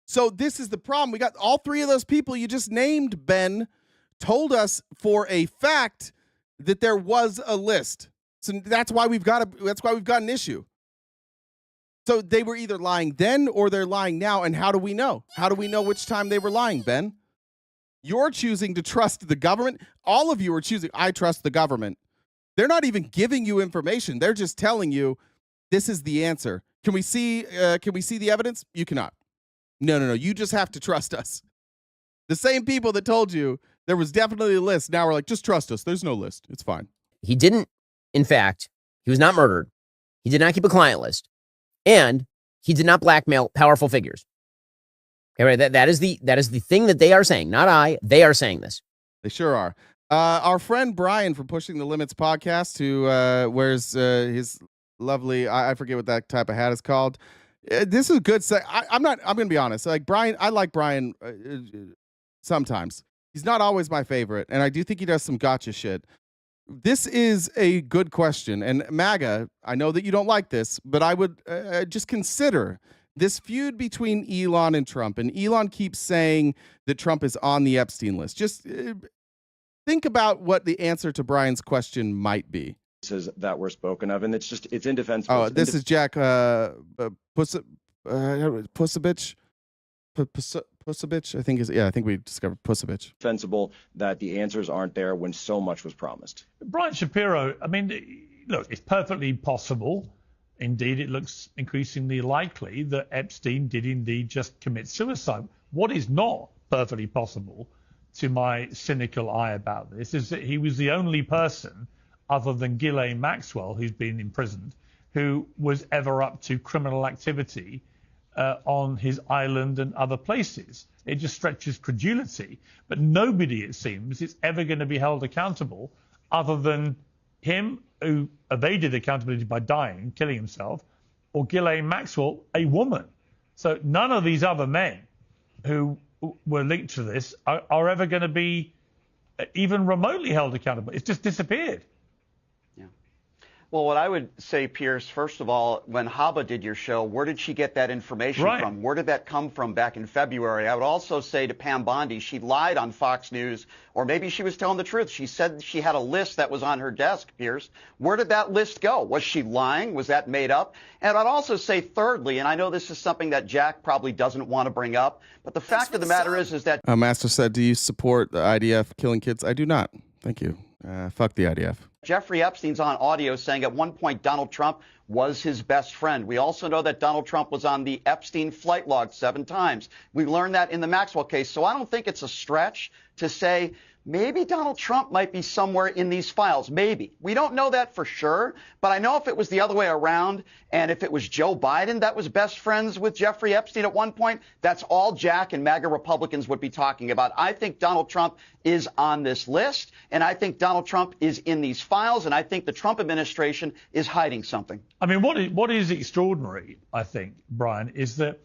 So this is the problem. We got all three of those people you just named, Ben, told us for a fact that there was a list. So that's why we've got an issue. So they were either lying then or they're lying now. And how do we know? How do we know which time they were lying, Ben? You're choosing to trust the government. All of you are choosing, I trust the government. They're not even giving you information. They're just telling you this is the answer. Can we see the evidence? You cannot. No. You just have to trust us. The same people that told you there was definitely a list now are like, just trust us. There's no list. It's fine. he didn't in fact, he was not murdered. He did not keep a client list, and he did not blackmail powerful figures. Okay, right? That is the thing that they are saying, not I. They are saying this. They sure are. Our friend Brian from Pushing the Limits podcast, who wears his lovely, I forget what that type of hat is called. This is a good set. I'm going to be honest. Like Brian, I like Brian sometimes. He's not always my favorite, and I do think he does some gotcha shit. This is a good question. And MAGA, I know that you don't like this, but I would just consider this feud between Elon and Trump. And Elon keeps saying that Trump is on the Epstein list. Just think about what the answer to Brian's question might be. That were spoken of, and it's indefensible. Oh, this is Jack Pussabitch. Pussabitch, I think I think we discovered Pussabitch. Defensible that the answers aren't there when so much was promised. Brian Shapiro, I mean, look, it's perfectly possible. Indeed, it looks increasingly likely that Epstein did indeed just commit suicide. What is not perfectly possible, to my cynical eye about this, is that he was the only person, other than Ghislaine Maxwell, who's been imprisoned, who was ever up to criminal activity on his island and other places. It just stretches credulity. But nobody, it seems, is ever going to be held accountable other than him, who evaded accountability by dying, killing himself, or Ghislaine Maxwell, a woman. So none of these other men who were linked to this are ever going to be even remotely held accountable. It's just disappeared. Well, what I would say, Pierce, first of all, when Haba did your show, where did she get that information from? Where did that come from back in February? I would also say to Pam Bondi, she lied on Fox News, or maybe she was telling the truth. She said she had a list that was on her desk, Pierce. Where did that list go? Was she lying? Was that made up? And I'd also say, thirdly, and I know this is something that Jack probably doesn't want to bring up, but the fact of the matter is that... Master said, do you support the IDF killing kids? I do not. Thank you. Fuck the IDF. Jeffrey Epstein's on audio saying at one point Donald Trump was his best friend. We also know that Donald Trump was on the Epstein flight log 7 times. We learned that in the Maxwell case. So I don't think it's a stretch to say maybe Donald Trump might be somewhere in these files. Maybe. We don't know that for sure. But I know if it was the other way around, and if it was Joe Biden that was best friends with Jeffrey Epstein at one point, that's all Jack and MAGA Republicans would be talking about. I think Donald Trump is on this list, and I think Donald Trump is in these files, and I think the Trump administration is hiding something. I mean, what is extraordinary, I think, Brian, is that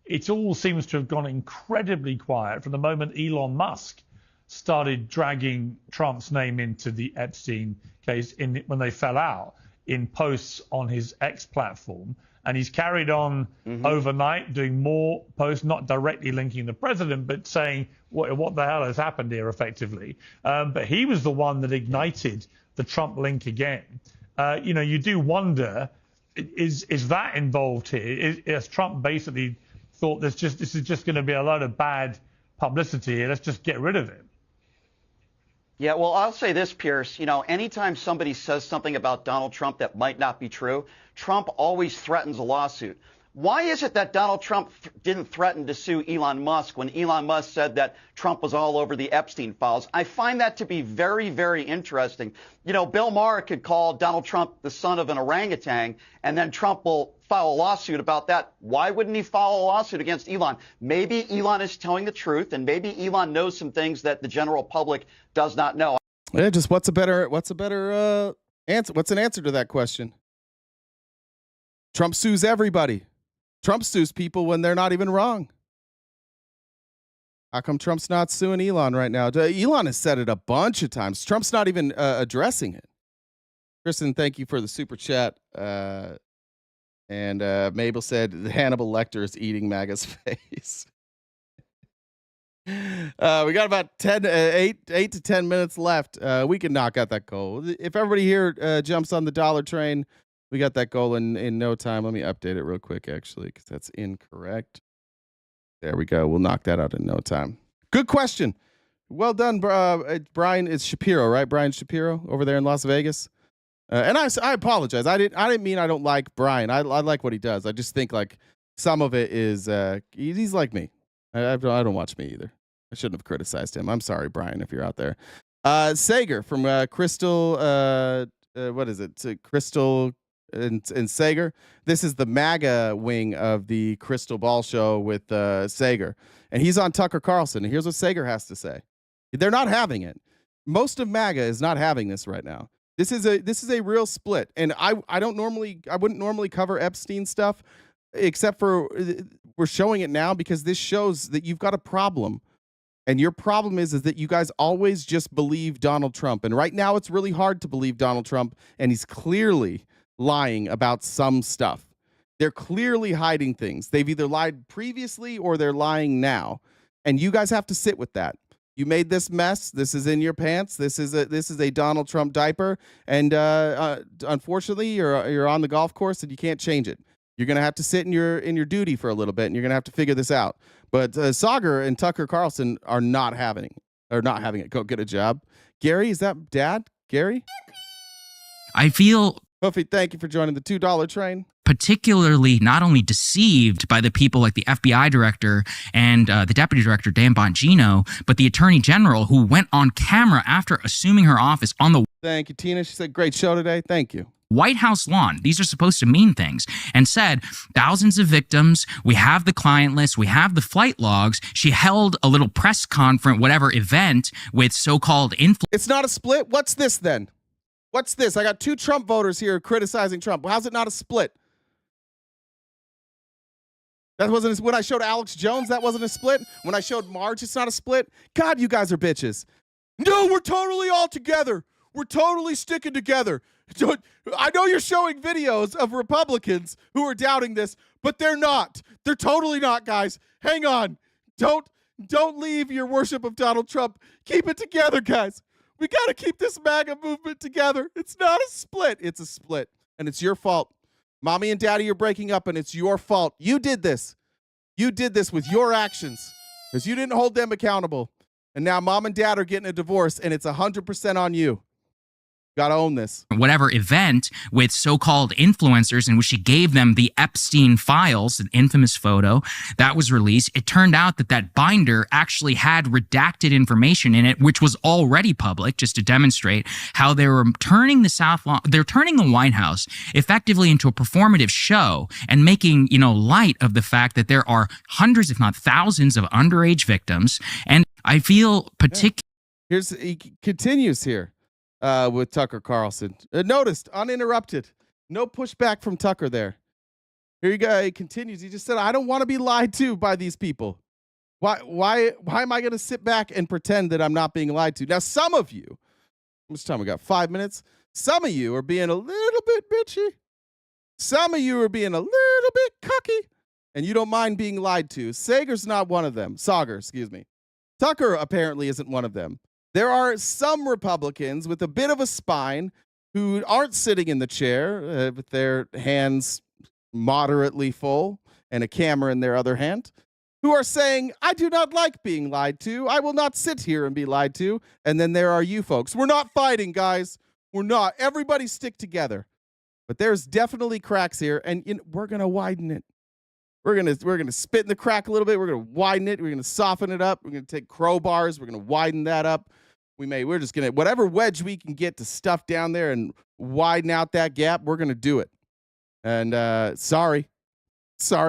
it all seems to have gone incredibly quiet from the moment Elon Musk started dragging Trump's name into the Epstein case when they fell out in posts on his X platform. And he's carried on overnight doing more posts, not directly linking the president, but saying what the hell has happened here effectively. But he was the one that ignited the Trump link again. You do wonder, is that involved here? Is Trump basically thought this is just going to be a lot of bad publicity here? Let's just get rid of it. Yeah, well, I'll say this, Pierce. Anytime somebody says something about Donald Trump that might not be true, Trump always threatens a lawsuit. Why is it that Donald Trump didn't threaten to sue Elon Musk when Elon Musk said that Trump was all over the Epstein files? I find that to be very, very interesting. Bill Maher could call Donald Trump the son of an orangutan, and then Trump will file a lawsuit about that. Why wouldn't he file a lawsuit against Elon? Maybe Elon is telling the truth, and maybe Elon knows some things that the general public does not know. Yeah, just what's a better answer? What's an answer to that question? Trump sues everybody. Trump sues people when they're not even wrong. How come Trump's not suing Elon right now? Elon has said it a bunch of times. Trump's not even addressing it. Kristen, thank you for the super chat. And Mabel said Hannibal Lecter is eating MAGA's face. We got about 8 to 10 minutes left. We can knock out that goal. If everybody here jumps on the dollar train, we got that goal in no time. Let me update it real quick, actually, because that's incorrect. There we go. We'll knock that out in no time. Good question. Well done, Brian. It's Shapiro, right? Brian Shapiro over there in Las Vegas. And I apologize. I didn't mean I don't like Brian. I like what he does. I just think like some of it is he's like me. I don't watch me either. I shouldn't have criticized him. I'm sorry, Brian, if you're out there. Sager from Crystal what is it? Crystal and Sager. This is the MAGA wing of the Crystal Ball show with Sager, and he's on Tucker Carlson. And here's what Sager has to say: they're not having it. Most of MAGA is not having this right now. This is a real split, and I wouldn't normally cover Epstein stuff, except for we're showing it now because this shows that you've got a problem. And your problem is that you guys always just believe Donald Trump. And right now it's really hard to believe Donald Trump, and he's clearly lying about some stuff. They're clearly hiding things. They've either lied previously or they're lying now. And you guys have to sit with that. You made this mess. This is in your pants. This is a Donald Trump diaper. And unfortunately, you're on the golf course and you can't change it. You're gonna have to sit in your duty for a little bit, and you're gonna have to figure this out. But Sager and Tucker Carlson are not having it. Go get a job. Gary, is that Dad? Gary? I feel Buffy, thank you for joining the $2 train. Particularly not only deceived by the people like the FBI director and the deputy director, Dan Bongino, but the attorney general who went on camera after assuming her office on the Thank you, Tina. She said, great show today. Thank you. White House lawn, these are supposed to mean things, and said thousands of victims, we have the client list, we have the flight logs. She held a little press conference, whatever event with so-called influence. It's not a split? What's this then? What's this? I got 2 Trump voters here criticizing Trump. How's it not a split? That wasn't when I showed Alex Jones, that wasn't a split. When I showed Marge, it's not a split. God, you guys are bitches. No, we're totally all together. We're totally sticking together. I know you're showing videos of Republicans who are doubting this, but they're not. They're totally not, guys. Hang on. Don't leave your worship of Donald Trump. Keep it together, guys. We got to keep this MAGA movement together. It's not a split. It's a split. And it's your fault. Mommy and Daddy are breaking up, and it's your fault. You did this. You did this with your actions because you didn't hold them accountable. And now Mom and Dad are getting a divorce, and it's 100% on you. Gotta own this. Whatever event with so-called influencers in which she gave them the Epstein files, an infamous photo that was released. It turned out that that binder actually had redacted information in it, which was already public, just to demonstrate how they were turning they're turning the White House effectively into a performative show and making, light of the fact that there are hundreds, if not thousands, of underage victims. And I feel He continues here. With Tucker Carlson. Noticed, uninterrupted. No pushback from Tucker there. Here you go. He continues. He just said, I don't want to be lied to by these people. Why am I going to sit back and pretend that I'm not being lied to? Now, some of you, how much time we got? 5 minutes? Some of you are being a little bit bitchy. Some of you are being a little bit cucky. And you don't mind being lied to. Sager's not one of them. Sager, excuse me. Tucker apparently isn't one of them. There are some Republicans with a bit of a spine who aren't sitting in the chair with their hands moderately full and a camera in their other hand, who are saying, I do not like being lied to. I will not sit here and be lied to. And then there are you folks. We're not fighting, guys. We're not. Everybody stick together. But there's definitely cracks here, and we're going to widen it. We're gonna spit in the crack a little bit. We're gonna widen it. We're gonna soften it up. We're gonna take crowbars. We're gonna widen that up. We're just gonna whatever wedge we can get to stuff down there and widen out that gap. We're gonna do it. And sorry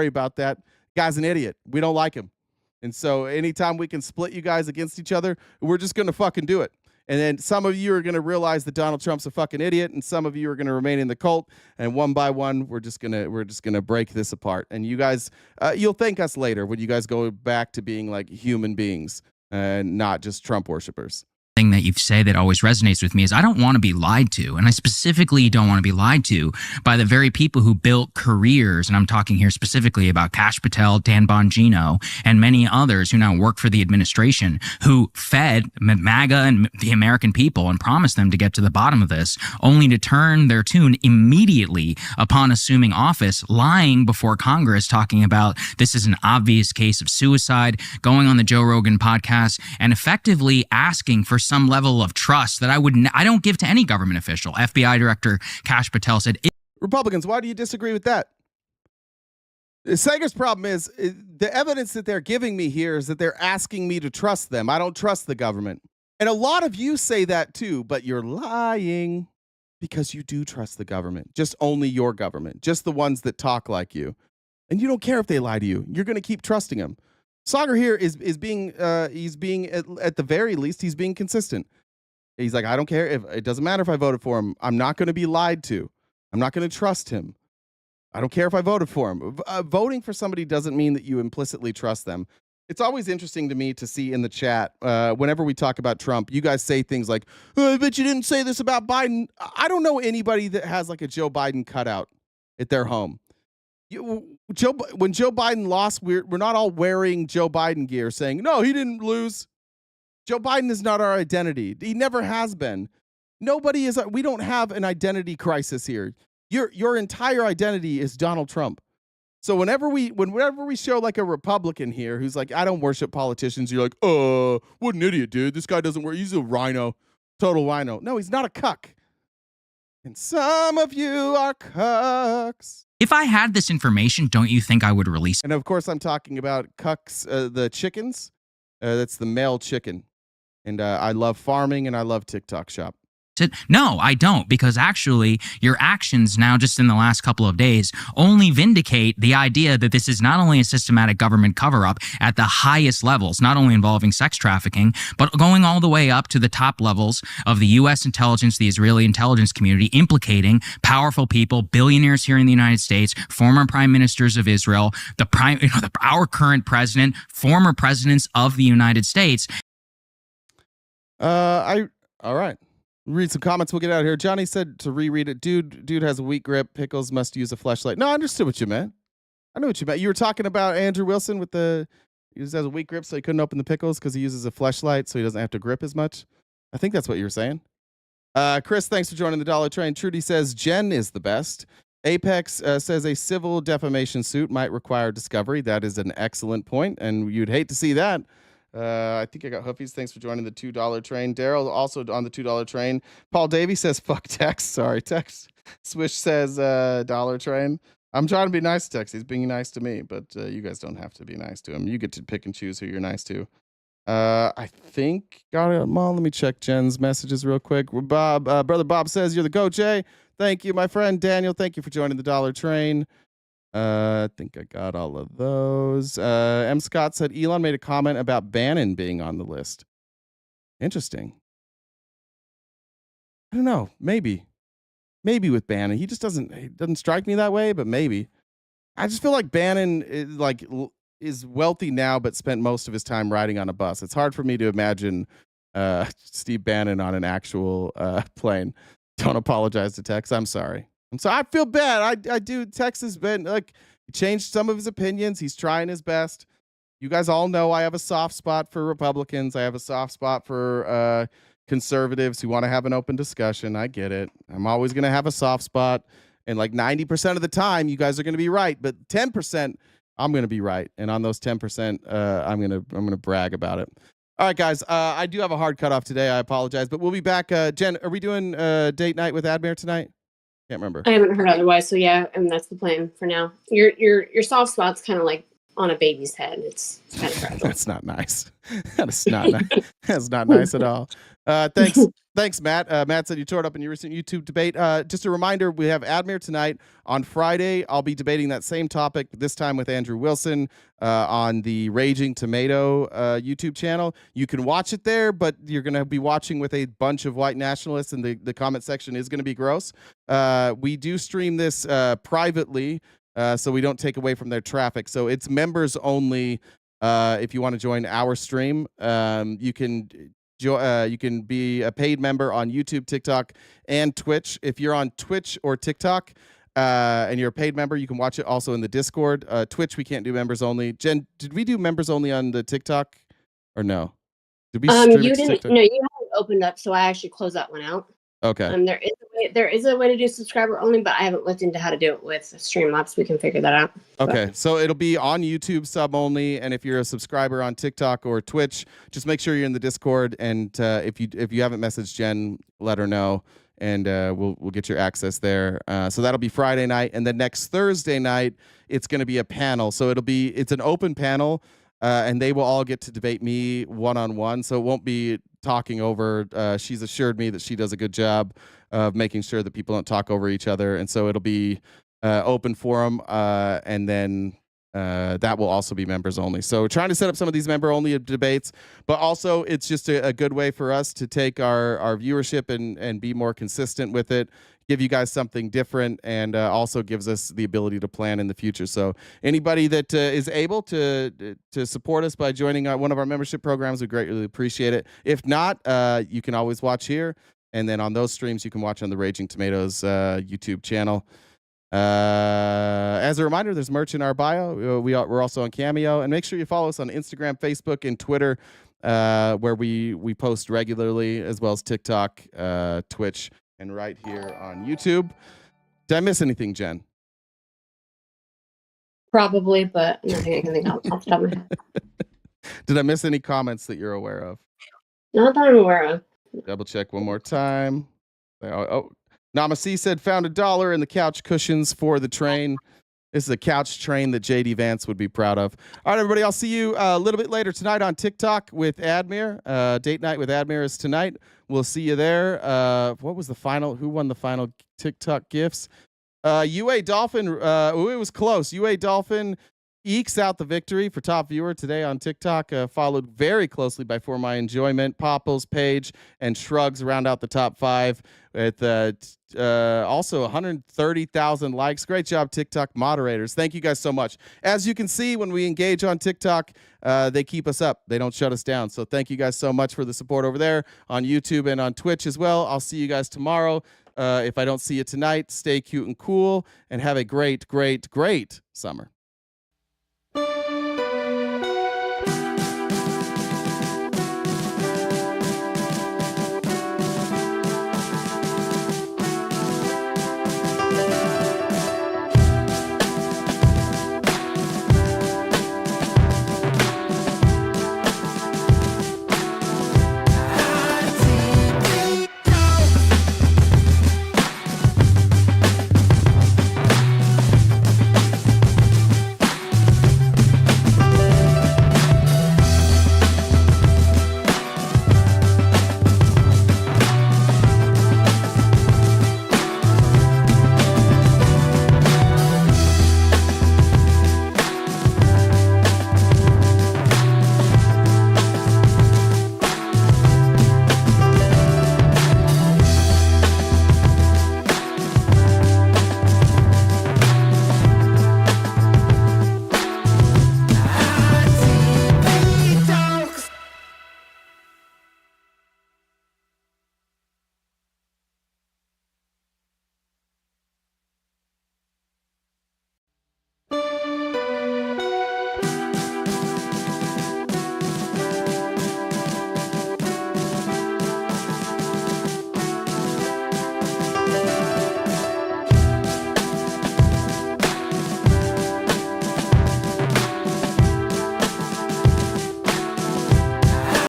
about that. Guy's an idiot. We don't like him. And so anytime we can split you guys against each other, we're just gonna fucking do it. And then some of you are going to realize that Donald Trump's a fucking idiot, and some of you are going to remain in the cult. And one by one, we're just gonna break this apart. And you guys, you'll thank us later when you guys go back to being like human beings and not just Trump worshipers. Thing that you say that always resonates with me is I don't want to be lied to. And I specifically don't want to be lied to by the very people who built careers. And I'm talking here specifically about Kash Patel, Dan Bongino, and many others who now work for the administration, who fed MAGA and the American people and promised them to get to the bottom of this, only to turn their tune immediately upon assuming office, lying before Congress, talking about this is an obvious case of suicide, going on the Joe Rogan podcast, and effectively asking for some level of trust that I don't give to any government official. FBI Director Kash Patel said, Republicans, why do you disagree with that? Sager's problem is the evidence that they're giving me here is that they're asking me to trust them. I don't trust the government. And a lot of you say that too, but you're lying Because you do trust the government, just only your government, just the ones that talk like you. And you don't care if they lie to you. You're going to keep trusting them. Sagar here is being, he's being, at the very least, he's being consistent. He's like, I don't care. If it doesn't matter if I voted for him. I'm not going to be lied to. I'm not going to trust him. I don't care if I voted for him. Voting for somebody doesn't mean that you implicitly trust them. It's always interesting to me to see in the chat, whenever we talk about Trump, you guys say things like, oh, I bet you didn't say this about Biden. I don't know anybody that has like a Joe Biden cutout at their home. When Joe Biden lost, we're not all wearing Joe Biden gear saying, no, he didn't lose. Joe Biden is not our identity. He never has been. Nobody is. We don't have an identity crisis here. Your entire identity is Donald Trump. So whenever we show like a Republican here who's like, I don't worship politicians, you're like, oh, what an idiot, dude. This guy doesn't work. He's a rhino, total rhino. No, he's not a cuck. And some of you are cucks. If I had this information, don't you think I would release it? And of course, I'm talking about cucks, the chickens. That's the male chicken. And I love farming and I love TikTok shop. No, I don't, because actually your actions now just in the last couple of days only vindicate the idea that this is not only a systematic government cover-up at the highest levels, not only involving sex trafficking, but going all the way up to the top levels of the U.S. intelligence, the Israeli intelligence community, implicating powerful people, billionaires here in the United States, former prime ministers of Israel, our current president, former presidents of the United States. All right. Read some comments. We'll get out of here. Johnny said to reread it. Dude has a weak grip. Pickles must use a fleshlight. No, I understood what you meant. I know what you meant. You were talking about Andrew Wilson with he just has a weak grip, so he couldn't open the pickles because he uses a fleshlight, so he doesn't have to grip as much. I think that's what you were saying. Chris, thanks for joining the Dollar Train. Trudy says Jen is the best. Apex says a civil defamation suit might require discovery. That is an excellent point, and you'd hate to see that. I think I got Hoofies. Thanks for joining the $2 train. Daryl also on the $2 train. Paul Davey says fuck Tex. Sorry, Tex. Swish says dollar train. I'm trying to be nice to Tex. He's being nice to me, but you guys don't have to be nice to him. You get to pick and choose who you're nice to. I think got it. Mom, let me check Jen's messages real quick. Bob, brother Bob says you're the go, Jay. Thank you, my friend Daniel. Thank you for joining the dollar train. I think I got all of those. M. Scott said Elon made a comment about Bannon being on the list. Interesting. I don't know. Maybe with Bannon. He doesn't strike me that way, but maybe. I just feel like Bannon is wealthy now, but spent most of his time riding on a bus. It's hard for me to imagine Steve Bannon on an actual plane. Don't apologize to Tex. I'm sorry. So I feel bad. I do. Tex has been he changed some of his opinions. He's trying his best. You guys all know I have a soft spot for Republicans. I have a soft spot for conservatives who want to have an open discussion. I get it. I'm always going to have a soft spot. And 90% of the time, you guys are going to be right. But 10%, I'm going to be right. And on those 10%, I'm going to brag about it. All right, guys. I do have a hard cutoff today. I apologize. But we'll be back. Jen, are we doing date night with Admir tonight? Can't remember. I haven't heard otherwise, so yeah, and that's the plan for now. Your soft spot's kind of like on a baby's head. It's kind of fragile. That's not nice. That's not nice. That's not nice at all. Thanks, Matt. Matt said you tore it up in your recent YouTube debate. Just a reminder, we have Admir tonight. On Friday, I'll be debating that same topic, this time with Andrew Wilson on the Raging Tomato YouTube channel. You can watch it there, but you're going to be watching with a bunch of white nationalists, and the comment section is going to be gross. We do stream this privately, so we don't take away from their traffic. So it's members only. If you want to join our stream, you can be a paid member on YouTube, TikTok, and Twitch. If you're on Twitch or TikTok and you're a paid member, you can watch it also in the Discord. Twitch, we can't do members only. Jen, did we do members only on the TikTok or no? Did we stream you it to didn't. TikTok? No, you haven't opened up, so I actually closed that one out. Okay. There is a way to do subscriber only, but I haven't looked into how to do it with Streamlabs. We can figure that out. Okay, so it'll be on YouTube sub only, and if you're a subscriber on TikTok or Twitch, just make sure you're in the Discord. And if you haven't messaged Jen, let her know, and we'll get your access there. So that'll be Friday night, and then next Thursday night it's going to be a panel. So it's an open panel. and they will all get to debate me one-on-one. So it won't be talking over. She's assured me that she does a good job of making sure that people don't talk over each other. And so it'll be open forum, and then that will also be members only. So we're trying to set up some of these member only debates, but also it's just a good way for us to take our viewership and be more consistent with it, give you guys something different, and also gives us the ability to plan in the future. So anybody that is able to support us by joining one of our membership programs, we greatly appreciate it. If not, you can always watch here, and then on those streams you can watch on the Raging Tomatoes YouTube channel. As a reminder, there's merch in our bio. We're also on Cameo, and make sure you follow us on Instagram, Facebook, and Twitter, where we post regularly, as well as TikTok, Twitch, and right here on YouTube. Did I miss anything, Jen? Probably, but nothing I can think of off the top of my head. Did I miss any comments that you're aware of? Not that I'm aware of. Double check one more time. Oh, Namasi said found $1 in the couch cushions for the train. This is a couch train that JD Vance would be proud of. All right, everybody, I'll see you a little bit later tonight on TikTok with Admir. Date night with Admir is tonight. We'll see you there. What was the final? Who won the final TikTok gifts? UA Dolphin. It was close. UA Dolphin ekes out the victory for top viewer today on TikTok, followed very closely by For My Enjoyment, Popples, Page, and Shrugs round out the top 5 with also 130,000 likes. Great job, TikTok moderators. Thank you guys so much. As you can see, when we engage on TikTok, they keep us up. They don't shut us down. So thank you guys so much for the support over there on YouTube and on Twitch as well. I'll see you guys tomorrow. If I don't see you tonight, stay cute and cool and have a great, great, great summer.